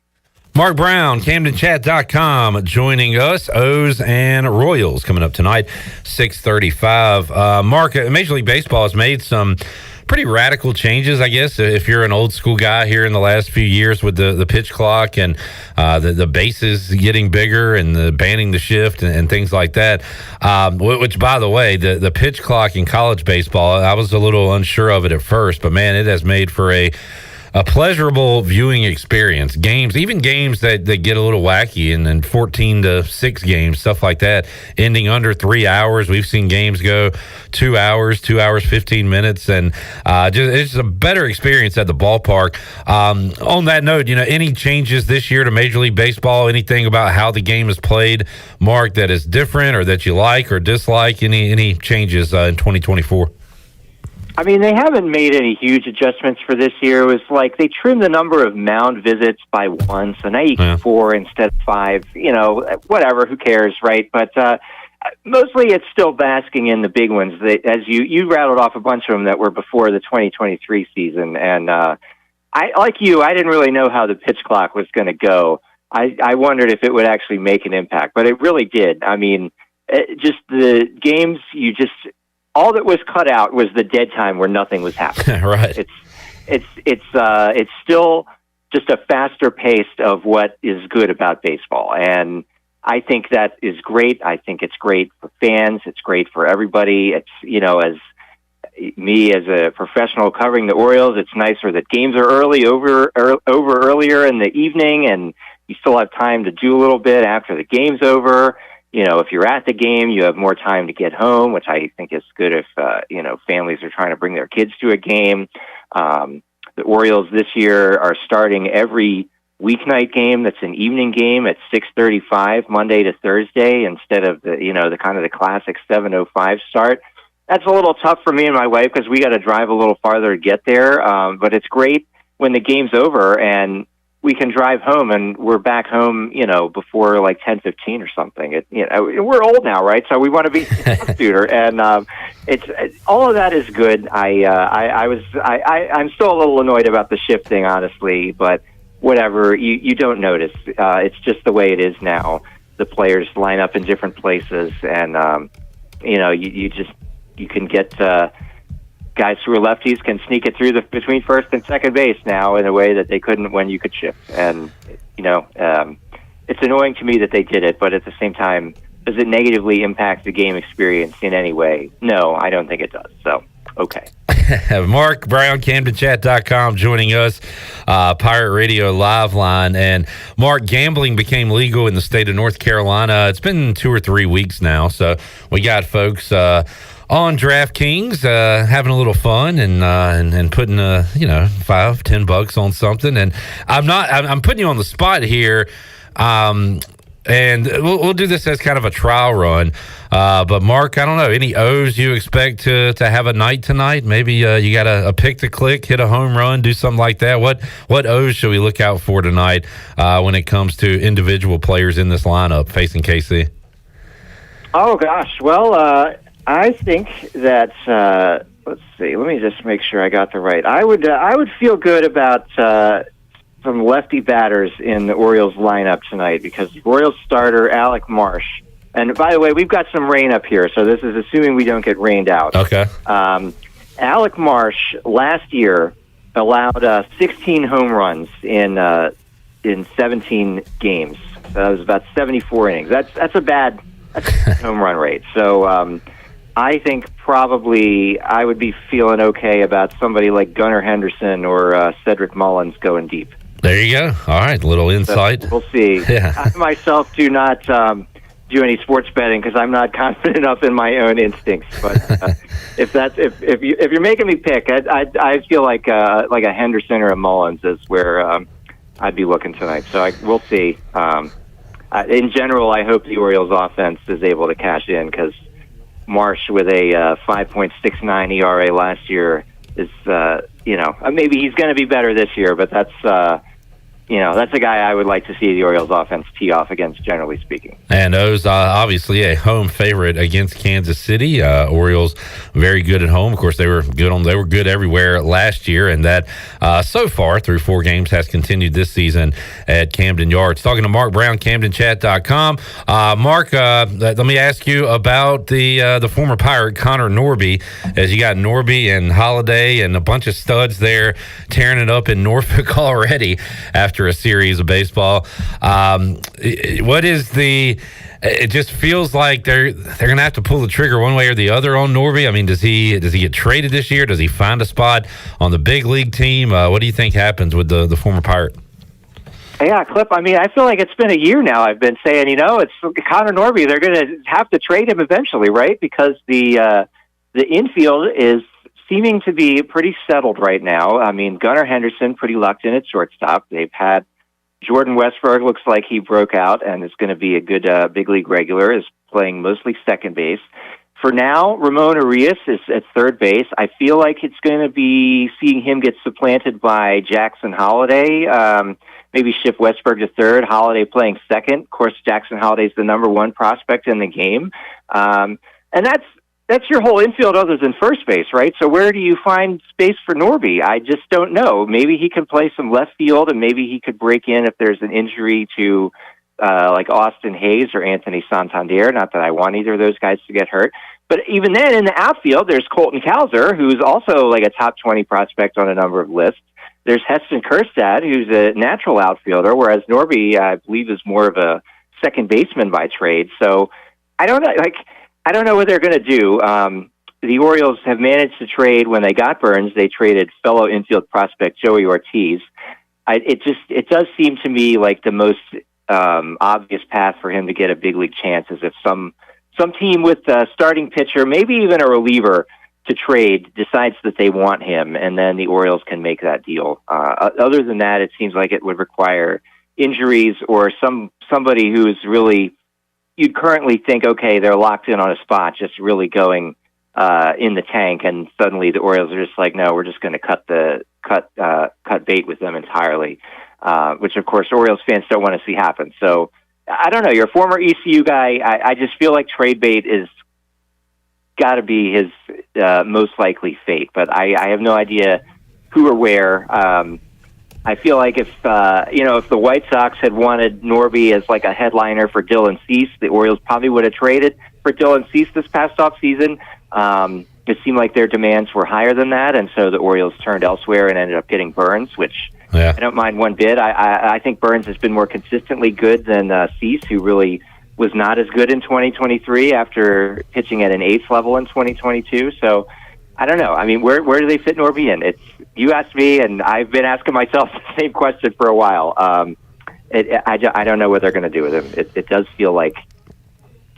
Mark Brown, CamdenChat.com, joining us. O's and Royals coming up tonight, 6:35. Mark, Major League Baseball has made some pretty radical changes, I guess, if you're an old school guy here in the last few years with the pitch clock and the bases getting bigger and the banning the shift and things like that, which, by the way, the pitch clock in college baseball, I was a little unsure of it at first, but, man, it has made for a pleasurable viewing experience. Even games that get a little wacky and then 14-6 games, stuff like that, ending under 3 hours. We've seen games go 2 hours, 2 hours, 15 minutes, and it's a better experience at the ballpark. On that note, any changes this year to Major League Baseball, anything about how the game is played, Mark, that is different or that you like or dislike? Any changes in 2024? I mean, they haven't made any huge adjustments for this year. It was like they trimmed the number of mound visits by 1, so now you get 4 instead of 5. You know, whatever, who cares, right? But mostly it's still basking in the big ones. As you rattled off a bunch of them that were before the 2023 season, and I didn't really know how the pitch clock was going to go. I wondered if it would actually make an impact, but it really did. I mean, just the games, all that was cut out was the dead time where nothing was happening. Right. It's still just a faster pace of what is good about baseball, and I think that is great. I think it's great for fans. It's great for everybody. It's, as me as a professional covering the Orioles, it's nicer that games are over earlier in the evening, and you still have time to do a little bit after the game's over. If you're at the game, you have more time to get home, which I think is good if, families are trying to bring their kids to a game. The Orioles this year are starting every weeknight game that's an evening game at 6:35 Monday to Thursday instead of the kind of the classic 7:05 start. That's a little tough for me and my wife because we got to drive a little farther to get there. But it's great when the game's over and we can drive home and we're back home, before like 10:15 or something. We're old now, right? So we want to be sooner, and it's all of that is good. I'm still a little annoyed about the shift thing, honestly, but whatever. You don't notice. It's just the way it is now. The players line up in different places, and you can get. Guys who are lefties can sneak it through between first and second base now in a way that they couldn't when you could shift. And, it's annoying to me that they did it, but at the same time, does it negatively impact the game experience in any way? No, I don't think it does. So, okay. Mark Brown, CamdenChat.com, joining us, Pirate Radio Live Line. And Mark, gambling became legal in the state of North Carolina. It's been 2 or 3 weeks now, so we got folks on DraftKings, having a little fun and putting $5-10 on something. And I'm putting you on the spot here, and we'll do this as kind of a trial run. But Mark, I don't know, any O's you expect to have a night tonight? Maybe you got a pick to click, hit a home run, do something like that. What O's should we look out for tonight when it comes to individual players in this lineup facing KC? Oh gosh, well. I think that let's see. Let me just make sure I got the right. I would feel good about some lefty batters in the Orioles lineup tonight because the Orioles starter Alec Marsh. And by the way, we've got some rain up here, so this is assuming we don't get rained out. Okay. Alec Marsh last year allowed 16 home runs in 17 games. So that was about 74 innings. That's a bad home run rate. So. I think probably I would be feeling okay about somebody like Gunnar Henderson or Cedric Mullins going deep. There you go. All right, a little insight. So we'll see. Yeah. I myself do not do any sports betting because I'm not confident enough in my own instincts. But if you're making me pick, I feel like a Henderson or a Mullins is where I'd be looking tonight. So we'll see. In general, I hope the Orioles offense is able to cash in because Marsh with a 5.69 ERA last year is, maybe he's going to be better this year, but that's a guy I would like to see the Orioles offense tee off against, generally speaking. And those obviously a home favorite against Kansas City. Orioles very good at home. Of course, they were good everywhere last year, and that so far through 4 games has continued this season at Camden Yards. Talking to Mark Brown, CamdenChat.com. Mark, let me ask you about the former Pirate Connor Norby, as you got Norby and Holiday and a bunch of studs there tearing it up in Norfolk already after a series of baseball. What is it just feels like they're going to have to pull the trigger one way or the other on Norby. I mean, does he get traded this year? Does he find a spot on the big league team? What do you think happens with the former Pirate? Yeah, Clip, I mean, I feel like it's been a year now. I've been saying, it's Connor Norby. They're going to have to trade him eventually, right? Because the infield is seeming to be pretty settled right now. I mean, Gunnar Henderson pretty locked in at shortstop. They've had Jordan Westberg, looks like he broke out and is going to be a good big league regular, is playing mostly second base. For now, Ramon Arias is at third base. I feel like it's going to be seeing him get supplanted by Jackson Holiday. Maybe shift Westberg to third, Holiday playing second. Of course, Jackson Holiday's the number one prospect in the game. And that's your whole infield other than first base, right? So where do you find space for Norby? I just don't know. Maybe he can play some left field, and maybe he could break in if there's an injury to like Austin Hayes or Anthony Santander. Not that I want either of those guys to get hurt. But even then, in the outfield, there's Colton Cowser, who's also like a top 20 prospect on a number of lists. There's Heston Kjerstad, who's a natural outfielder, whereas Norby, I believe, is more of a second baseman by trade. So I don't know. I don't know what they're going to do. The Orioles have managed to trade. When they got Burns, they traded fellow infield prospect Joey Ortiz. It does seem to me like the most obvious path for him to get a big league chance is if some team with a starting pitcher, maybe even a reliever to trade, decides that they want him, and then the Orioles can make that deal. Other than that, it seems like it would require injuries or somebody who's really, you'd currently think, okay, they're locked in on a spot, just really going in the tank, and suddenly the Orioles are just like, no, we're just going to cut bait with them entirely, which of course Orioles fans don't want to see happen. So I don't know. You're a former ECU guy. I just feel like trade bait is got to be his most likely fate, but I have no idea who or where. I feel like if the White Sox had wanted Norby as like a headliner for Dylan Cease, the Orioles probably would have traded for Dylan Cease this past offseason. It seemed like their demands were higher than that, and so the Orioles turned elsewhere and ended up getting Burns, which I don't mind one bit. I think Burns has been more consistently good than Cease, who really was not as good in 2023 after pitching at an ace level in 2022. So I don't know. I mean, where do they fit Norby in? You asked me, and I've been asking myself the same question for a while. I don't know what they're going to do with him. It does feel like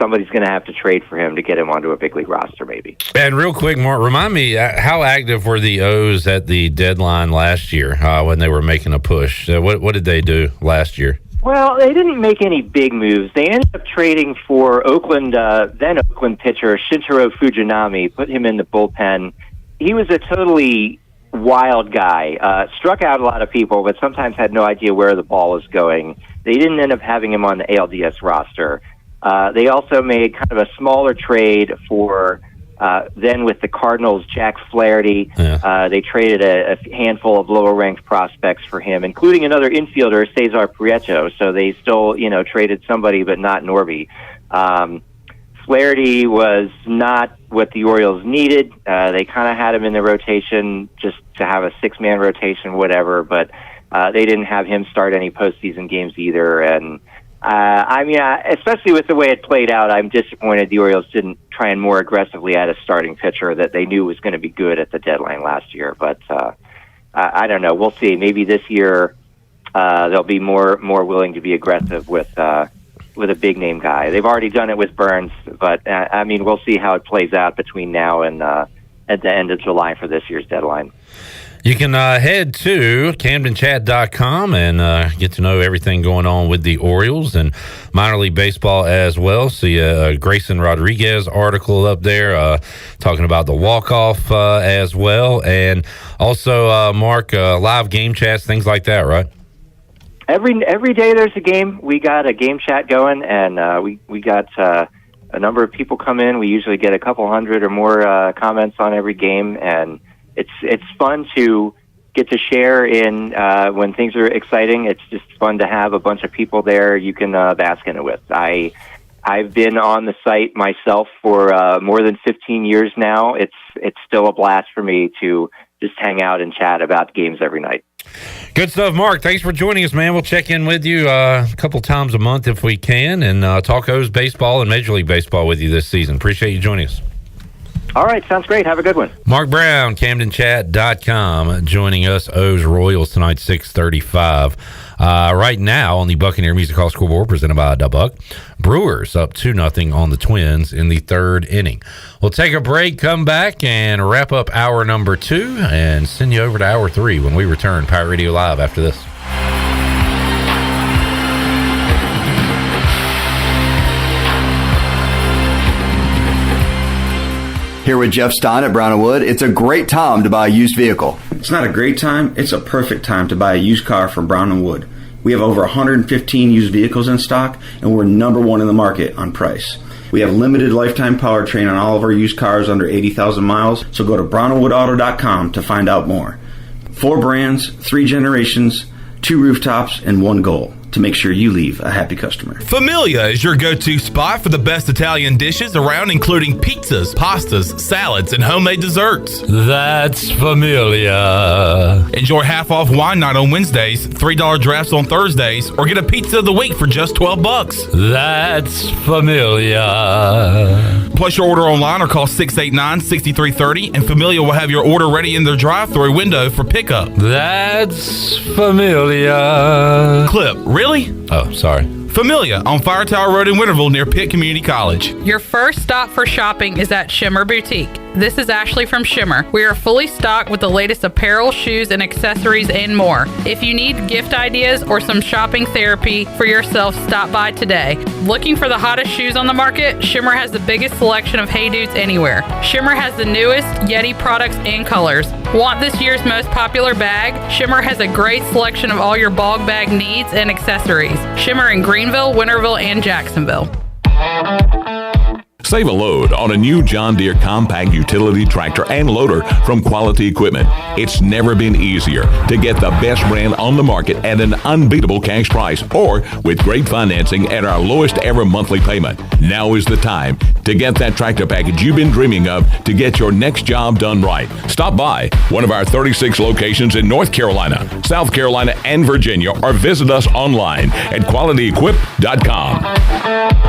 somebody's going to have to trade for him to get him onto a big league roster, maybe. And real quick, Mark, remind me, how active were the O's at the deadline last year when they were making a push? What did they do last year? Well, they didn't make any big moves. They ended up trading for then Oakland pitcher Shintaro Fujinami, put him in the bullpen. He was a totally wild guy, struck out a lot of people, but sometimes had no idea where the ball was going. They didn't end up having him on the ALDS roster. They also made kind of a smaller trade for then with the Cardinals, Jack Flaherty. They traded a handful of lower-ranked prospects for him, including another infielder, Cesar Prieto. So they still, traded somebody, but not Norby. Flaherty was not what the Orioles needed. They kind of had him in the rotation just to have a six-man rotation, whatever, but they didn't have him start any postseason games either. And especially with the way it played out, I'm disappointed the Orioles didn't try and more aggressively add a starting pitcher that they knew was going to be good at the deadline last year. But I don't know. We'll see. Maybe this year they'll be more willing to be aggressive with a big name guy. They've already done it with Burns, but we'll see how it plays out between now and at the end of July for this year's deadline. You can head to CamdenChat.com and get to know everything going on with the Orioles and minor league baseball as well. See a Grayson Rodriguez article up there talking about the walk-off as well. And also, Mark, live game chats, things like that, right? Every day there's a game. We got a game chat going, and we got a number of people come in. We usually get a couple hundred or more comments on every game, and it's fun to get to share in when things are exciting. It's just fun to have a bunch of people there you can bask in it with. I've been on the site myself for more than 15 years now. It's still a blast for me to just hang out and chat about games every night. Good stuff, Mark. Thanks for joining us, man. We'll check in with you a couple times a month if we can, and talk O's baseball and Major League Baseball with you this season. Appreciate you joining us. All right, sounds great. Have a good one. Mark Brown, CamdenChat.com, joining us. O's Royals tonight, 6:35. Right now on the Buccaneer Music Hall scoreboard, presented by Da Buck, Brewers up 2-0 on the Twins in the third inning. We'll take a break, come back, and wrap up hour number 2, and send you over to hour 3 when we return. Pirate Radio Live after this. Here with Jeff Stein at Brown & Wood. It's a great time to buy a used vehicle. It's not a great time, it's a perfect time to buy a used car from Brown & Wood. We have over 115 used vehicles in stock, and we're number one in the market on price. We have limited lifetime powertrain on all of our used cars under 80,000 miles, so go to brownandwoodauto.com to find out more. 4 brands, 3 generations, 2 rooftops, and 1 goal: to make sure you leave a happy customer. Familia is your go-to spot for the best Italian dishes around, including pizzas, pastas, salads, and homemade desserts. That's Familia. Enjoy half-off wine night on Wednesdays, $3 drafts on Thursdays, or get a pizza of the week for just $12. That's Familia. Place your order online or call 689-6330, and Familia will have your order ready in their drive-thru window for pickup. That's Familia. Clip. Really? Oh, sorry. Familia on Fire Tower Road in Winterville near Pitt Community College. Your first stop for shopping is at Shimmer Boutique. This is Ashley from Shimmer. We are fully stocked with the latest apparel, shoes, and accessories and more. If you need gift ideas or some shopping therapy for yourself, stop by today. Looking for the hottest shoes on the market? Shimmer has the biggest selection of Hey Dudes anywhere. Shimmer has the newest Yeti products and colors. Want this year's most popular bag? Shimmer has a great selection of all your bog bag needs and accessories. Shimmer in Greenville, Winterville, and Jacksonville. Save a load on a new John Deere compact utility tractor and loader from Quality Equipment. It's never been easier to get the best brand on the market at an unbeatable cash price, or with great financing at our lowest ever monthly payment. Now is the time to get that tractor package you've been dreaming of to get your next job done right. Stop by one of our 36 locations in North Carolina, South Carolina, and Virginia, or visit us online at qualityequip.com.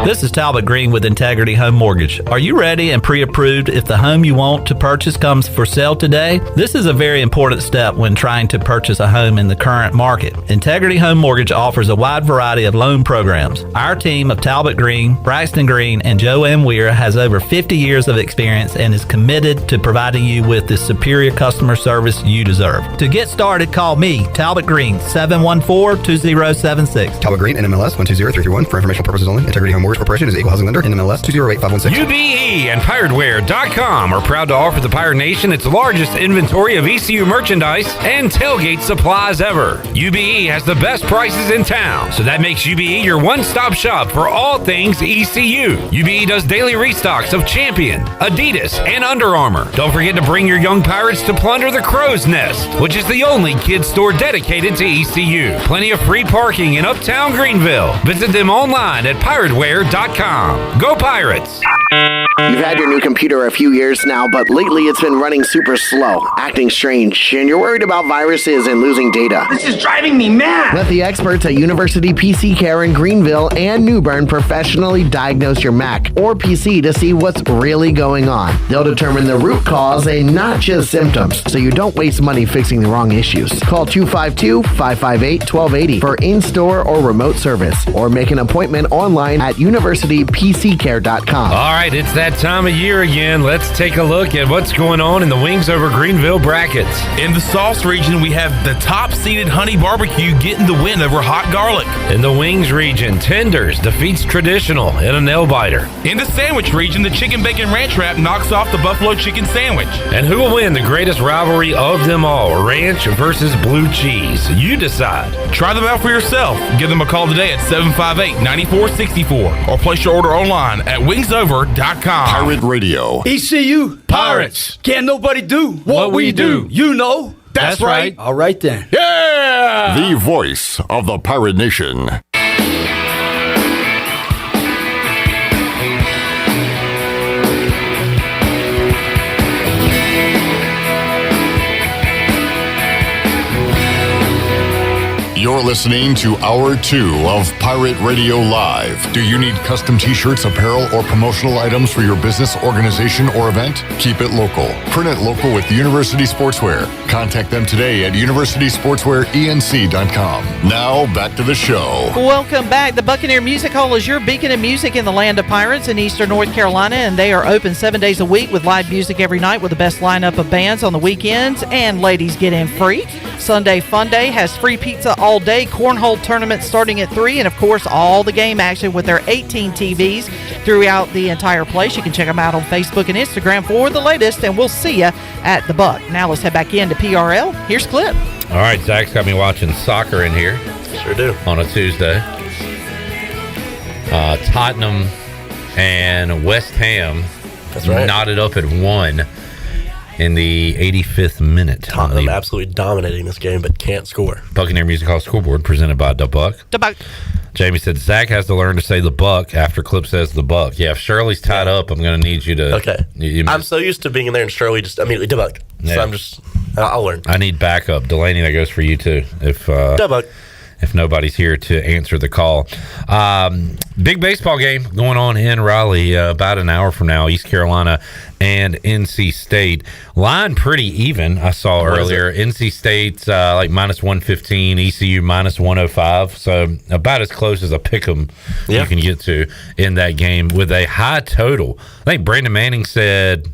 This is Talbot Green with Integrity Home Mortgage. Are you ready and pre-approved if the home you want to purchase comes for sale today? This is a very important step when trying to purchase a home in the current market. Integrity Home Mortgage offers a wide variety of loan programs. Our team of Talbot Green, Braxton Green, and Joanne Weir has over 50 years of experience and is committed to providing you with the superior customer service you deserve. To get started, call me, Talbot Green, 714-2076. Talbot Green, NMLS 120331. For informational purposes only. Integrity Home Mortgage Corporation is an equal housing lender. NMLS 208516. UBE and PirateWear.com are proud to offer the Pirate Nation its largest inventory of ECU merchandise and tailgate supplies ever. UBE has the best prices in town, so that makes UBE your one-stop shop for all things ECU. UBE does daily restocks of Champion, Adidas, and Under Armour. Don't forget to bring your young pirates to plunder the Crow's Nest, which is the only kids store dedicated to ECU. Plenty of free parking in Uptown Greenville. Visit them online at PirateWear.com. Go Pirates! You've had your new computer a few years now, but lately it's been running super slow, acting strange, and you're worried about viruses and losing data. This is driving me mad! Let the experts at University PC Care in Greenville and New Bern professionally diagnose your Mac or PC to see what's really going on. They'll determine the root cause and not just symptoms, so you don't waste money fixing the wrong issues. Call 252-558-1280 for in-store or remote service, or make an appointment online at universitypccare.com. All right, it's that time of year again. Let's take a look at what's going on in the Wings Over Greenville brackets. In the sauce region, we have the top-seeded Honey Barbecue getting the win over Hot Garlic. In the Wings region, Tenders defeats Traditional in a nail-biter. In the sandwich region, the Chicken Bacon Ranch Wrap knocks off the Buffalo Chicken Sandwich. And who will win the greatest rivalry of them all, Ranch versus Blue Cheese? You decide. Try them out for yourself. Give them a call today at 758-9464 or place your order online at wingsover.com. Pirate Radio. ECU Pirates. Can't nobody do what we do. You know. That's right. All right then. Yeah! The voice of the Pirate Nation. You're listening to Hour 2 of Pirate Radio Live. Do you need custom t-shirts, apparel, or promotional items for your business, organization, or event? Keep it local. Print it local with University Sportswear. Contact them today at universitysportswearenc.com. Now, back to the show. Welcome back. The Buccaneer Music Hall is your beacon of music in the land of pirates in eastern North Carolina, and they are open 7 days a week with live music every night with the best lineup of bands on the weekends, and ladies get in free. Sunday Fun Day has free pizza all day, cornhole tournament starting at 3, and of course all the game action with their 18 TVs throughout the entire place. You can check them out on Facebook and Instagram for the latest, and we'll see you at the Buck. Now let's head back into PRL. Here's Clip. All right, Zach's got me watching soccer in here. Sure do. On a Tuesday. Tottenham and West Ham knotted up at 1 in the 85th minute. Tottenham absolutely dominating this game, but can't score. Buccaneer Music Hall Scoreboard presented by The Buck. The Buck. Jamie said Zach has to learn to say The Buck after Clip says The Buck. Yeah, if Shirley's tied up, I'm going to need you to. Okay. I'm so used to being in there and Shirley just immediately The Buck. Yeah. So I'll learn. I need backup. Delaney, that goes for you too. The Buck. If nobody's here to answer the call. Big baseball game going on in Raleigh about an hour from now. East Carolina and NC State. Line pretty even, I saw earlier. NC State's like minus 115, ECU minus 105. So about as close as a pick 'em you can get to in that game with a high total. I think Brandon Manning said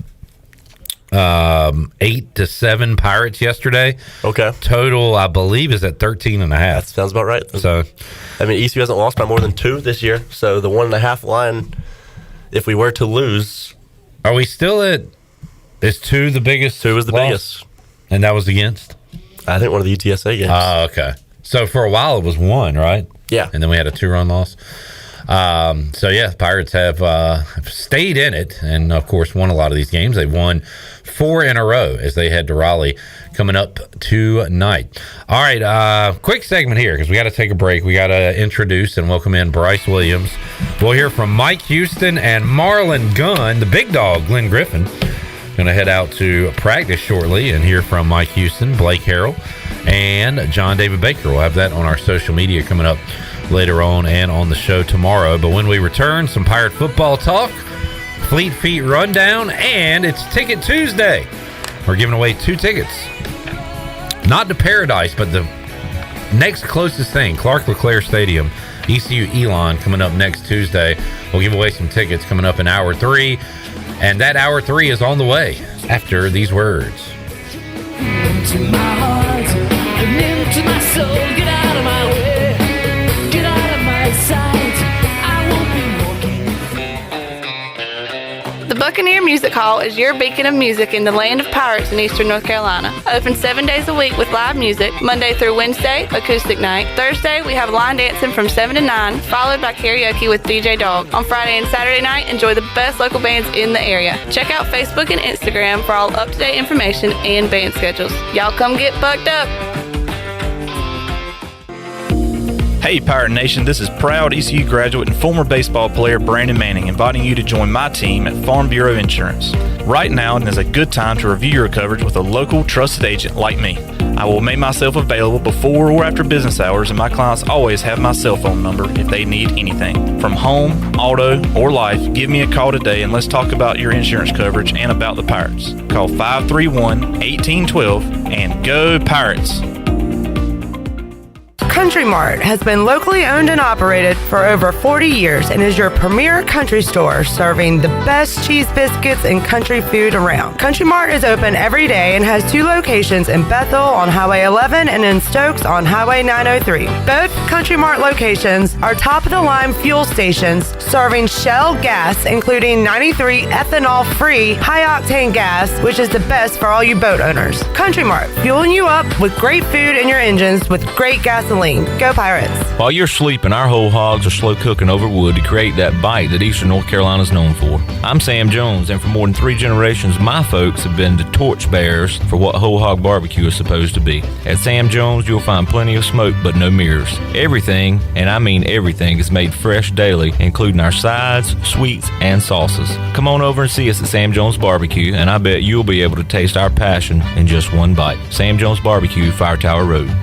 8-7 Pirates yesterday. Okay. Total, I believe, is at 13.5. That sounds about right. So, I mean, ECU hasn't lost by more than 2 this year. So the 1.5 line, if we were to lose, are we still at? Is 2 the biggest? 2 is the biggest, and that was against. I think one of the UTSA games. Oh, okay. So for a while it was 1, right? Yeah. And then we had a 2-run loss. So yeah, Pirates have stayed in it, and of course won a lot of these games. They've won 4 in a row as they head to Raleigh coming up tonight. All right, quick segment here because we got to take a break. We got to introduce and welcome in Bryce Williams. We'll hear from Mike Houston and Marlon Gunn, the big dog, Glenn Griffin. Going to head out to practice shortly and hear from Mike Houston, Blake Harrell, and John David Baker. We'll have that on our social media coming up later on and on the show tomorrow. But when we return, some Pirate football talk, Fleet Feet rundown, and it's Ticket Tuesday. We're giving away 2 tickets. Not to Paradise, but the next closest thing, Clark LeClaire Stadium, ECU Elon, coming up next Tuesday. We'll give away some tickets coming up in hour 3, and that hour 3 is on the way after these words. Into my heart and into my soul, get out of my way, get out of my sight, I won't be walking. The Buccaneer Music Hall is your beacon of music in the land of pirates in eastern North Carolina. Open 7 days a week with live music, Monday through Wednesday, acoustic night. Thursday, we have line dancing from 7 to 9, followed by karaoke with DJ Dog. On Friday and Saturday night, enjoy the best local bands in the area. Check out Facebook and Instagram for all up-to-date information and band schedules. Y'all come get bucked up. Hey Pirate Nation, this is proud ECU graduate and former baseball player Brandon Manning inviting you to join my team at Farm Bureau Insurance. Right now is a good time to review your coverage with a local trusted agent like me. I will make myself available before or after business hours, and my clients always have my cell phone number if they need anything. From home, auto, or life, give me a call today and let's talk about your insurance coverage and about the Pirates. Call 531-1812 and go Pirates! Country Mart has been locally owned and operated for over 40 years and is your premier country store serving the best cheese biscuits and country food around. Country Mart is open every day and has 2 locations in Bethel on Highway 11 and in Stokes on Highway 903. Both Country Mart locations are top-of-the-line fuel stations serving Shell gas, including 93 ethanol-free high-octane gas, which is the best for all you boat owners. Country Mart, fueling you up with great food in your engines with great gasoline. Go Pirates! While you're sleeping, our whole hogs are slow cooking over wood to create that bite that eastern North Carolina is known for. I'm Sam Jones, and for more than 3 generations, my folks have been the torchbearers for what whole hog barbecue is supposed to be. At Sam Jones, you'll find plenty of smoke, but no mirrors. Everything, and I mean everything, is made fresh daily, including our sides, sweets, and sauces. Come on over and see us at Sam Jones Barbecue, and I bet you'll be able to taste our passion in just one bite. Sam Jones Barbecue, Fire Tower Road.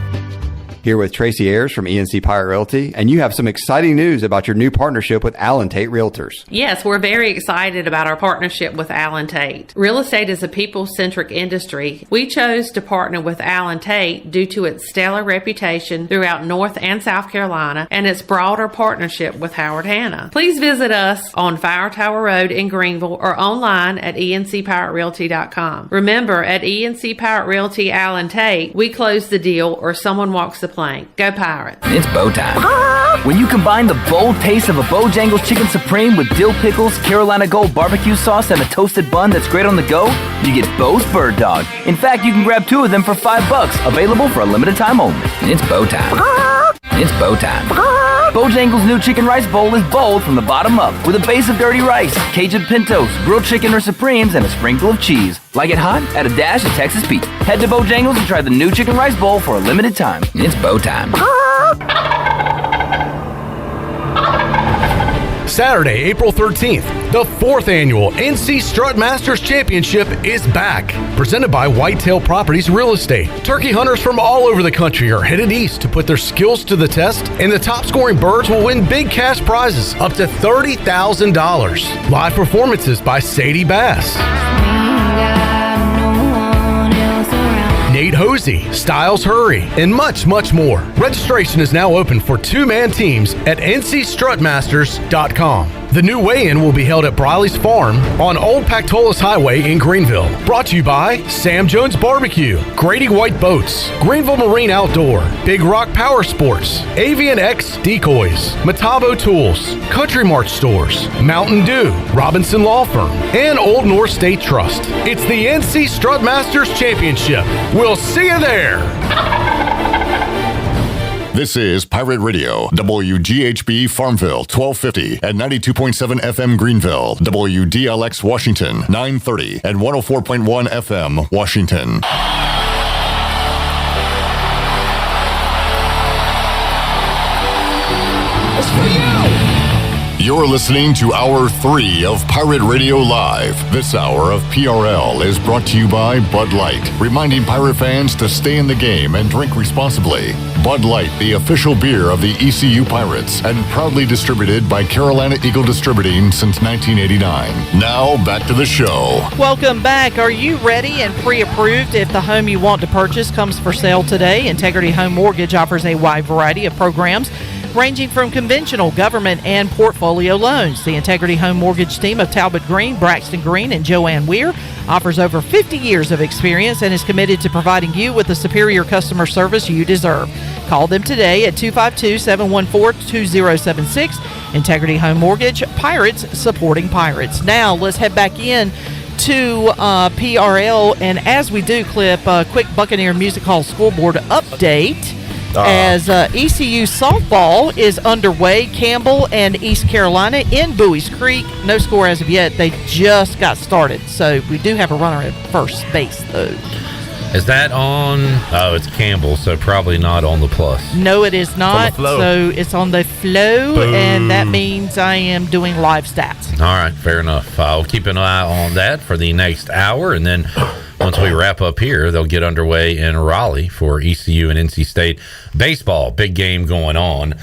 Here with Tracy Ayers from ENC Pirate Realty, and you have some exciting news about your new partnership with Allen Tate Realtors. Yes, we're very excited about our partnership with Allen Tate. Real estate is a people-centric industry. We chose to partner with Allen Tate due to its stellar reputation throughout North and South Carolina and its broader partnership with Howard Hanna. Please visit us on Fire Tower Road in Greenville or online at encpiraterealty.com. Remember, at ENC Pirate Realty Allen Tate, we close the deal or someone walks the plank. Go Pirates. It's bow time. When you combine the bold taste of a Bojangles Chicken Supreme with dill pickles, Carolina Gold barbecue sauce, and a toasted bun that's great on the go, you get Bo's Bird Dog. In fact, you can grab 2 of them for $5, available for a limited time only. It's bow time. It's bow time. Bojangles' new chicken rice bowl is bold from the bottom up, with a base of dirty rice, Cajun pintos, grilled chicken or supremes, and a sprinkle of cheese. Like it hot? Add a dash of Texas Pete. Head to Bojangles and try the new chicken rice bowl for a limited time. It's bow time. Saturday, April 13th, the 4th annual NC Strut Masters Championship is back. Presented by Whitetail Properties Real Estate. Turkey hunters from all over the country are headed east to put their skills to the test, and the top scoring birds will win big cash prizes up to $30,000. Live performances by Sadie Bass, Nate Hosey, Styles Hurry, and much, much more. Registration is now open for 2-man teams at ncstrutmasters.com. The new weigh-in will be held at Briley's Farm on Old Pactolus Highway in Greenville. Brought to you by Sam Jones Barbecue, Grady White Boats, Greenville Marine Outdoor, Big Rock Power Sports, Avian X Decoys, Metabo Tools, Country Mart Stores, Mountain Dew, Robinson Law Firm, and Old North State Trust. It's the NC Strut Masters Championship. We'll see you there. This is Pirate Radio, WGHB Farmville, 1250 and 92.7 FM Greenville, WDLX Washington, 930 and 104.1 FM Washington. You're listening to Hour 3 of Pirate Radio Live. This hour of PRL is brought to you by Bud Light, reminding pirate fans to stay in the game and drink responsibly. Bud Light, the official beer of the ECU Pirates, and proudly distributed by Carolina Eagle Distributing since 1989. Now, back to the show. Welcome back. Are you ready and pre-approved if the home you want to purchase comes for sale today? Integrity Home Mortgage offers a wide variety of programs ranging from conventional, government, and portfolio loans. The Integrity Home Mortgage team of Talbot Green, Braxton Green, and Joanne Weir offers over 50 years of experience and is committed to providing you with the superior customer service you deserve. Call them today at 252-714-2076. Integrity Home Mortgage, Pirates supporting pirates. Now, let's head back in to PRL, and as we do, Clip, a quick Buccaneer Music Hall scoreboard update. As ECU softball is underway, Campbell and East Carolina in Bowie's Creek. No score as of yet. They just got started. So we do have a runner at first base, though. Is that on? Oh, it's Campbell, so probably not on the plus. No, it is not. So it's on the flow, Boom. And that means I am doing live stats. All right, fair enough. I'll keep an eye on that for the next hour, and then once we wrap up here, they'll get underway in Raleigh for ECU and NC State baseball. Big game going on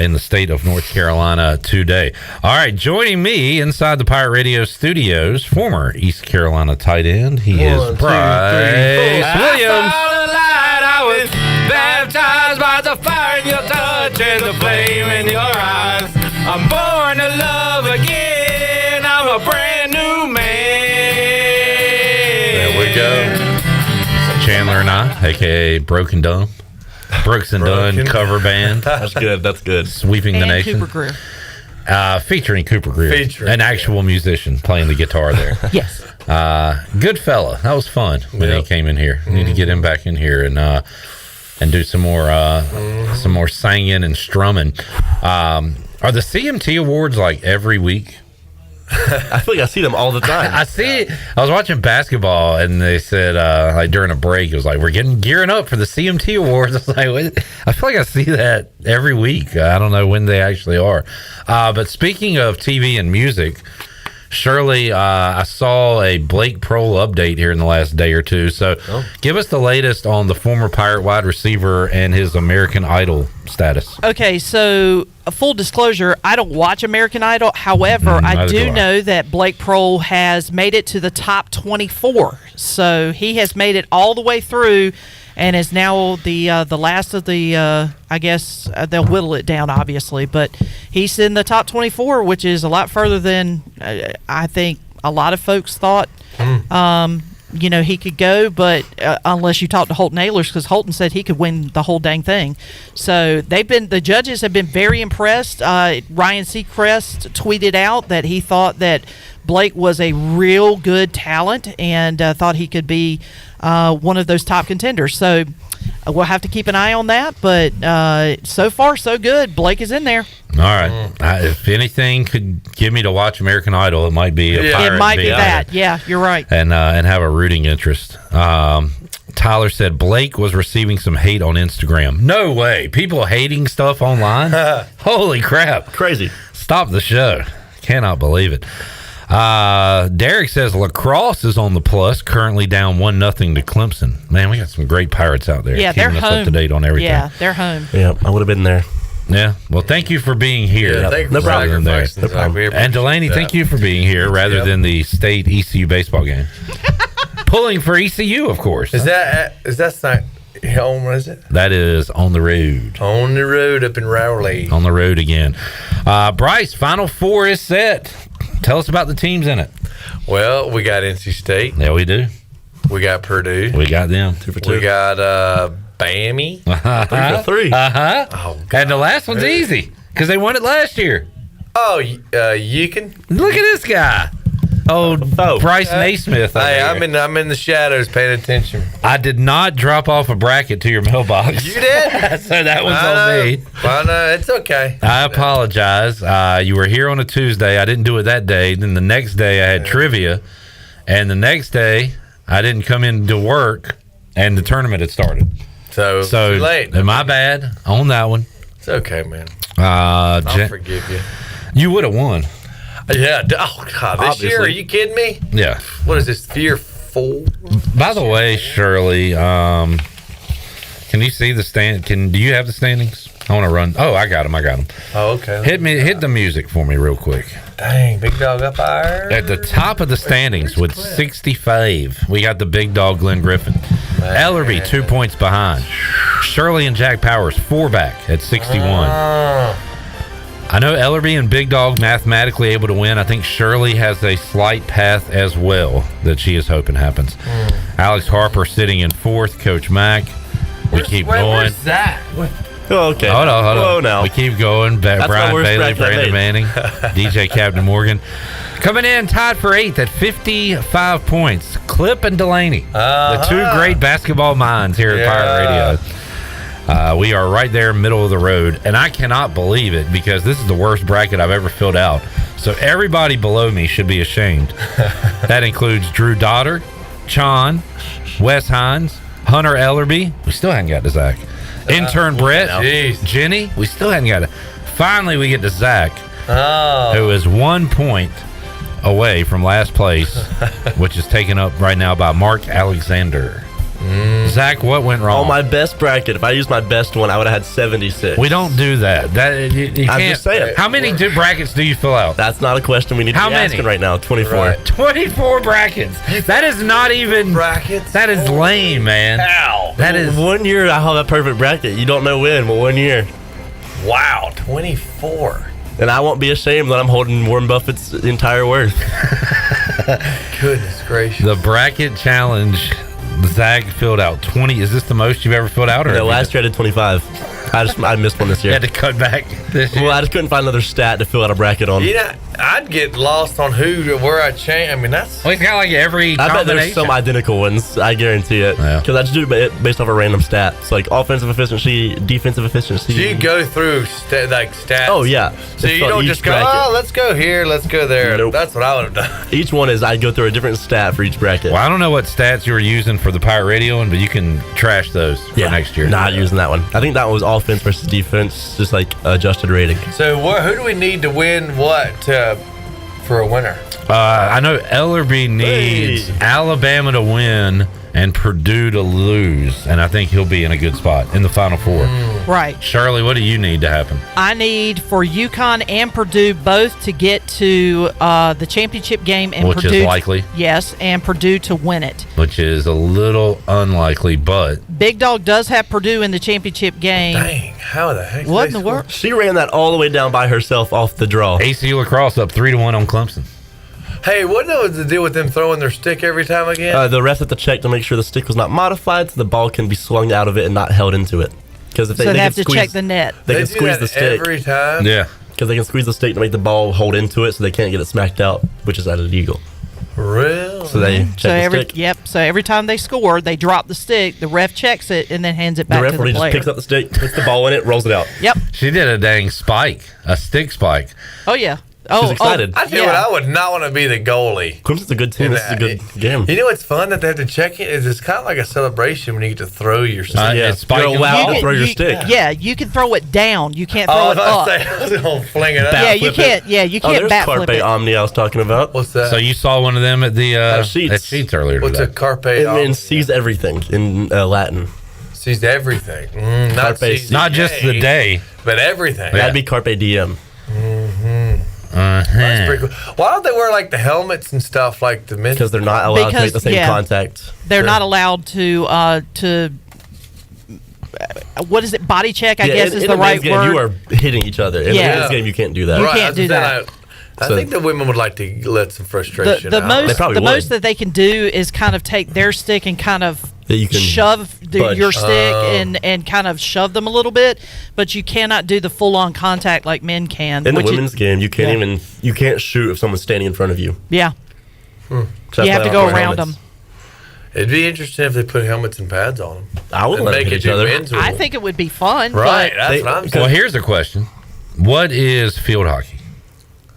in the state of North Carolina today. All right, joining me inside the Pirate Radio studios, former East Carolina tight end. He is Bryce Williams. I was baptized by the fire in your touch and the flame in your eyes. I'm born to love again. I'm a brand new man. There we go. Chandler and I, a.k.a. Broken Dumb. Brooks and Dunn cover band. That's good. That's good. Sweeping the And nation. Cooper Greer. Featuring Cooper Greer. An actual musician playing the guitar there. Yes. Good fella. That was fun when he came in here. Need to get him back in here and do some more singing and strumming. Are the CMT Awards like every week? I feel like I see them all the time. I see it. I was watching basketball and they said like during a break, it was like, we're gearing up for the CMT Awards. I was like, what? I feel like I see that every week. I don't know when they actually are. But speaking of TV and music, Shirley, I saw a Blake Prohl update here in the last day or two. So give us the latest on the former Pirate wide receiver and his American Idol status. Okay, so full disclosure, I don't watch American Idol. However, I do know that Blake Prohl has made it to the top 24. So he has made it all the way through and is now the last of the, I guess they'll whittle it down, obviously. But he's in the top 24, which is a lot further than I think a lot of folks thought. He could go, but unless you talk to Holton Ahlers, because Holton said he could win the whole dang thing. So the judges have been very impressed. Ryan Seacrest tweeted out that he thought that Blake was a real good talent and thought he could be one of those top contenders. So we'll have to keep an eye on that, but so far so good. Blake is in there. All right. If anything could get me to watch American Idol, it might be a Pirate. It might be that. Yeah, you're right. And have a rooting interest. Tyler said Blake was receiving some hate on Instagram. No way. People hating stuff online? Holy crap. Crazy. Stop the show. Cannot believe it. Derek says lacrosse is on the plus, currently down 1-0 to Clemson. Man, we got some great Pirates out there. Yeah, they're keeping us home. Up to date on everything. Yeah, they're home. Yeah, I would have been there. Yeah. Well, thank you for being here. Yeah, no problem. No problem. And Delaney, thank you for being here rather than the state ECU baseball game. Pulling for ECU, of course. Is that's not home, is it? That is on the road. On the road up in Rowley. On the road again. Bryce, Final Four is set. Tell us about the teams in it. Well, we got NC State. Yeah, we do. We got Purdue. We got them. 2 for 2. We got Bammy. 3 for 3. Oh, and the last one's easy because they won it last year. Oh, Yukon. Look at this guy. Bryce Naismith. Hey, I'm in the shadows paying attention. I did not drop off a bracket to your mailbox. You did? So that was on me. Well, no, it's okay. I apologize. You were here on a Tuesday. I didn't do it that day. Then the next day I had trivia. And the next day I didn't come in to work and the tournament had started. So too late. My bad on that one. It's okay, man. I'll forgive you. You would have won. Yeah. Oh, God. This year? Are you kidding me? Yeah. What is this, year 4? By the way, Shirley, can you see the stand? Do you have the standings? I want to run. Oh, I got them. Oh, okay. Hit the music for me real quick. Dang, big dog up there. At the top of the standings with 65, we got the big dog Glenn Griffin. Ellerby 2 points behind. Shirley and Jack Powers 4 back at 61. I know Ellerby and Big Dog mathematically able to win. I think Shirley has a slight path as well that she is hoping happens. Alex Harper sitting in 4th. Coach Mack. We keep going. Where's that? Oh, okay. Hold on. Whoa, now. We keep going. Brian Bailey, Brandon Manning, DJ Captain Morgan. Coming in tied for 8th at 55 points. Clip and Delaney. The 2 great basketball minds here at Pirate Radio. We are right there, middle of the road, and I cannot believe it because this is the worst bracket I've ever filled out. So everybody below me should be ashamed. That includes Drew Dotter, Chon, Wes Hines, Hunter Ellerby. We still haven't got to Zach. Intern Brett, Jenny. We still hadn't got it. Finally, we get to Zach, who is 1 point away from last place, which is taken up right now by Mark Alexander. Zach, what went wrong? On my best bracket, if I used my best one, I would have had 76. We don't do that. You can't. I'm just saying. How many brackets do you fill out? That's not a question we need to be asking right now. 24. Right. 24 brackets. That is not even brackets. That is lame, man. Ow. That is 1 year. I have a perfect bracket. You don't know when, but 1 year. Wow, 24. And I won't be ashamed that I'm holding Warren Buffett's entire worth. Goodness gracious. The bracket challenge. Zach filled out 20. Is this the most you've ever filled out? Or no, last year I did 25. I missed one this year. You had to cut back this year? Well, I just couldn't find another stat to fill out a bracket on. You know, I'd get lost on where I change. I mean, that's... Well, it's got like every I bet there's some identical ones. I guarantee it. Because I just do it based off a random stat. It's like offensive efficiency, defensive efficiency. So you go through stats? Oh, yeah. So you don't just go, let's go here, let's go there. Nope. That's what I would have done. Each one is I go through a different stat for each bracket. Well, I don't know what stats you were using for the Pirate Radio one, but you can trash those for next year. Not using that one. I think that one was offense versus defense, just like adjusted rating. So who do we need to win what for a winner? I know Ellerby needs Alabama to win and Purdue to lose, and I think he'll be in a good spot in the Final Four. Right. Shirley, what do you need to happen? I need for UConn and Purdue both to get to the championship game, and Which Purdue is likely. Yes, and Purdue to win it. Which is a little unlikely, but Big Dog does have Purdue in the championship game. Dang, how the heck? What in the world? She ran that all the way down by herself off the draw. ACU lacrosse up 3-1 on Clemson. Hey, what was the deal with them throwing their stick every time again? The refs have to check to make sure the stick was not modified, so the ball can be swung out of it and not held into it. Because if So they they can have to squeeze, check the net. They They can do squeeze that the stick every time? Yeah, because they can squeeze the stick to make the ball hold into it, so they can't get it smacked out, which is illegal. Really? So they check So the every stick. So every time they score, they drop the stick. The ref checks it and then hands it The back to referee the just player. picks up the stick, puts the ball in it, rolls it out. Yep. She did a dang spike, a stick spike. Oh yeah. Oh, She's excited. I tell you what, I would not want to be the goalie. Clemson's a good team. This is a good game. You know what's fun that they have to check it is it's kind of like a celebration when you get to throw your stick. It's spiking. You're allowed to can- throw your you- stick. Yeah, you can throw it down. You can't throw Oh, it I up. was going to fling it up. Yeah, you can't. Yeah, you can't there's bat Carpe flip it. Omni I was talking about. What's that? So you saw one of them at the Sheets. at Sheets earlier What's today. a carpe? It Omni? means sees everything in Latin. Sees everything. Not Carpe sees Not just the day. but everything. That'd be Carpe Diem. That's pretty cool. Why don't they wear like the helmets and stuff like the men? Because they're not allowed to Because, make the same yeah. contact. They're not allowed to what is it? Body check, I guess, is in the a right men's game, word. You are hitting each other. In Yeah. a men's game, you can't do that. You can't do that. I think the women would like to let some frustration The out. most most that they can do is kind of take their stick and kind of That you can shove budge. your stick and kind of shove them a little bit, but you cannot do the full on contact like men can. In the which women's game, you can't you can't shoot if someone's standing in front of you. Yeah. So You have that's to why go I wear around helmets. them. It'd be interesting if they put helmets and pads on them. I would and let them make hit it each do other. men's I with think it would be fun. Right, but that's what I'm saying. Well, here's a question: what is field hockey?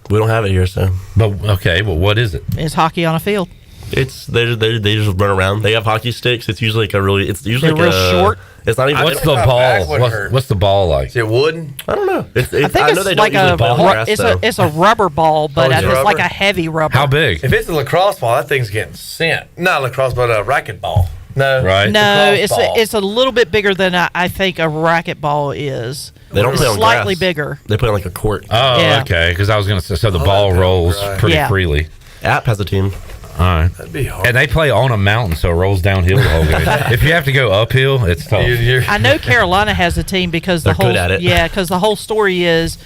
We don't have it here, so. But okay, well, what is it? It's hockey on a field. It's they just run around. They have hockey sticks. It's usually They're like real short. It's not even. What's the ball? What's the ball like? Is it wooden? I don't know. I think know it's they like don't usually play on grass, though. it's a rubber ball, but Oh, is it it's like rubber? a heavy rubber. How big? If it's a lacrosse ball, that thing's getting sent. Not a lacrosse ball, a racquetball. No, Right. No, lacrosse ball. it's a little bit bigger than I think a racquetball is. They don't It's play on slightly grass. bigger. They play on like a court. Oh, Yeah. okay. Because I was going to say, so the ball rolls pretty Yeah. freely. App has a team. All right. That'd be hard. And they play on a mountain, so it rolls downhill the whole game. If you have to go uphill, it's tough. I know Carolina has a team because They're the whole good at it. yeah, because the whole story is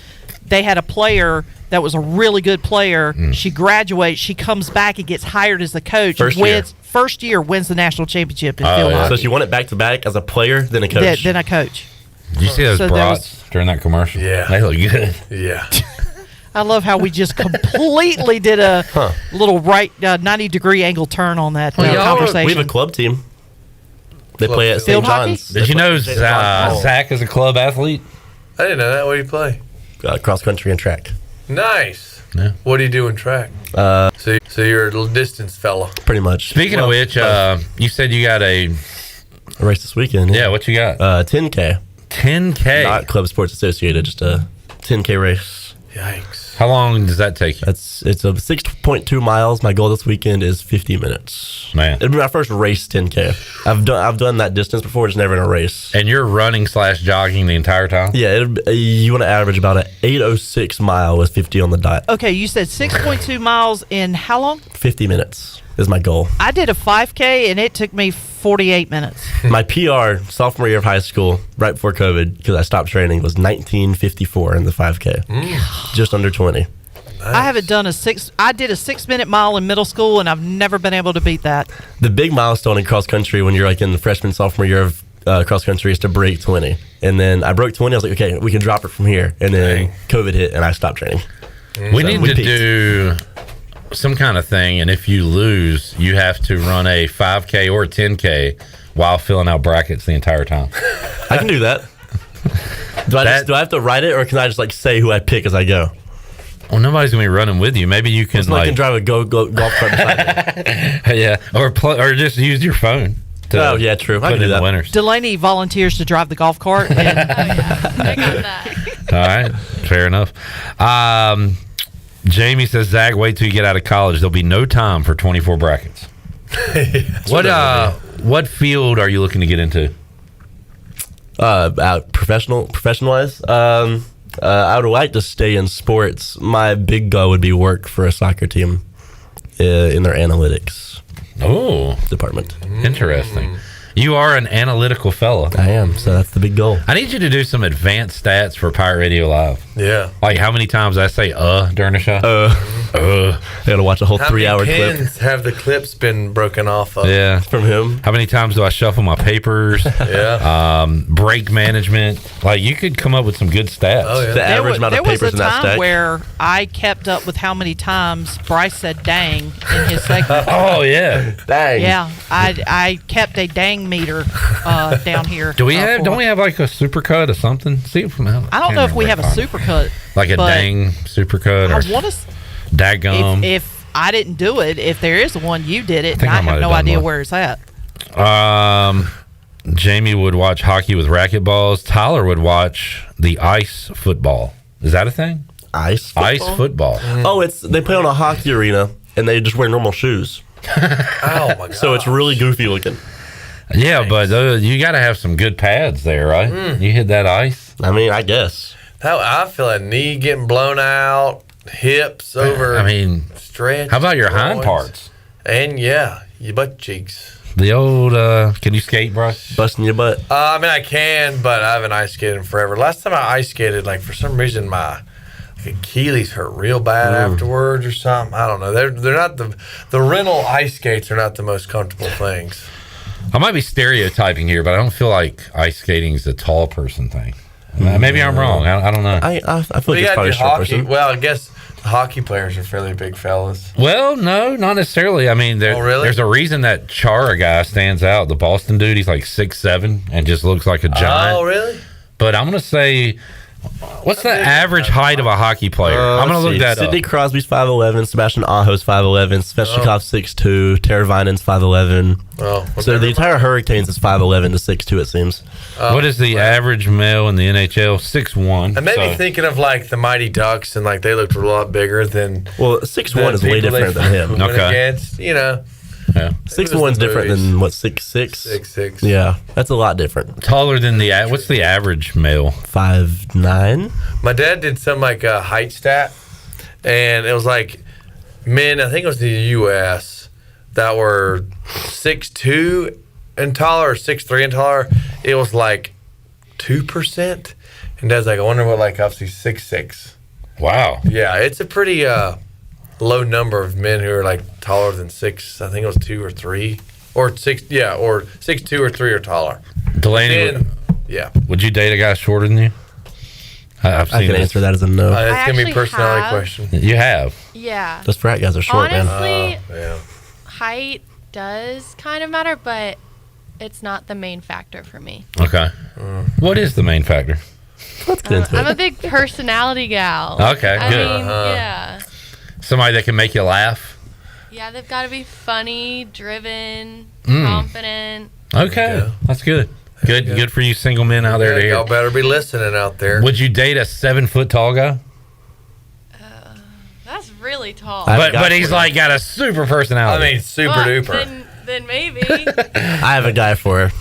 they had a player that was a really good player. She graduates, she comes back and gets hired as the coach. First First year wins the national championship in Oh, field yeah. So hockey. she won it back to back as a player, then a coach. Then a coach. Did you see those So there brats during that commercial? Yeah. They look good. Yeah. I love how we just completely did a little 90-degree angle turn on that conversation. We have a club team. They play at Field St. hockey? John's. Did you know Zach is a club athlete? I didn't know that. What do you play? Cross country and track. Nice. Yeah. What do you do in track? So you're a little distance fella. Pretty much. Speaking of which, you said you got a race this weekend. Yeah, what you got? 10K. 10K. Not Club Sports Associated, just a 10K race. Yikes. How long does that take you? It's a 6.2 miles. My goal this weekend is 50 minutes. Man. It'll be my first race 10K. I've done that distance before, just never in a race. And you're running / jogging the entire time? Yeah, you want to average about an 8:06 mile with 50 on the dot. Okay, you said 6.2 miles in how long? 50 minutes is my goal. I did a 5K and it took me 48 minutes. My PR sophomore year of high school, right before COVID, because I stopped training, was 19:54 in the 5K. Just under 20. I haven't done I did a 6-minute mile in middle school and I've never been able to beat that. The big milestone in cross country when you're like in the freshman, sophomore year of cross country is to break 20. And then I broke 20. I was like, okay, we can drop it from here. And then COVID hit and I stopped training. We need to do some kind of thing, and if you lose, you have to run a 5K or a 10K while filling out brackets the entire time. I can do that. Do I have to write it, or can I just like say who I pick as I go? Well, nobody's gonna be running with you. Maybe you can I can drive a golf cart beside me. yeah, or just use your phone. Oh yeah, true. I Put can do in that. the winners. Delaney volunteers to drive the golf cart. I got that. All right, fair enough. Jamie says, Zach, wait till you get out of college. There'll be no time for 24 brackets. What field are you looking to get into? Professional-wise? I would like to stay in sports. My big goal would be work for a soccer team in their analytics department. Interesting. You are an analytical fella. I am, so that's the big goal. I need you to do some advanced stats for Pirate Radio Live. Yeah. Like how many times I say during the show? I gotta watch a whole 3-hour clip. Pins have the clips been broken off of? Yeah. From him. How many times do I shuffle my papers? Yeah. Break management. Like you could come up with some good stats. Oh, yeah. The average amount of papers in that stack. There was a time where I kept up with how many times Bryce said dang in his segment. Oh, yeah. Dang. Yeah. I kept a dang meter down here. Don't we have like a supercut or something? See if I don't know if we have a supercut. Like a dang supercut or I want to. Daggum. If I didn't do it, if there is one, you did it, and I I have no done idea one. where it's at. Jamie would watch hockey with racquetballs. Tyler would watch the ice football. Is that a thing? Ice football. Oh, they play on a hockey arena and they just wear normal shoes. Oh my god! So it's really goofy looking. Yeah, but you got to have some good pads there, right? You hit that ice. I mean, I guess. How I feel a knee getting blown out, hips over. I mean, stretch. How about your hind groins, parts? And your butt cheeks. The old, can you skate, Bryce? Busting your butt? I mean, I can, but I haven't ice skated in forever. Last time I ice skated, like for some reason my Achilles hurt real bad afterwards or something. I don't know. They're not the rental ice skates are not the most comfortable things. I might be stereotyping here, but I don't feel like ice skating is a tall person thing. Maybe I'm wrong. I don't know. I feel like it's probably a short person. Well, I guess the hockey players are fairly big fellas. Well, no, not necessarily. I mean, there's a reason that Chara guy stands out. The Boston dude, he's like 6'7" and just looks like a giant. Oh, really? But I'm going to say, what's the average height of a hockey player? I'm going to look that Sidney up. Crosby's 5'11", Sebastian Aho's 5'11", Svechnikov's 6'2", Teravainen's 5'11". Oh, So the entire Hurricanes is 5'11" to 6'2", it seems. What is the average male in the NHL? 6'1". And maybe thinking of like the Mighty Ducks, and like they looked a lot bigger than. Well, 6'1" is way different than him. Went against, Yeah. 6'1" different than what 6'6". 6'6". Yeah, that's a lot different. Taller than what's the average male? 5'9". My dad did some like height stat, and it was like men. I think it was the U.S. that were 6'2" and taller, or 6'3" and taller. It was like 2%. And Dad's like, I wonder what like obviously 6'6". Wow. Yeah, it's a pretty low number of men who are like taller than 6. I think it was 2 or 3, or 6. Yeah, or 6'2" or 3 or taller. Delaney, would you date a guy shorter than you? I've seen I can answer that as a no. It's gonna be a personality question. You have. Yeah. Those frat guys are short, Honestly, man. Height does kind of matter, but it's not the main factor for me. Okay. What is the main factor? Let's get into I'm a big personality gal. Okay, I good. mean, yeah. Somebody that can make you laugh. Yeah, they've got to be funny, driven, Mm. confident. Okay, that's good. Good for you single men out there to hear. Y'all better be listening out there. Would you date a 7-foot tall guy? That's really tall. But he's like got a super personality. I mean, super duper. Then maybe. I have a guy for her.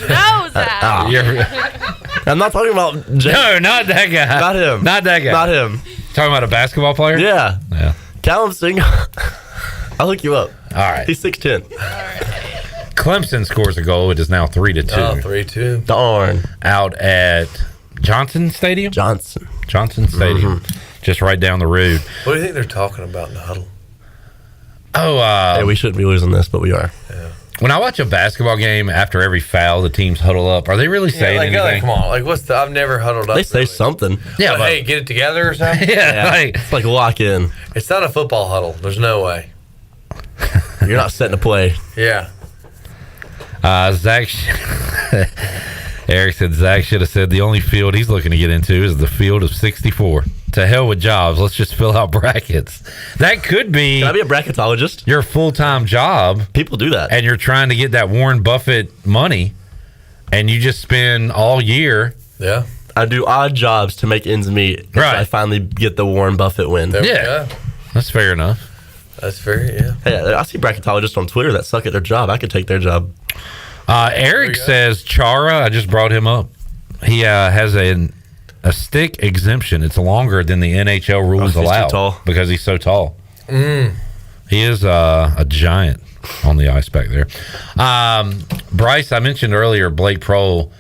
No, Zach. I'm not talking about Jay. No, not that guy. Not him. Not that guy. Not him. Talking about a basketball player? Yeah. Yeah. Callum Singer. I'll hook you up. All right. He's 6'10". Clemson scores a goal. It is now 3-2. Oh, 3-2. Darn. Out at Johnson Stadium? Johnson Stadium. Just right down the road. What do you think they're talking about in the huddle? Oh, yeah, we shouldn't be losing this, but we are. When I watch a basketball game, after every foul, the teams huddle up. Are they really saying anything? Come on, like what's the? I've never huddled up. They say something. Yeah, but hey, get it together or something. It's like lock in. It's not a football huddle. There's no way. You're not setting a play. Yeah. Zach. Eric said Zach should have said the only field he's looking to get into is the field of 64. To hell with jobs. Let's just fill out brackets. That could be. Can I be a bracketologist? Your full-time job. People do that. And you're trying to get that Warren Buffett money, and you just spend all year I do odd jobs to make ends meet. Right. I finally get the Warren Buffett win. Yeah, that's fair enough. That's fair, yeah. Hey, I see bracketologists on Twitter that suck at their job. I could take their job. Eric says Chara, I just brought him up. He has a stick exemption. It's longer than the NHL rules allow too tall. because he's so tall. He is a giant on the ice back there. Bryce, I mentioned earlier Blake Prohl,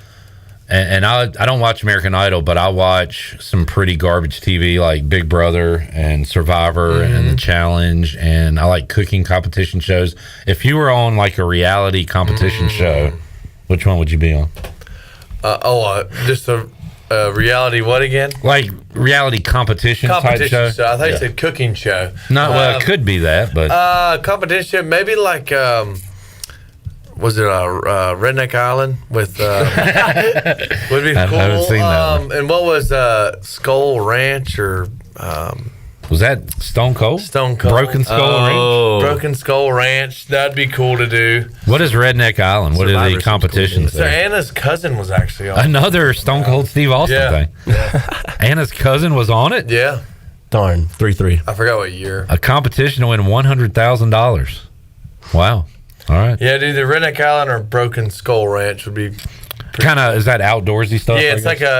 and I don't watch American Idol, but I watch some pretty garbage TV like Big Brother and Survivor and The Challenge, and I like cooking competition shows. If you were on like a reality competition show, which one would you be on? Just a reality what again? Like reality competition type show? I thought you said cooking show. No, well, it could be that, but competition, maybe like was it Redneck Island with would be cool. I haven't seen that one. And what was Skull Ranch or was that Stone Cold? Stone Cold. Broken Skull Ranch? Broken Skull Ranch. That'd be cool to do. What is Redneck Island? What are the competitions So there? Anna's cousin was actually on. Another Stone Cold Steve Austin thing. Anna's cousin was on it? Yeah. Darn, 3-3. I forgot what year. A competition to win $100,000. Wow. All right. Yeah, dude, the Redneck Island or Broken Skull Ranch would be kind of, is that outdoorsy stuff? Yeah,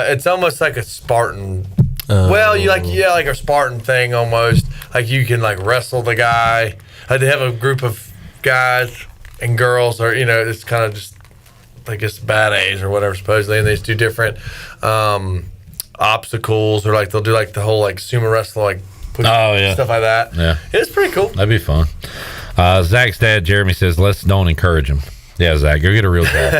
it's almost like a Spartan. Well, you like a Spartan thing almost. Like you can like wrestle the guy. Like they have a group of guys and girls, or it's kind of just like it's bad A's or whatever supposedly, and they just do different obstacles, or like they'll do like the whole like sumo wrestle, like stuff like that. Yeah, it's pretty cool. That'd be fun. Zach's dad, Jeremy, says, let's don't encourage him. Yeah, Zach, go get a real job.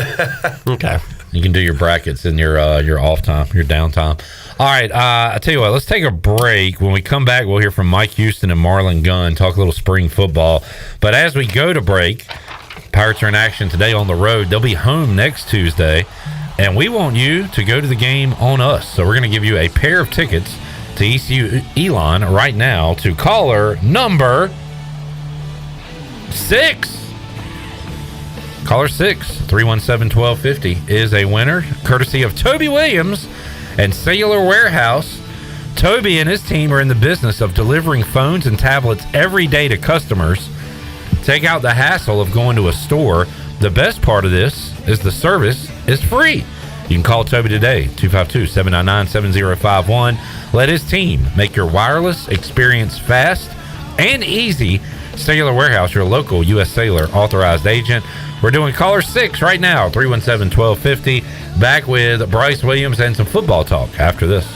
Okay. You can do your brackets in your off time, your downtime. All right, I tell you what, let's take a break. When we come back, we'll hear from Mike Houston and Marlon Gunn, talk a little spring football. But as we go to break, Pirates are in action today on the road. They'll be home next Tuesday, and we want you to go to the game on us. So we're going to give you a pair of tickets to ECU Elon right now to caller number 6. Caller 6, 317-1250 is a winner, courtesy of Toby Williams and Cellular Warehouse. Toby and his team are in the business of delivering phones and tablets every day to customers. Take out the hassle of going to a store. The best part of this is the service is free. You can call Toby today, 252-799-7051. Let his team make your wireless experience fast and easy. Cellular Warehouse, your local U.S. Cellular authorized agent. We're doing caller 6 right now, 317-1250. Back with Bryce Williams and some football talk after this.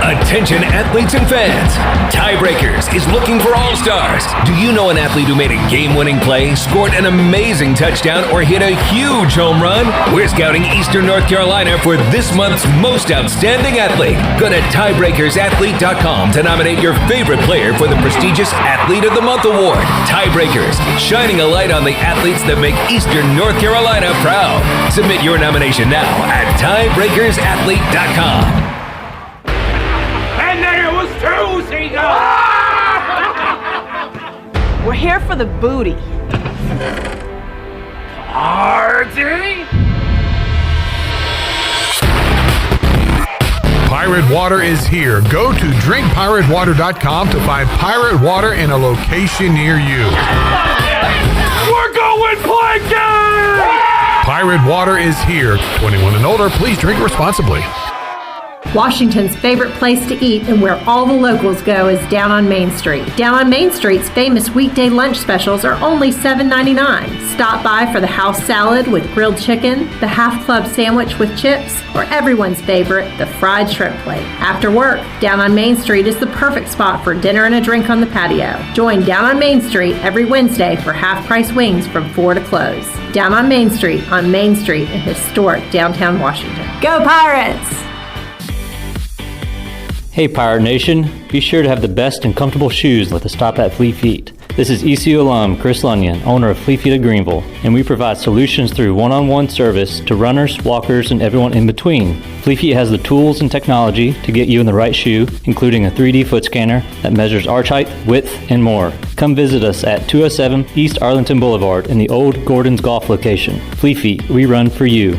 Attention athletes and fans. Tiebreakers is looking for all-stars. Do you know an athlete who made a game-winning play, scored an amazing touchdown, or hit a huge home run? We're scouting Eastern North Carolina for this month's most outstanding athlete. Go to tiebreakersathlete.com to nominate your favorite player for the prestigious Athlete of the Month award. Tiebreakers, shining a light on the athletes that make Eastern North Carolina proud. Submit your nomination now at tiebreakersathlete.com. And then it was two seagulls. We're here for the booty. Party? Pirate Water is here. Go to drinkpiratewater.com to find Pirate Water in a location near you. We're going plankton! Pirate Water is here. 21 and older, please drink responsibly. Washington's favorite place to eat and where all the locals go is down on Main Street. Down on Main Street's famous weekday lunch specials are only $7.99. Stop by for the house salad with grilled chicken, the half club sandwich with chips, or everyone's favorite, the fried shrimp plate. After work, Down on Main Street is the perfect spot for dinner and a drink on the patio. Join Down on Main Street every Wednesday for half-price wings from 4 to close. Down on Main Street in historic downtown Washington. Go Pirates! Hey Pirate Nation, be sure to have the best and comfortable shoes with a stop at Fleet Feet. This is ECU alum Chris Lunyon, owner of Fleet Feet of Greenville, and we provide solutions through one-on-one service to runners, walkers, and everyone in between. Fleet Feet has the tools and technology to get you in the right shoe, including a 3D foot scanner that measures arch height, width, and more. Come Come visit us at 207 East Arlington Boulevard in the old Gordon's Golf location. Flea Feet, we run for you.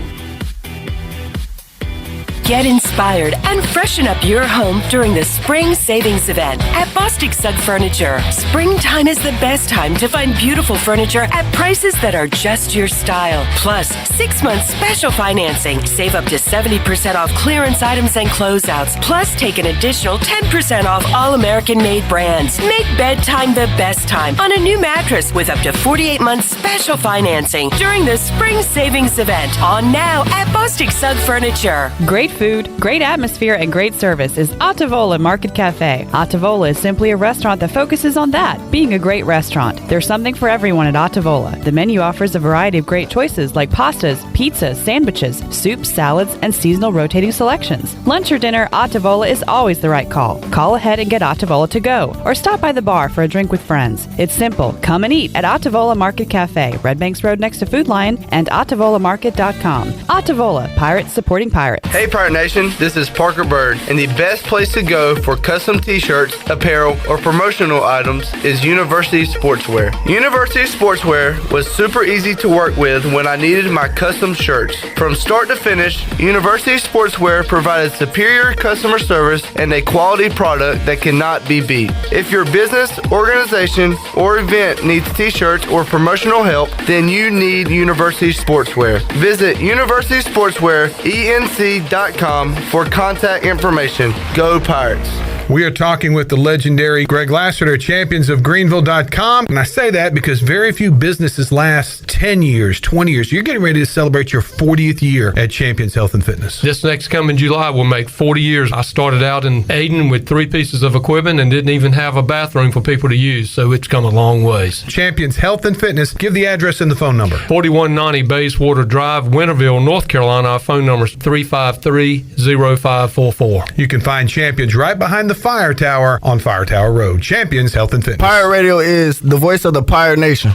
Get inspired and freshen up your home during the Spring Savings Event at Bostic Sugg Furniture. Springtime is the best time to find beautiful furniture at prices that are just your style. Plus, 6 months special financing. Save up to 70% off clearance items and closeouts. Plus, take an additional 10% off all American-made brands. Make bedtime the best time on a new mattress with up to 48 months special financing during the Spring Savings Event. On now at Bostic Sugg Furniture. Great food, great atmosphere, and great service is Attavola Market Cafe. Attavola is simply a restaurant that focuses on that, being a great restaurant. There's something for everyone at Attavola. The menu offers a variety of great choices like pastas, pizzas, sandwiches, soups, salads, and seasonal rotating selections. Lunch or dinner, Attavola is always the right call. Call ahead and get Attavola to go, or stop by the bar for a drink with friends. It's simple. Come and eat at Attavola Market Cafe, Red Banks Road next to Food Lion, and AttavolaMarket.com. Attavola, Pirates supporting Pirates. Hey, Pirate Nation, this is Parker Bird, and the best place to go for custom t-shirts, apparel, or promotional items is University Sportswear. University Sportswear was super easy to work with when I needed my custom shirts. From start to finish, University Sportswear provided superior customer service and a quality product that cannot be beat. If your business, organization, or event needs t-shirts or promotional help, then you need University Sportswear. Visit universitysportswearenc.com for contact information. Go Pirates. We are talking with the legendary Greg Lassiter, championsofgreenville.com. And I say that because very few businesses last 10 years, 20 years. You're getting ready to celebrate your 40th year at Champions Health and Fitness. This next coming July will make 40 years. I started out in Aden with 3 pieces of equipment and didn't even have a bathroom for people to use, so it's come a long ways. Champions Health and Fitness. Give the address and the phone number. 4190 Bayswater Drive, Winterville, North Carolina. Our phone number is 353-0544. You can find Champions right behind the Fire Tower on Fire Tower Road. Champions Health and Fitness. Pirate Radio is the voice of the Pirate Nation.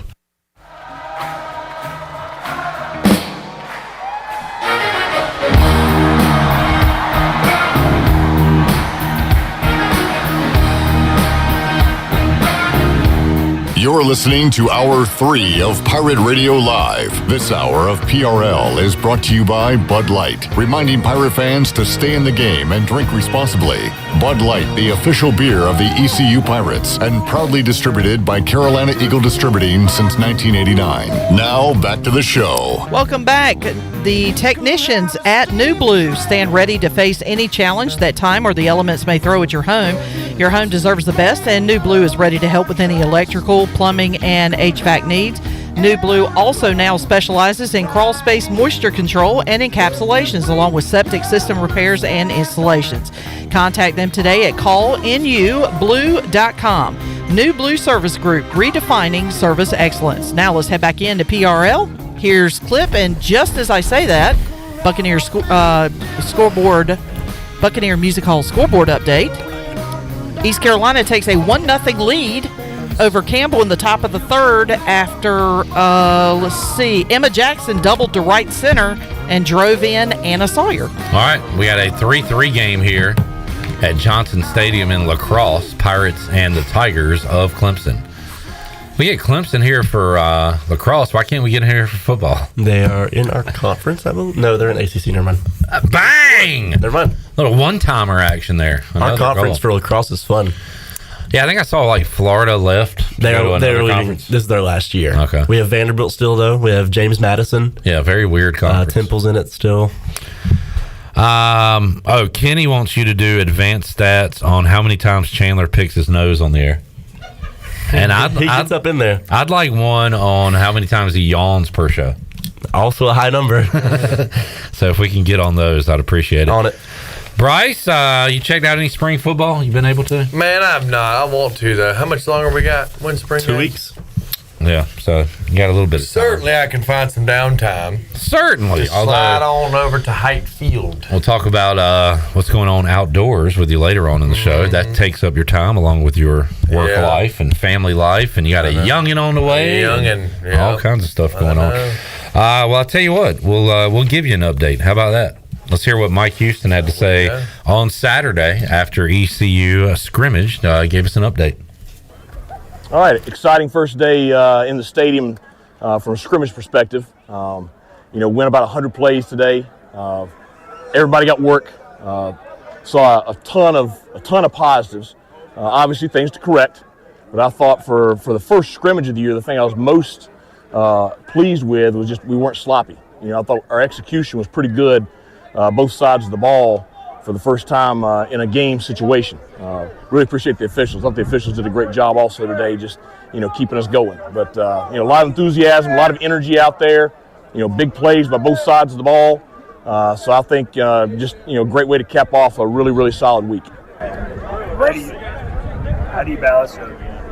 You're listening to Hour 3 of Pirate Radio Live. This hour of PRL is brought to you by Bud Light, reminding Pirate fans to stay in the game and drink responsibly. Bud Light, the official beer of the ECU Pirates, and proudly distributed by Carolina Eagle Distributing since 1989. Now, back to the show. Welcome back. The technicians at New Blue stand ready to face any challenge that time or the elements may throw at your home. Your home deserves the best, and New Blue is ready to help with any electrical, plumbing, and HVAC needs. New Blue also now specializes in crawl space moisture control and encapsulations, along with septic system repairs and installations. Contact them today at callnublue.com. New Blue Service Group, redefining service excellence. Now let's head back into PRL. Here's Clip, and just as I say that, Buccaneer Music Hall scoreboard update. East Carolina takes a 1-0 lead over Campbell in the top of the third after, Emma Jackson doubled to right center and drove in Anna Sawyer. All right, we got a 3-3 game here at Johnson Stadium in La Crosse, Pirates and the Tigers of Clemson. We get Clemson here for La Crosse. Why can't we get here for football? They are in our conference, I believe. No, they're in ACC. Never mind. Bang! Never mind. Little one-timer action there. Our conference for lacrosse is fun. Yeah, I think I saw like Florida left. They're leaving. This is their last year. Okay. We have Vanderbilt still, though. We have James Madison. Yeah, very weird conference. Temple's in it still. Kenny wants you to do advanced stats on how many times Chandler picks his nose on the air. And he gets up in there. I'd like one on how many times he yawns per show. Also a high number. So if we can get on those, I'd appreciate it. On it. Bryce, you checked out any spring football? You been able to? Man, I've not. I want to, though. How much longer we got? When spring 2 games? weeks. Yeah, so you got a little bit of time. Certainly I can find some downtime. Certainly. Just slide on over to Height Field. We'll talk about what's going on outdoors with you later on in the show. That takes up your time along with your work life and family life, and you got a youngin' on the way. All kinds of stuff going on. Well, I'll tell you what. We'll give you an update. How about that? Let's hear what Mike Houston had to say on Saturday after ECU scrimmage. Gave us an update. All right, exciting first day in the stadium from a scrimmage perspective. Went about 100 plays today. Everybody got work. Saw a ton of positives. Obviously, things to correct. But I thought for the first scrimmage of the year, the thing I was most pleased with was just we weren't sloppy. I thought our execution was pretty good, both sides of the ball, for the first time in a game situation. Really appreciate the officials. I thought the officials did a great job also today, just keeping us going. But a lot of enthusiasm, a lot of energy out there. Big plays by both sides of the ball. So I think just great way to cap off a really, really solid week. How do you balance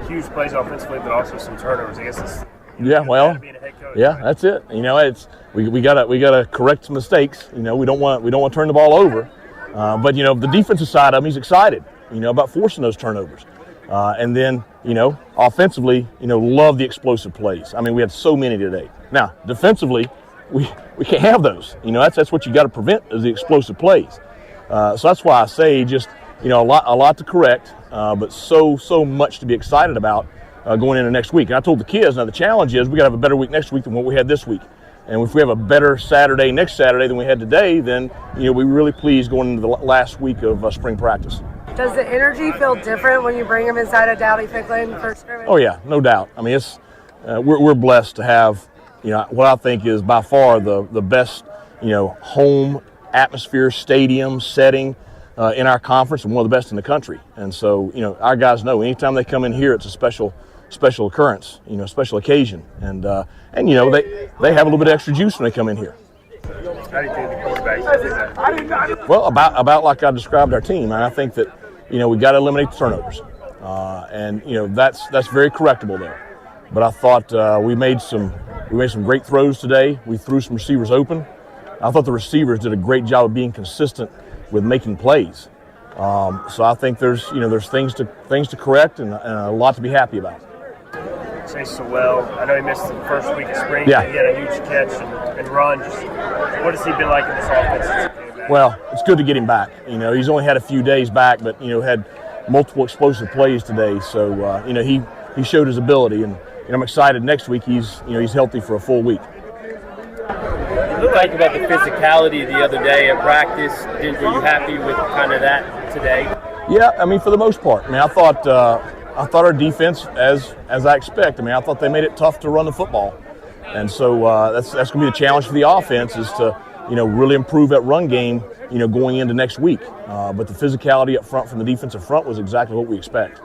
huge plays offensively, but also some turnovers? I guess it's that's it. It's we gotta correct some mistakes. We don't want to turn the ball over. But the defensive side of him, he's excited, about forcing those turnovers. And then, offensively, love the explosive plays. I mean, we had so many today. Now, defensively, we can't have those. That's what you got to prevent is the explosive plays. So that's why I say just, a lot to correct, but so much to be excited about going into next week. And I told the kids, now the challenge is we got to have a better week next week than what we had this week. And if we have a better Saturday next Saturday than we had today, then we're really pleased going into the last week of spring practice. Does the energy feel different when you bring them inside of Dowdy-Ficklin for scrimmage? Oh yeah, no doubt. I mean, it's we're blessed to have what I think is by far the best home atmosphere, stadium setting in our conference, and one of the best in the country. And so our guys know anytime they come in here, it's a special occurrence, special occasion, and they have a little bit of extra juice when they come in here. How do you think the quarterbacks do that? Well, about like I described our team, and I think that we got to eliminate the turnovers, and that's very correctable there. But I thought we made some great throws today. We threw some receivers open. I thought the receivers did a great job of being consistent with making plays. So I think there's things to correct and a lot to be happy about. Chase so well. I know he missed the first week of spring. Yeah. He had a huge catch and run. Just what has he been like in this offense? Well, it's good to get him back. He's only had a few days back, but had multiple explosive plays today. So he showed his ability, and I'm excited. Next week he's healthy for a full week. What did you think about the physicality the other day at practice? Were you happy with kind of that today? Yeah, I mean, for the most part. I mean, I thought our defense, as I expect. I mean, I thought they made it tough to run the football, and so that's going to be the challenge for the offense is to really improve that run game going into next week. But the physicality up front from the defensive front was exactly what we expect.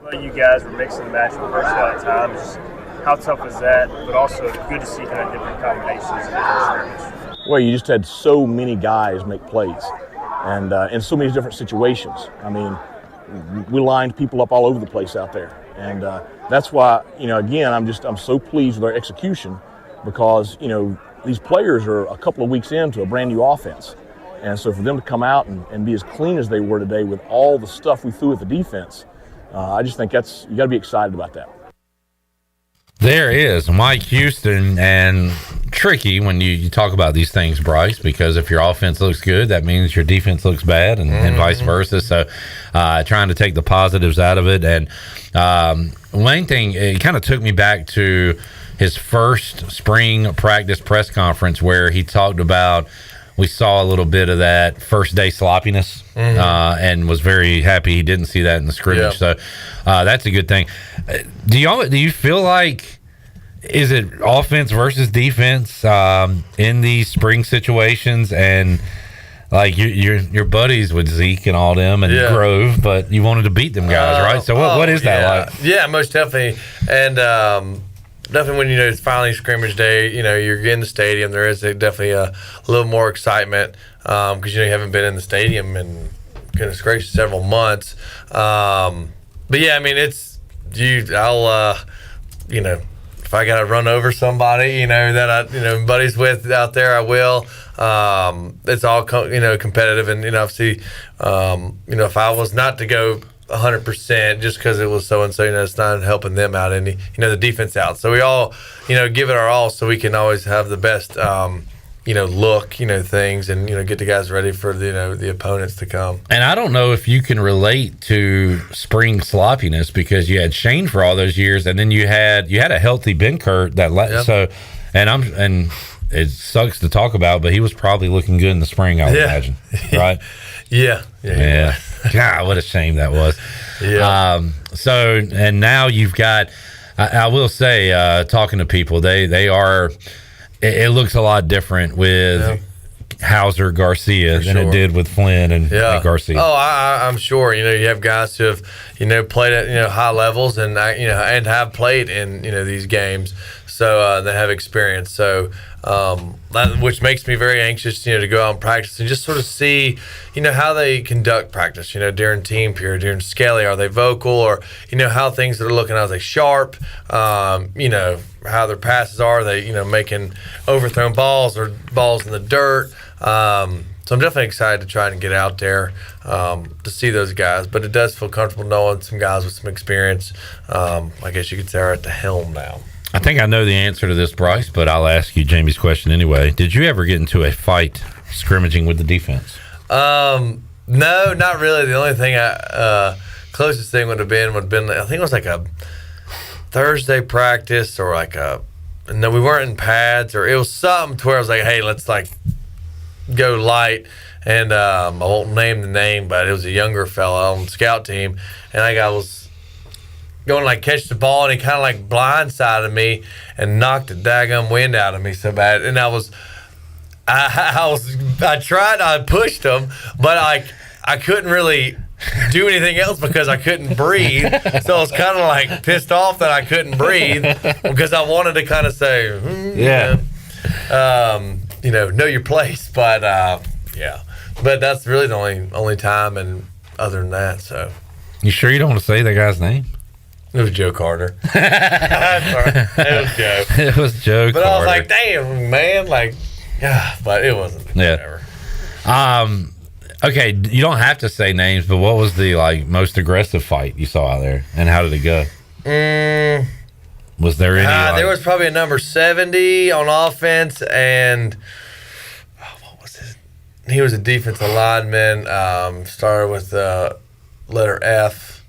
Well, you guys were mixing and matching personnel at times. How tough is that? But also good to see kind of different combinations in the scrimmage. Well, you just had so many guys make plays, and in so many different situations. I mean, we lined people up all over the place out there, and that's why again I'm so pleased with our execution because these players are a couple of weeks into a brand new offense, and so for them to come out and be as clean as they were today with all the stuff we threw at the defense, I just think you got to be excited about that. There is Mike Houston, and tricky when you talk about these things, Bryce, because if your offense looks good, that means your defense looks bad, and vice versa. So trying to take the positives out of it. And one thing, it kind of took me back to his first spring practice press conference where he talked about we saw a little bit of that first day sloppiness and was very happy he didn't see that in the scrimmage. Yeah. So that's a good thing. Do you feel like, is it offense versus defense in these spring situations? And like you're buddies with Zeke and all them and Grove, but you wanted to beat them guys, right? So what is that like? Yeah, most definitely. And definitely when it's finally scrimmage day, you're in the stadium. There is definitely a little more excitement because you haven't been in the stadium in goodness gracious several months. But yeah, I mean I'll if I gotta run over somebody that I buddies with out there, I will. It's all competitive, and obviously if I was not to go 100% just because it was so and so, it's not helping them out any, the defense out. So we all, give it our all so we can always have the best look, things, and get the guys ready for the opponents to come. And I don't know if you can relate to spring sloppiness because you had Shane for all those years, and then you had a healthy Ben Kurt and it sucks to talk about, but he was probably looking good in the spring, I would imagine, right? Yeah. God, what a shame that was. Yeah. So, and now you've got. I will say, talking to people, they are. It looks a lot different with Hauser, Garcia than it did with Flynn and Garcia. Oh, I'm sure. You have guys who have played at high levels and and have played in these games, so they have experience. So which makes me very anxious, to go out and practice and just sort of see, how they conduct practice. During team period, during Skelly, are they vocal, or how things are looking? Are they sharp? How their passes are they, making overthrown balls or balls in the dirt. So I'm definitely excited to try and get out there to see those guys. But it does feel comfortable knowing some guys with some experience. I guess you could say are at the helm now. I think I know the answer to this, Bryce, but I'll ask you Jamie's question anyway. Did you ever get into a fight scrimmaging with the defense? No, not really. The only thing closest thing would have been I think it was like a Thursday practice or and then we weren't in pads, or it was something to where I was like, hey, let's go light. And I won't name the name, but it was a younger fella on the scout team, and I was going to catch the ball, and he kind of blindsided me and knocked the daggum wind out of me so bad. And I pushed him, but I couldn't really do anything else because I couldn't breathe. So I was kind of pissed off that I couldn't breathe because I wanted to kind of say, know your place. But but that's really the only time, and other than that, so. You sure you don't want to say that guy's name? It was Joe Carter. It was Joe. It was Joe but Carter. I was like, damn, man, but it wasn't. Yeah. Whatever. Okay, you don't have to say names, but what was the most aggressive fight you saw out there, and how did it go? Was there any? There was probably a number 70 on offense, and what was his? He was a defensive lineman. Started with the letter F.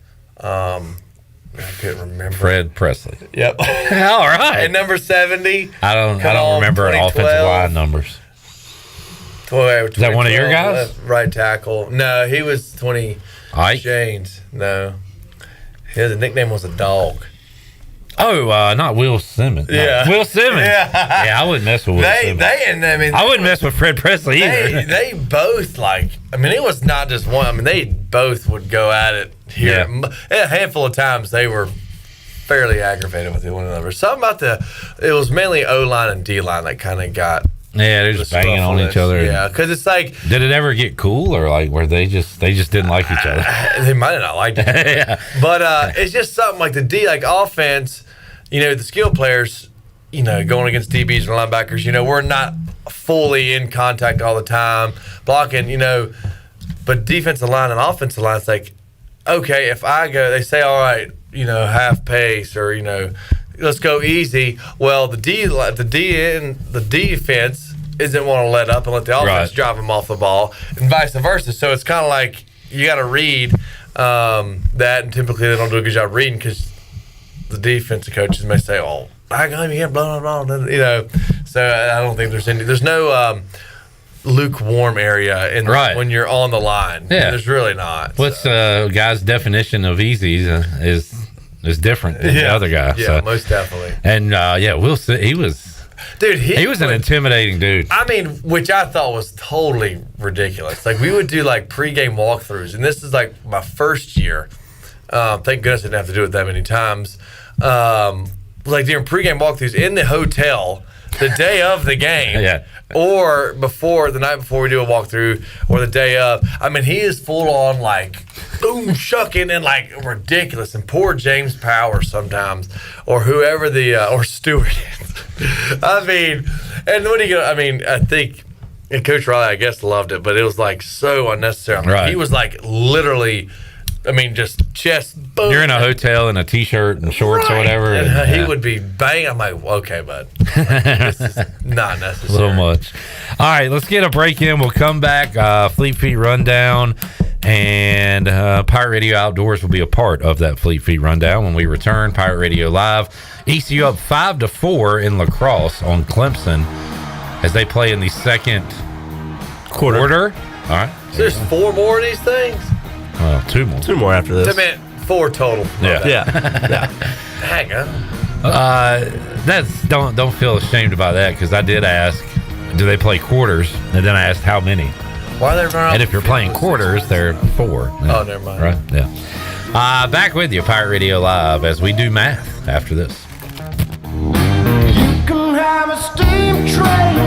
I couldn't remember. Fred Presley. Yep. All right. And number 70. I don't remember offensive line numbers. Is that one of your guys? Right tackle. No, he was 20. Ike? James. No. His nickname was a dog. Oh, not Will Simmons. Yeah. Will Simmons. Yeah, I wouldn't mess with Will Simmons. I wouldn't mess with Fred Presley either. They both it was not just one. They both would go at it here. Yeah. A handful of times they were fairly aggravated with one another. Something about it was mainly O-line and D-line that kind of got. Yeah, they're just banging on each other. Yeah, because it's Did it ever get cool, or where they just didn't like each other? They might have not liked it. Yeah. But it's just something like the offense. The skill players, going against DBs and linebackers, we're not fully in contact all the time, blocking, but defensive line and offensive line, it's okay, if I go, they say, all right, half pace or, let's go easy. Well, the defense isn't want to let up and let the offense drive them off the ball, and vice versa. So it's kind of you got to read that, and typically they don't do a good job reading because the defensive coaches may say, "Oh, I got him here, blah blah blah," So I don't think there's no lukewarm area when you're on the line. Yeah, there's really not. What's guy's definition of easy is different than the other guy. Yeah, most definitely. And he was. Dude, he was an intimidating dude. Which I thought was totally ridiculous. We would do pregame walkthroughs, and this is my first year. Thank goodness I didn't have to do it that many times. During pregame walkthroughs in the hotel the day of the game, or the night before we do a walkthrough, or the day of. He is full on boom shucking and ridiculous. And poor James Power sometimes, or whoever or Stewart is. And what do you go? I think. And Coach Riley, I guess, loved it, but it was so unnecessary. He was literally I mean, just chest. Boom. You're in a hotel in a t-shirt and shorts or whatever. And he would be bang. I'm like, okay, bud. This is not necessary. A little much. All right, let's get a break in. We'll come back. Fleet Feet Rundown and Pirate Radio Outdoors will be a part of that Fleet Feet Rundown when we return. Pirate Radio Live. ECU up 5-4 in lacrosse on Clemson as they play in the second quarter. All right. So there's 4 more of these things? Well, 2 more. 2 more after this. I meant 4 total. Yeah. Hang on. That's don't feel ashamed about that because I did ask, do they play quarters? And then I asked how many. Why are they running? And if you're playing quarters, they're 4. Oh, never mind. Right? Yeah. Back with you, Pirate Radio Live, as we do math after this. You can have a steam train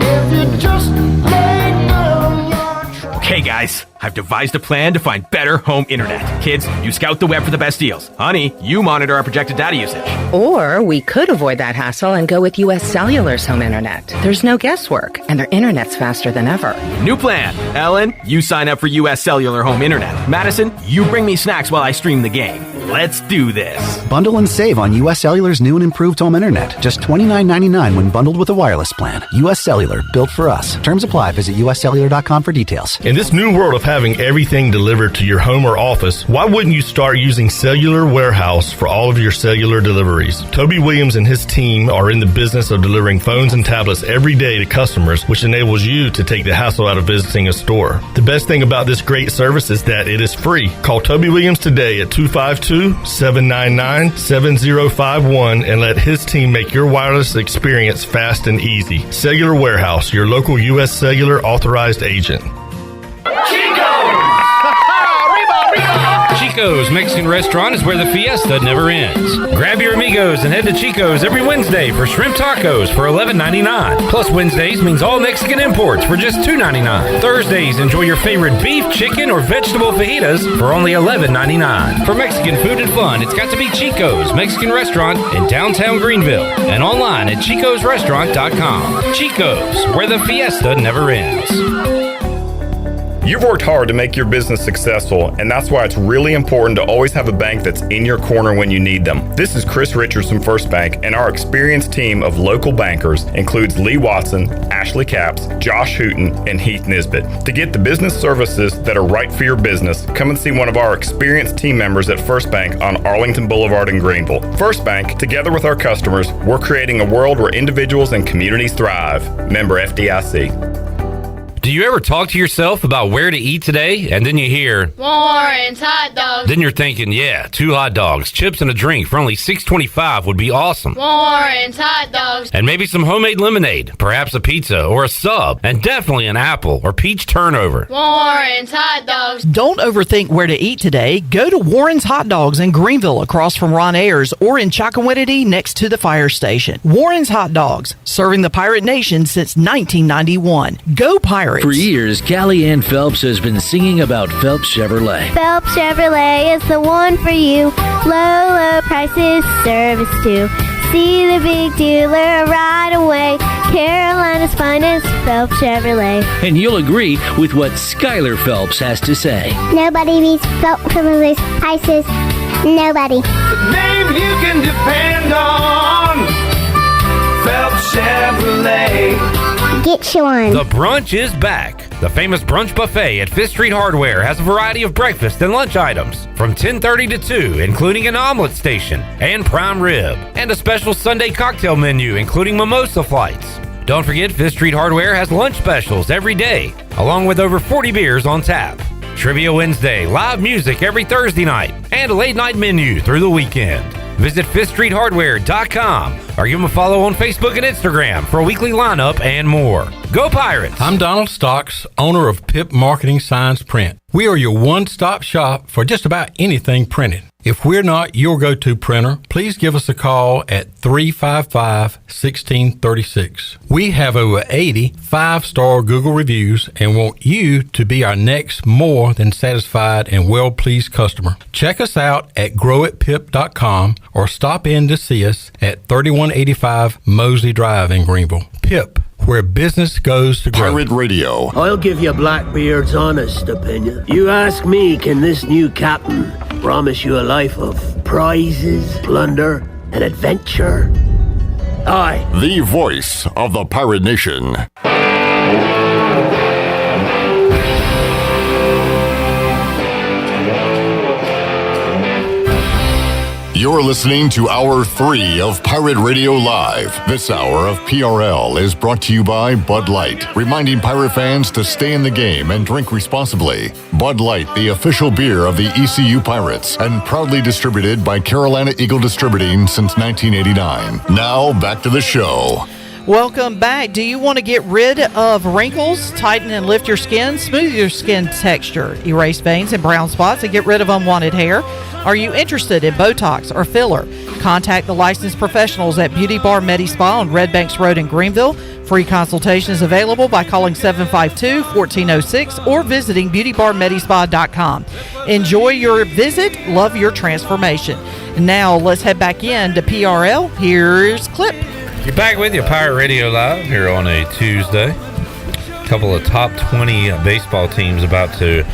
if you just lay down your train. Okay, guys, I've devised a plan to find better home internet. Kids, you scout the web for the best deals. Honey, you monitor our projected data usage. Or we could avoid that hassle and go with U.S. Cellular's home internet. There's no guesswork, and their internet's faster than ever. New plan. Ellen, you sign up for U.S. Cellular home internet. Madison, you bring me snacks while I stream the game. Let's do this. Bundle and save on U.S. Cellular's new and improved home internet. Just $29.99 when bundled with a wireless plan. U.S. Cellular, built for us. Terms apply. Visit uscellular.com for details. In this new world of having everything delivered to your home or office, why wouldn't you start using Cellular Warehouse for all of your cellular deliveries? Toby Williams and his team are in the business of delivering phones and tablets every day to customers, which enables you to take the hassle out of visiting a store. The best thing about this great service is that it is free. Call Toby Williams today at 252-799-7051 and let his team make your wireless experience fast and easy. Cellular Warehouse, your local U.S. Cellular authorized agent. Chico's Mexican Restaurant is where the fiesta never ends. Grab your amigos and head to Chico's every Wednesday for shrimp tacos for $11.99. Plus Wednesdays means all Mexican imports for just $2.99. Thursdays, enjoy your favorite beef, chicken, or vegetable fajitas for only $11.99. For Mexican food and fun, it's got to be Chico's Mexican Restaurant in downtown Greenville and online at chicosrestaurant.com. Chico's, where the fiesta never ends. You've worked hard to make your business successful, and that's why it's really important to always have a bank that's in your corner when you need them. This is Chris Richards from First Bank, and our experienced team of local bankers includes Lee Watson, Ashley Capps, Josh Hooten, and Heath Nisbet. To get the business services that are right for your business, come and see one of our experienced team members at First Bank on Arlington Boulevard in Greenville. First Bank, together with our customers, we're creating a world where individuals and communities thrive. Member FDIC. Do you ever talk to yourself about where to eat today, and then you hear Warren's hot dogs? Then you're thinking, yeah, 2 hot dogs, chips, and a drink for only $6.25 would be awesome. Warren's hot dogs. And maybe some homemade lemonade, perhaps a pizza or a sub, and definitely an apple or peach turnover. Warren's hot dogs. Don't overthink where to eat today. Go to Warren's Hot Dogs in Greenville across from Ron Ayers or in Chocowinity next to the fire station. Warren's Hot Dogs, serving the Pirate Nation since 1991. Go Pirates! For years, Callie Ann Phelps has been singing about Phelps Chevrolet. Phelps Chevrolet is the one for you. Low prices, service too. See the big dealer right away. Carolina's finest, Phelps Chevrolet. And you'll agree with what Skylar Phelps has to say. Nobody beats Phelps Chevrolet's prices. Nobody. The name you can depend on. Phelps Chevrolet. Get you one. The brunch is back. The famous brunch buffet at Fifth Street Hardware has a variety of breakfast and lunch items from 10:30 to 2, including an omelet station and prime rib, and a special Sunday cocktail menu, including mimosa flights. Don't forget, Fifth Street Hardware has lunch specials every day, along with over 40 beers on tap. Trivia Wednesday, live music every Thursday night, and a late night menu through the weekend. Visit FifthStreetHardware.com or give them a follow on Facebook and Instagram for a weekly lineup and more. Go Pirates! I'm Donald Stocks, owner of Pip Marketing Signs Print. We are your one-stop shop for just about anything printed. If we're not your go-to printer, please give us a call at 355-1636. We have over 80 5-star Google reviews and want you to be our next more than satisfied and well-pleased customer. Check us out at growatpip.com or stop in to see us at 3185 Mosley Drive in Greenville. Pip, where business goes to grow. Pirate Radio. I'll give you Blackbeard's honest opinion. You ask me, can this new captain promise you a life of prizes, plunder, and adventure? Aye. The voice of the Pirate Nation. You're listening to Hour 3 of Pirate Radio Live. This hour of PRL is brought to you by Bud Light, reminding pirate fans to stay in the game and drink responsibly. Bud Light, the official beer of the ECU Pirates, and proudly distributed by Carolina Eagle Distributing since 1989. Now, back to the show. Welcome back. Do you want to get rid of wrinkles, tighten and lift your skin, smooth your skin texture, erase veins and brown spots, and get rid of unwanted hair? Are you interested in Botox or filler? Contact the licensed professionals at Beauty Bar Medi Spa on Red Banks Road in Greenville. Free consultations available by calling 752-1406 or visiting beautybarmedispa.com. Enjoy your visit. Love your transformation. Now let's head back in to PRL. Here's Clip. You're back with you, Pirate Radio Live, here on a Tuesday. A couple of top 20 baseball teams about to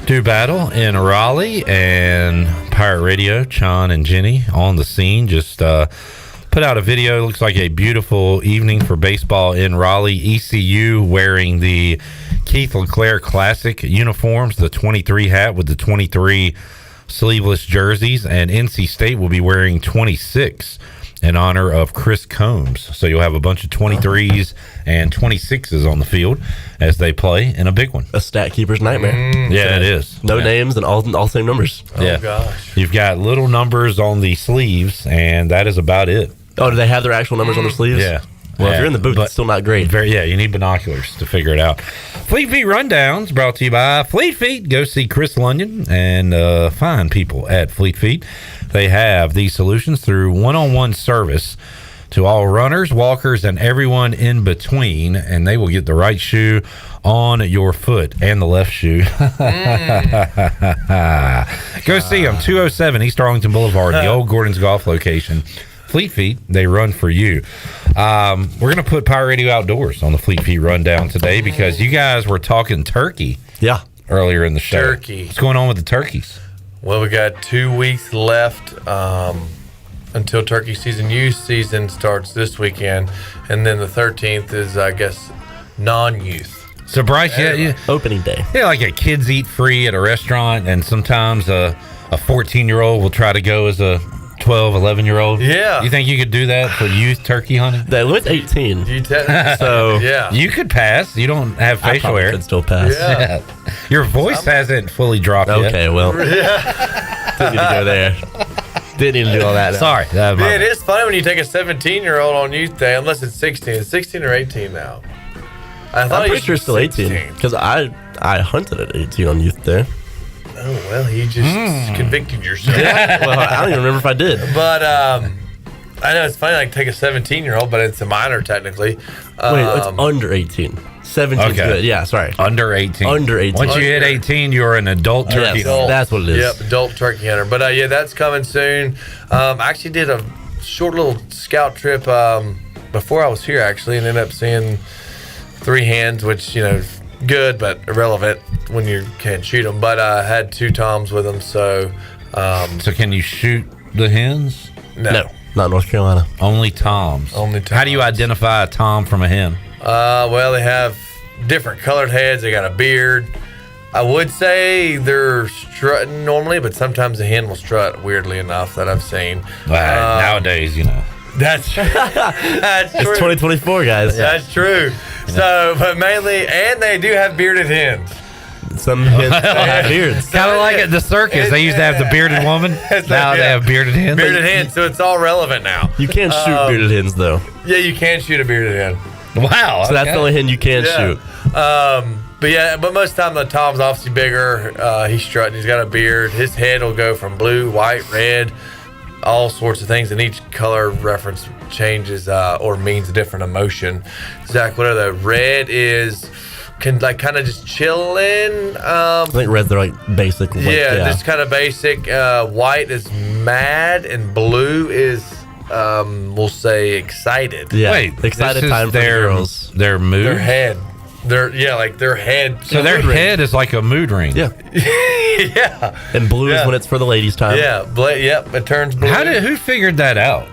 do battle in Raleigh, and Pirate Radio, Chon and Jenny on the scene, just put out a video. It looks like a beautiful evening for baseball in Raleigh. ECU wearing the Keith LeClaire Classic uniforms, the 23 hat with the 23 sleeveless jerseys, and NC State will be wearing 26 in honor of Chris Combs. So you'll have a bunch of 23s and 26s on the field as they play in a big one. A stat keeper's nightmare. Yeah, it is. No names and all same numbers. Yeah. Gosh. You've got little numbers on the sleeves, and that is about it. Oh, do they have their actual numbers on their sleeves? Yeah. Well, if you're in the booth, it's still not great. You need binoculars to figure it out. Fleet Feet Rundowns brought to you by Fleet Feet. Go see Chris Lunyon and fine people at Fleet Feet. They have these solutions through one-on-one service to all runners, walkers, and everyone in between, and they will get the right shoe on your foot and the left shoe. Go see them, 207 East Arlington Boulevard, the old Gordon's Golf location. Fleet Feet, they run for you. We're going to put Pirate Radio outdoors on the Fleet Feet Rundown today because you guys were talking turkey earlier in the show. Turkey. What's going on with the turkeys? Well, we got 2 weeks left until turkey season. Youth season starts this weekend, and then the 13th is, I guess, non-youth. So, Bryce, opening day. Yeah, like a kids eat free at a restaurant, and sometimes a 14-year-old will try to go as a 12, 11-year-old. Yeah. You think you could do that for youth turkey hunting? They limit 18. So yeah, you could pass. You don't have facial hair. Could still pass. Yeah. Your voice hasn't fully dropped yet. Okay, well. Didn't need to go there. Didn't need to do all that. Sorry. It is funny when you take a 17-year-old on youth day, unless it's 16. It's 16 or 18 now. I'm pretty sure it's still 18 because I hunted at 18 on youth day. Oh, well, you just convicted yourself. Yeah. Well, I don't even remember if I did. But I know it's funny, like take a 17-year-old, but it's a minor technically. Wait, it's under 18. 17 is good. Yeah, sorry. Under 18. Under 18. Once you hit 18, you're an adult turkey hunter. That's what it is. Yep, adult turkey hunter. But yeah, that's coming soon. I actually did a short little scout trip before I was here, actually, and ended up seeing 3 hens, which, good but irrelevant when you can't shoot them. But I had 2 toms with them, so. So can you shoot the hens? No. Not North Carolina. Only toms. Only toms. How do you identify a tom from a hen? Well, they have different colored heads. They got a beard. I would say they're strutting normally, but sometimes the hen will strut, weirdly enough, that I've seen. Nowadays, That's true. It's 2024, guys. That's true. So, but mainly, and they do have bearded hens. Some hens have beards. Kind of like at the circus. They used to have the bearded woman. Now they have bearded hens. Bearded hens, so it's all relevant now. You can't shoot bearded hens, though. Yeah, you can shoot a bearded hen. Wow. So that's the only hen you can shoot. But most of the time the tom's obviously bigger. He's strutting. He's got a beard. His head will go from blue, white, red, all sorts of things, and each color reference changes or means a different emotion. Zach, what are the red is? Can kind of just chilling. I think red's the right basic. Yeah, just kind of basic. White is mad, and blue is we'll say excited. Yeah. Wait, excited this is time for the their girls. Their mood. Their head. Their head. So their head is like a mood ring. Yeah. Yeah. And blue is when it's for the ladies' time. Yeah. Yep. It turns blue. Who figured that out?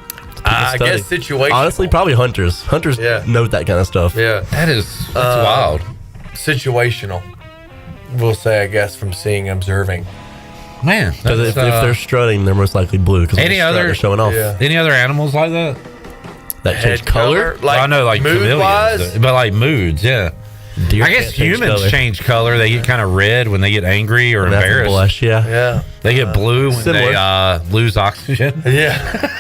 I guess situation. Honestly, probably hunters. Hunters know that kind of stuff. Yeah. That's wild. Situational. We'll say, I guess, from seeing, observing. Man, Because if they're strutting, they're most likely blue. Because they're showing off. Yeah. Any other animals like that? That change Head color? Like I know, like mood-wise? chameleons, but like moods, yeah. Deer I guess can't change humans color. change color. They get kind of red when they get angry or And that's a embarrassed. blush, yeah. Yeah. They get blue when Similar. they lose oxygen. Yeah.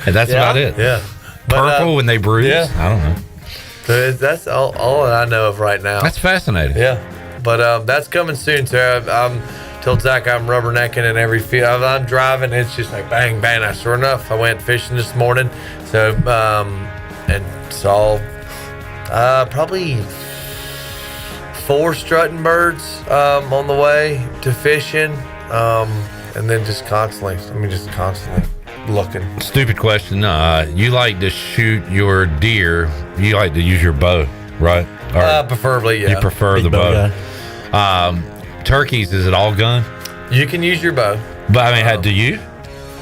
And that's about it. Yeah. Purple when they bruise. yeah. I don't know. That's all I know of right now. That's fascinating. Yeah. But that's coming soon, sir. I'm told Zach I'm rubbernecking in every field. I'm driving. It's just like bang, bang. Sure enough, I went fishing this morning. So, and saw probably 4 strutting birds on the way to fishing. And then just constantly looking. Stupid question. You like to shoot your deer. You like to use your bow, right? Or Preferably, yeah. you prefer the bow. Turkeys, is it all gun? You can use your bow. But I mean, do you?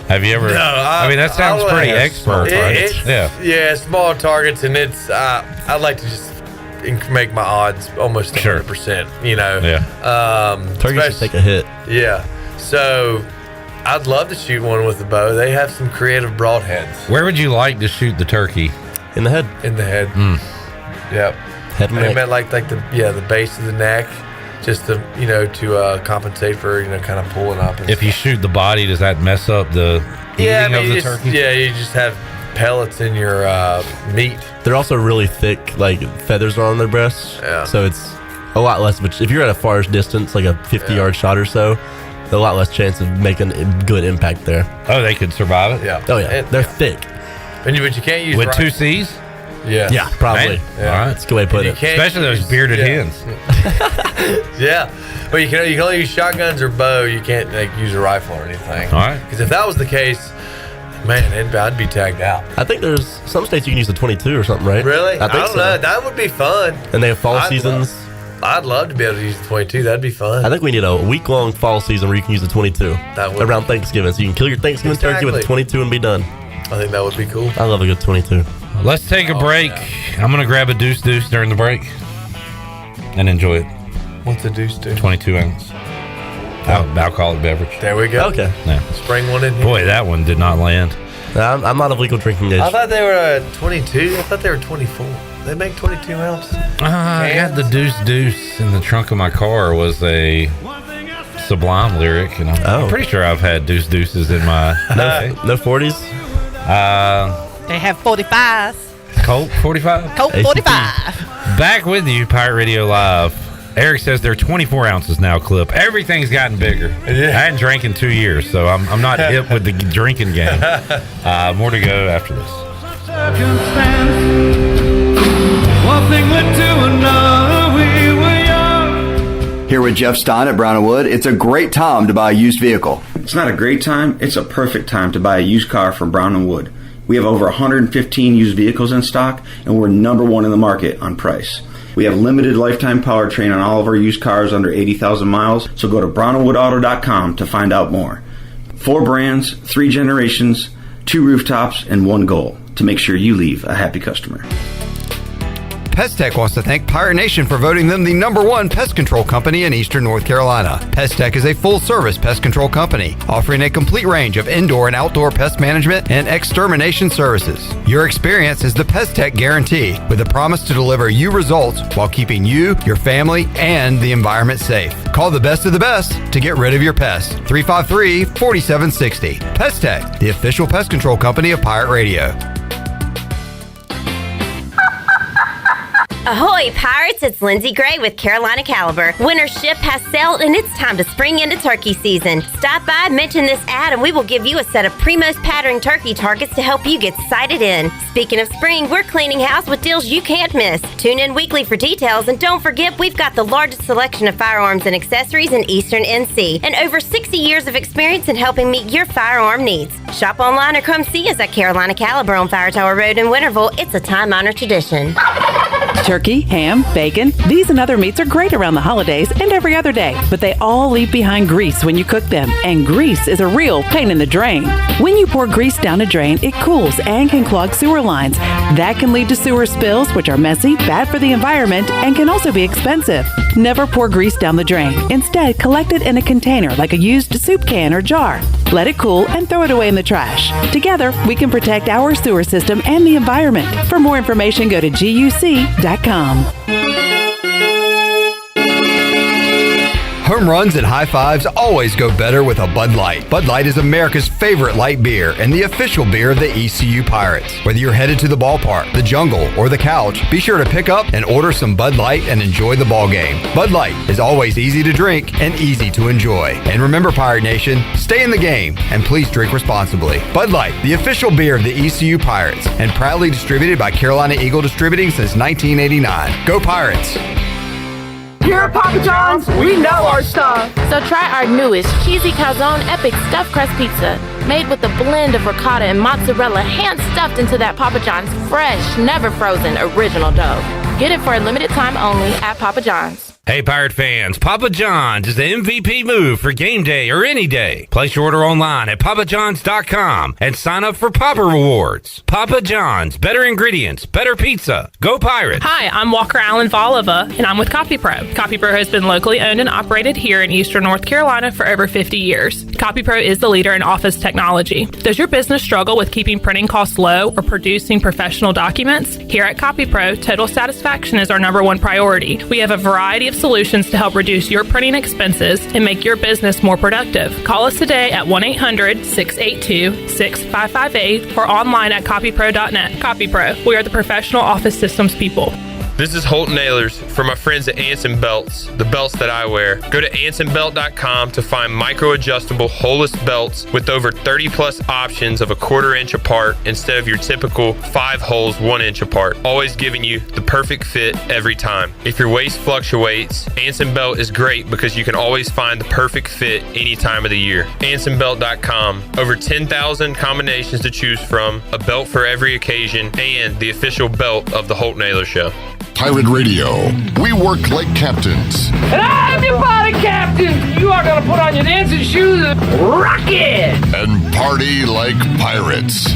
Have you ever? No, I mean, that sounds pretty expert, right? Yeah, small targets, and it's. I like to just make my odds almost 100%. You know. Yeah. Turkeys should take a hit. Yeah. So, I'd love to shoot one with a bow. They have some creative broadheads. Where would you like to shoot the turkey? In the head. In the head. Yep. Head and I neck. meant like the base of the neck, just to compensate for kind of pulling up. And If you shoot the body, does that mess up the eating of the turkey? Yeah, you just have pellets in your meat. They're also really thick, like feathers are on their breasts. Yeah. So it's a lot less. But if you're at a far distance, like a 50-yard shot or so, a lot less chance of making a good impact there. Oh, they could survive it? Yeah. Oh yeah, they're thick. But you can't use With right- 2 C's? Yeah. Yeah, probably. Man. Yeah. All right. That's a good way to put And you it. can't Especially those use- bearded yeah. hens. Yeah, but you can only use shotguns or bow. You can't use a rifle or anything. All right. Because if that was the case, man, I'd be tagged out. I think there's some states you can use the 22 or something, right? Really? I think don't so. know. That would be fun. And they have fall I'd seasons. I'd love to be able to use the 22. That'd be fun. I think we need a week-long fall season where you can use the 22 That would around Thanksgiving. So you can kill your Thanksgiving turkey with the Exactly. 22 and be done. I think that would be cool. I love a good 22. Let's take a break. I'm going to grab a deuce during the break and enjoy it. What's a deuce do? 22 ounce. Alcoholic beverage. There we go. Okay. Yeah. Spring one in here. Boy, that one did not land. I'm not of legal drinking age. I thought they were 22. I thought they were 24. They make 22 ounce. I got the deuce in the trunk of my car was a Sublime lyric, and I'm pretty sure I've had deuces in my no 40s. They have 45s. Colt 45. Colt 45. Back with you, Pirate Radio Live. Eric says they're 24 ounces now, Clip. Everything's gotten bigger. Yeah. I hadn't drank in 2 years, so I'm not hip with the drinking game. More to go after this. One thing led to another, we were young. Here with Jeff Stein at Brown & Wood, it's a great time to buy a used vehicle. It's not a great time, it's a perfect time to buy a used car from Brown & Wood. We have over 115 used vehicles in stock, and we're number one in the market on price. We have limited lifetime powertrain on all of our used cars under 80,000 miles, so go to brownandwoodauto.com to find out more. 4 brands, 3 generations, 2 rooftops, and 1 goal, to make sure you leave a happy customer. Pest Tech wants to thank Pirate Nation for voting them the #1 pest control company in Eastern North Carolina. Pest Tech is a full-service pest control company, offering a complete range of indoor and outdoor pest management and extermination services. Your experience is the Pest Tech guarantee, with a promise to deliver you results while keeping you, your family, and the environment safe. Call the best of the best to get rid of your pests. 353-4760. Pest Tech, the official pest control company of Pirate Radio. Ahoy, Pirates! It's Lindsay Gray with Carolina Caliber. Winter ship has sailed and it's time to spring into turkey season. Stop by, mention this ad, and we will give you a set of Primos pattern turkey targets to help you get sighted in. Speaking of spring, we're cleaning house with deals you can't miss. Tune in weekly for details, and don't forget we've got the largest selection of firearms and accessories in Eastern NC and over 60 years of experience in helping meet your firearm needs. Shop online or come see us at Carolina Caliber on Fire Tower Road in Winterville. It's a time-honored tradition. Turkey, ham, bacon, these and other meats are great around the holidays and every other day, but they all leave behind grease when you cook them, and grease is a real pain in the drain. When you pour grease down a drain, it cools and can clog sewer lines. That can lead to sewer spills, which are messy, bad for the environment, and can also be expensive. Never pour grease down the drain. Instead, collect it in a container like a used soup can or jar. Let it cool and throw it away in the trash. Together, we can protect our sewer system and the environment. For more information, go to guc.com. Home runs and high fives always go better with a Bud Light. Bud Light is America's favorite light beer and the official beer of the ECU Pirates. Whether you're headed to the ballpark, the jungle, or the couch, be sure to pick up and order some Bud Light and enjoy the ball game. Bud Light is always easy to drink and easy to enjoy. And remember, Pirate Nation, stay in the game and please drink responsibly. Bud Light, the official beer of the ECU Pirates, and proudly distributed by Carolina Eagle Distributing since 1989. Go Pirates! Here at Papa John's, we know our stuff. So try our newest Cheesy Calzone Epic Stuffed Crust Pizza. Made with a blend of ricotta and mozzarella hand stuffed into that Papa John's fresh, never frozen, original dough. Get it for a limited time only at Papa John's. Hey, Pirate fans, Papa John's is the MVP move for game day or any day. Place your order online at papajohns.com and sign up for Papa Rewards. Papa John's, better ingredients, better pizza. Go Pirates! Hi, I'm Walker Allen Volova, and I'm with CopyPro. CopyPro has been locally owned and operated here in Eastern North Carolina for over 50 years. CopyPro is the leader in office technology. Does your business struggle with keeping printing costs low or producing professional documents? Here at CopyPro, total satisfaction is our #1 priority. We have a variety of solutions to help reduce your printing expenses and make your business more productive. Call us today at 1-800-682-6558 or online at copypro.net. CopyPro, we are the professional office systems people. This is Holt Nailers for my friends at Anson Belts, the belts that I wear. Go to ansonbelt.com to find micro-adjustable holeless belts with over 30 plus options of a 1/4 inch apart instead of your typical 5 holes 1 inch apart, always giving you the perfect fit every time. If your waist fluctuates, Anson Belt is great because you can always find the perfect fit any time of the year. ansonbelt.com, over 10,000 combinations to choose from, a belt for every occasion, and the official belt of the Holt Nailers Show. Pirate Radio. We work like captains. And I'm your body captain. You are going to put on your dancing shoes and rock it. And party like pirates.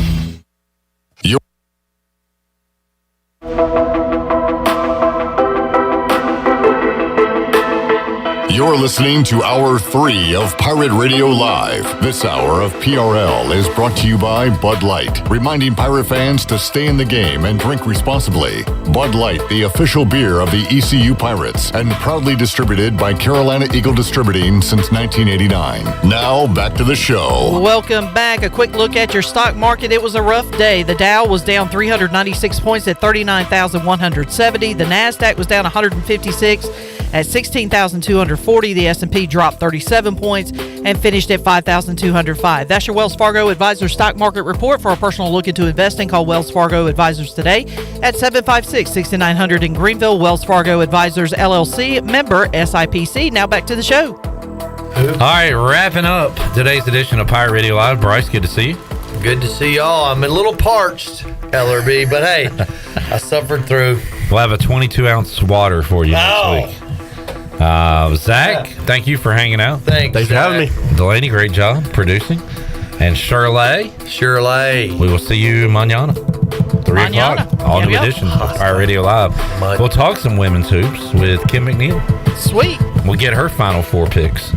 You're listening to Hour 3 of Pirate Radio Live. This hour of PRL is brought to you by Bud Light, reminding pirate fans to stay in the game and drink responsibly. Bud Light, the official beer of the ECU Pirates, and proudly distributed by Carolina Eagle Distributing since 1989. Now, back to the show. Welcome back. A quick look at your stock market. It was a rough day. The Dow was down 396 points at 39,170. The NASDAQ was down 156 at 16,240. The S&P dropped 37 points and finished at 5,205. That's your Wells Fargo Advisors Stock Market Report. For a personal look into investing, call Wells Fargo Advisors today at 756-6900 in Greenville. Wells Fargo Advisors, LLC, member SIPC. Now back to the show. All right, wrapping up today's edition of Pirate Radio Live. Bryce, good to see you. Good to see y'all. I'm a little parched, LRB, but hey, I suffered through. We'll have a 22-ounce water for you next week. Zach, thank you for hanging out. Thanks for having me. Delaney, great job producing. And Shirley, we will see you mañana, 3 o'clock, all new edition of Pirate Radio Live. We'll talk some women's hoops with Kim McNeil. Sweet. We'll get her Final Four picks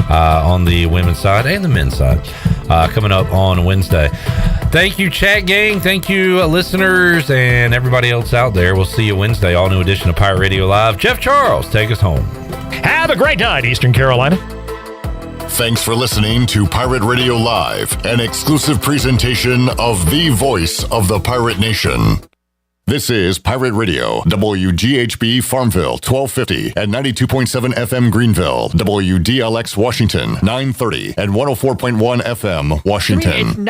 on the women's side and the men's side coming up on Wednesday. Thank you, chat gang. Thank you, listeners, and everybody else out there. We'll see you Wednesday, all new edition of Pirate Radio Live. Jeff Charles, take us home. Have a great night, Eastern Carolina. Thanks for listening to Pirate Radio Live, an exclusive presentation of the voice of the Pirate Nation. This is Pirate Radio, WGHB Farmville, 1250 and 92.7 FM Greenville, WDLX Washington, 930 and 104.1 FM Washington.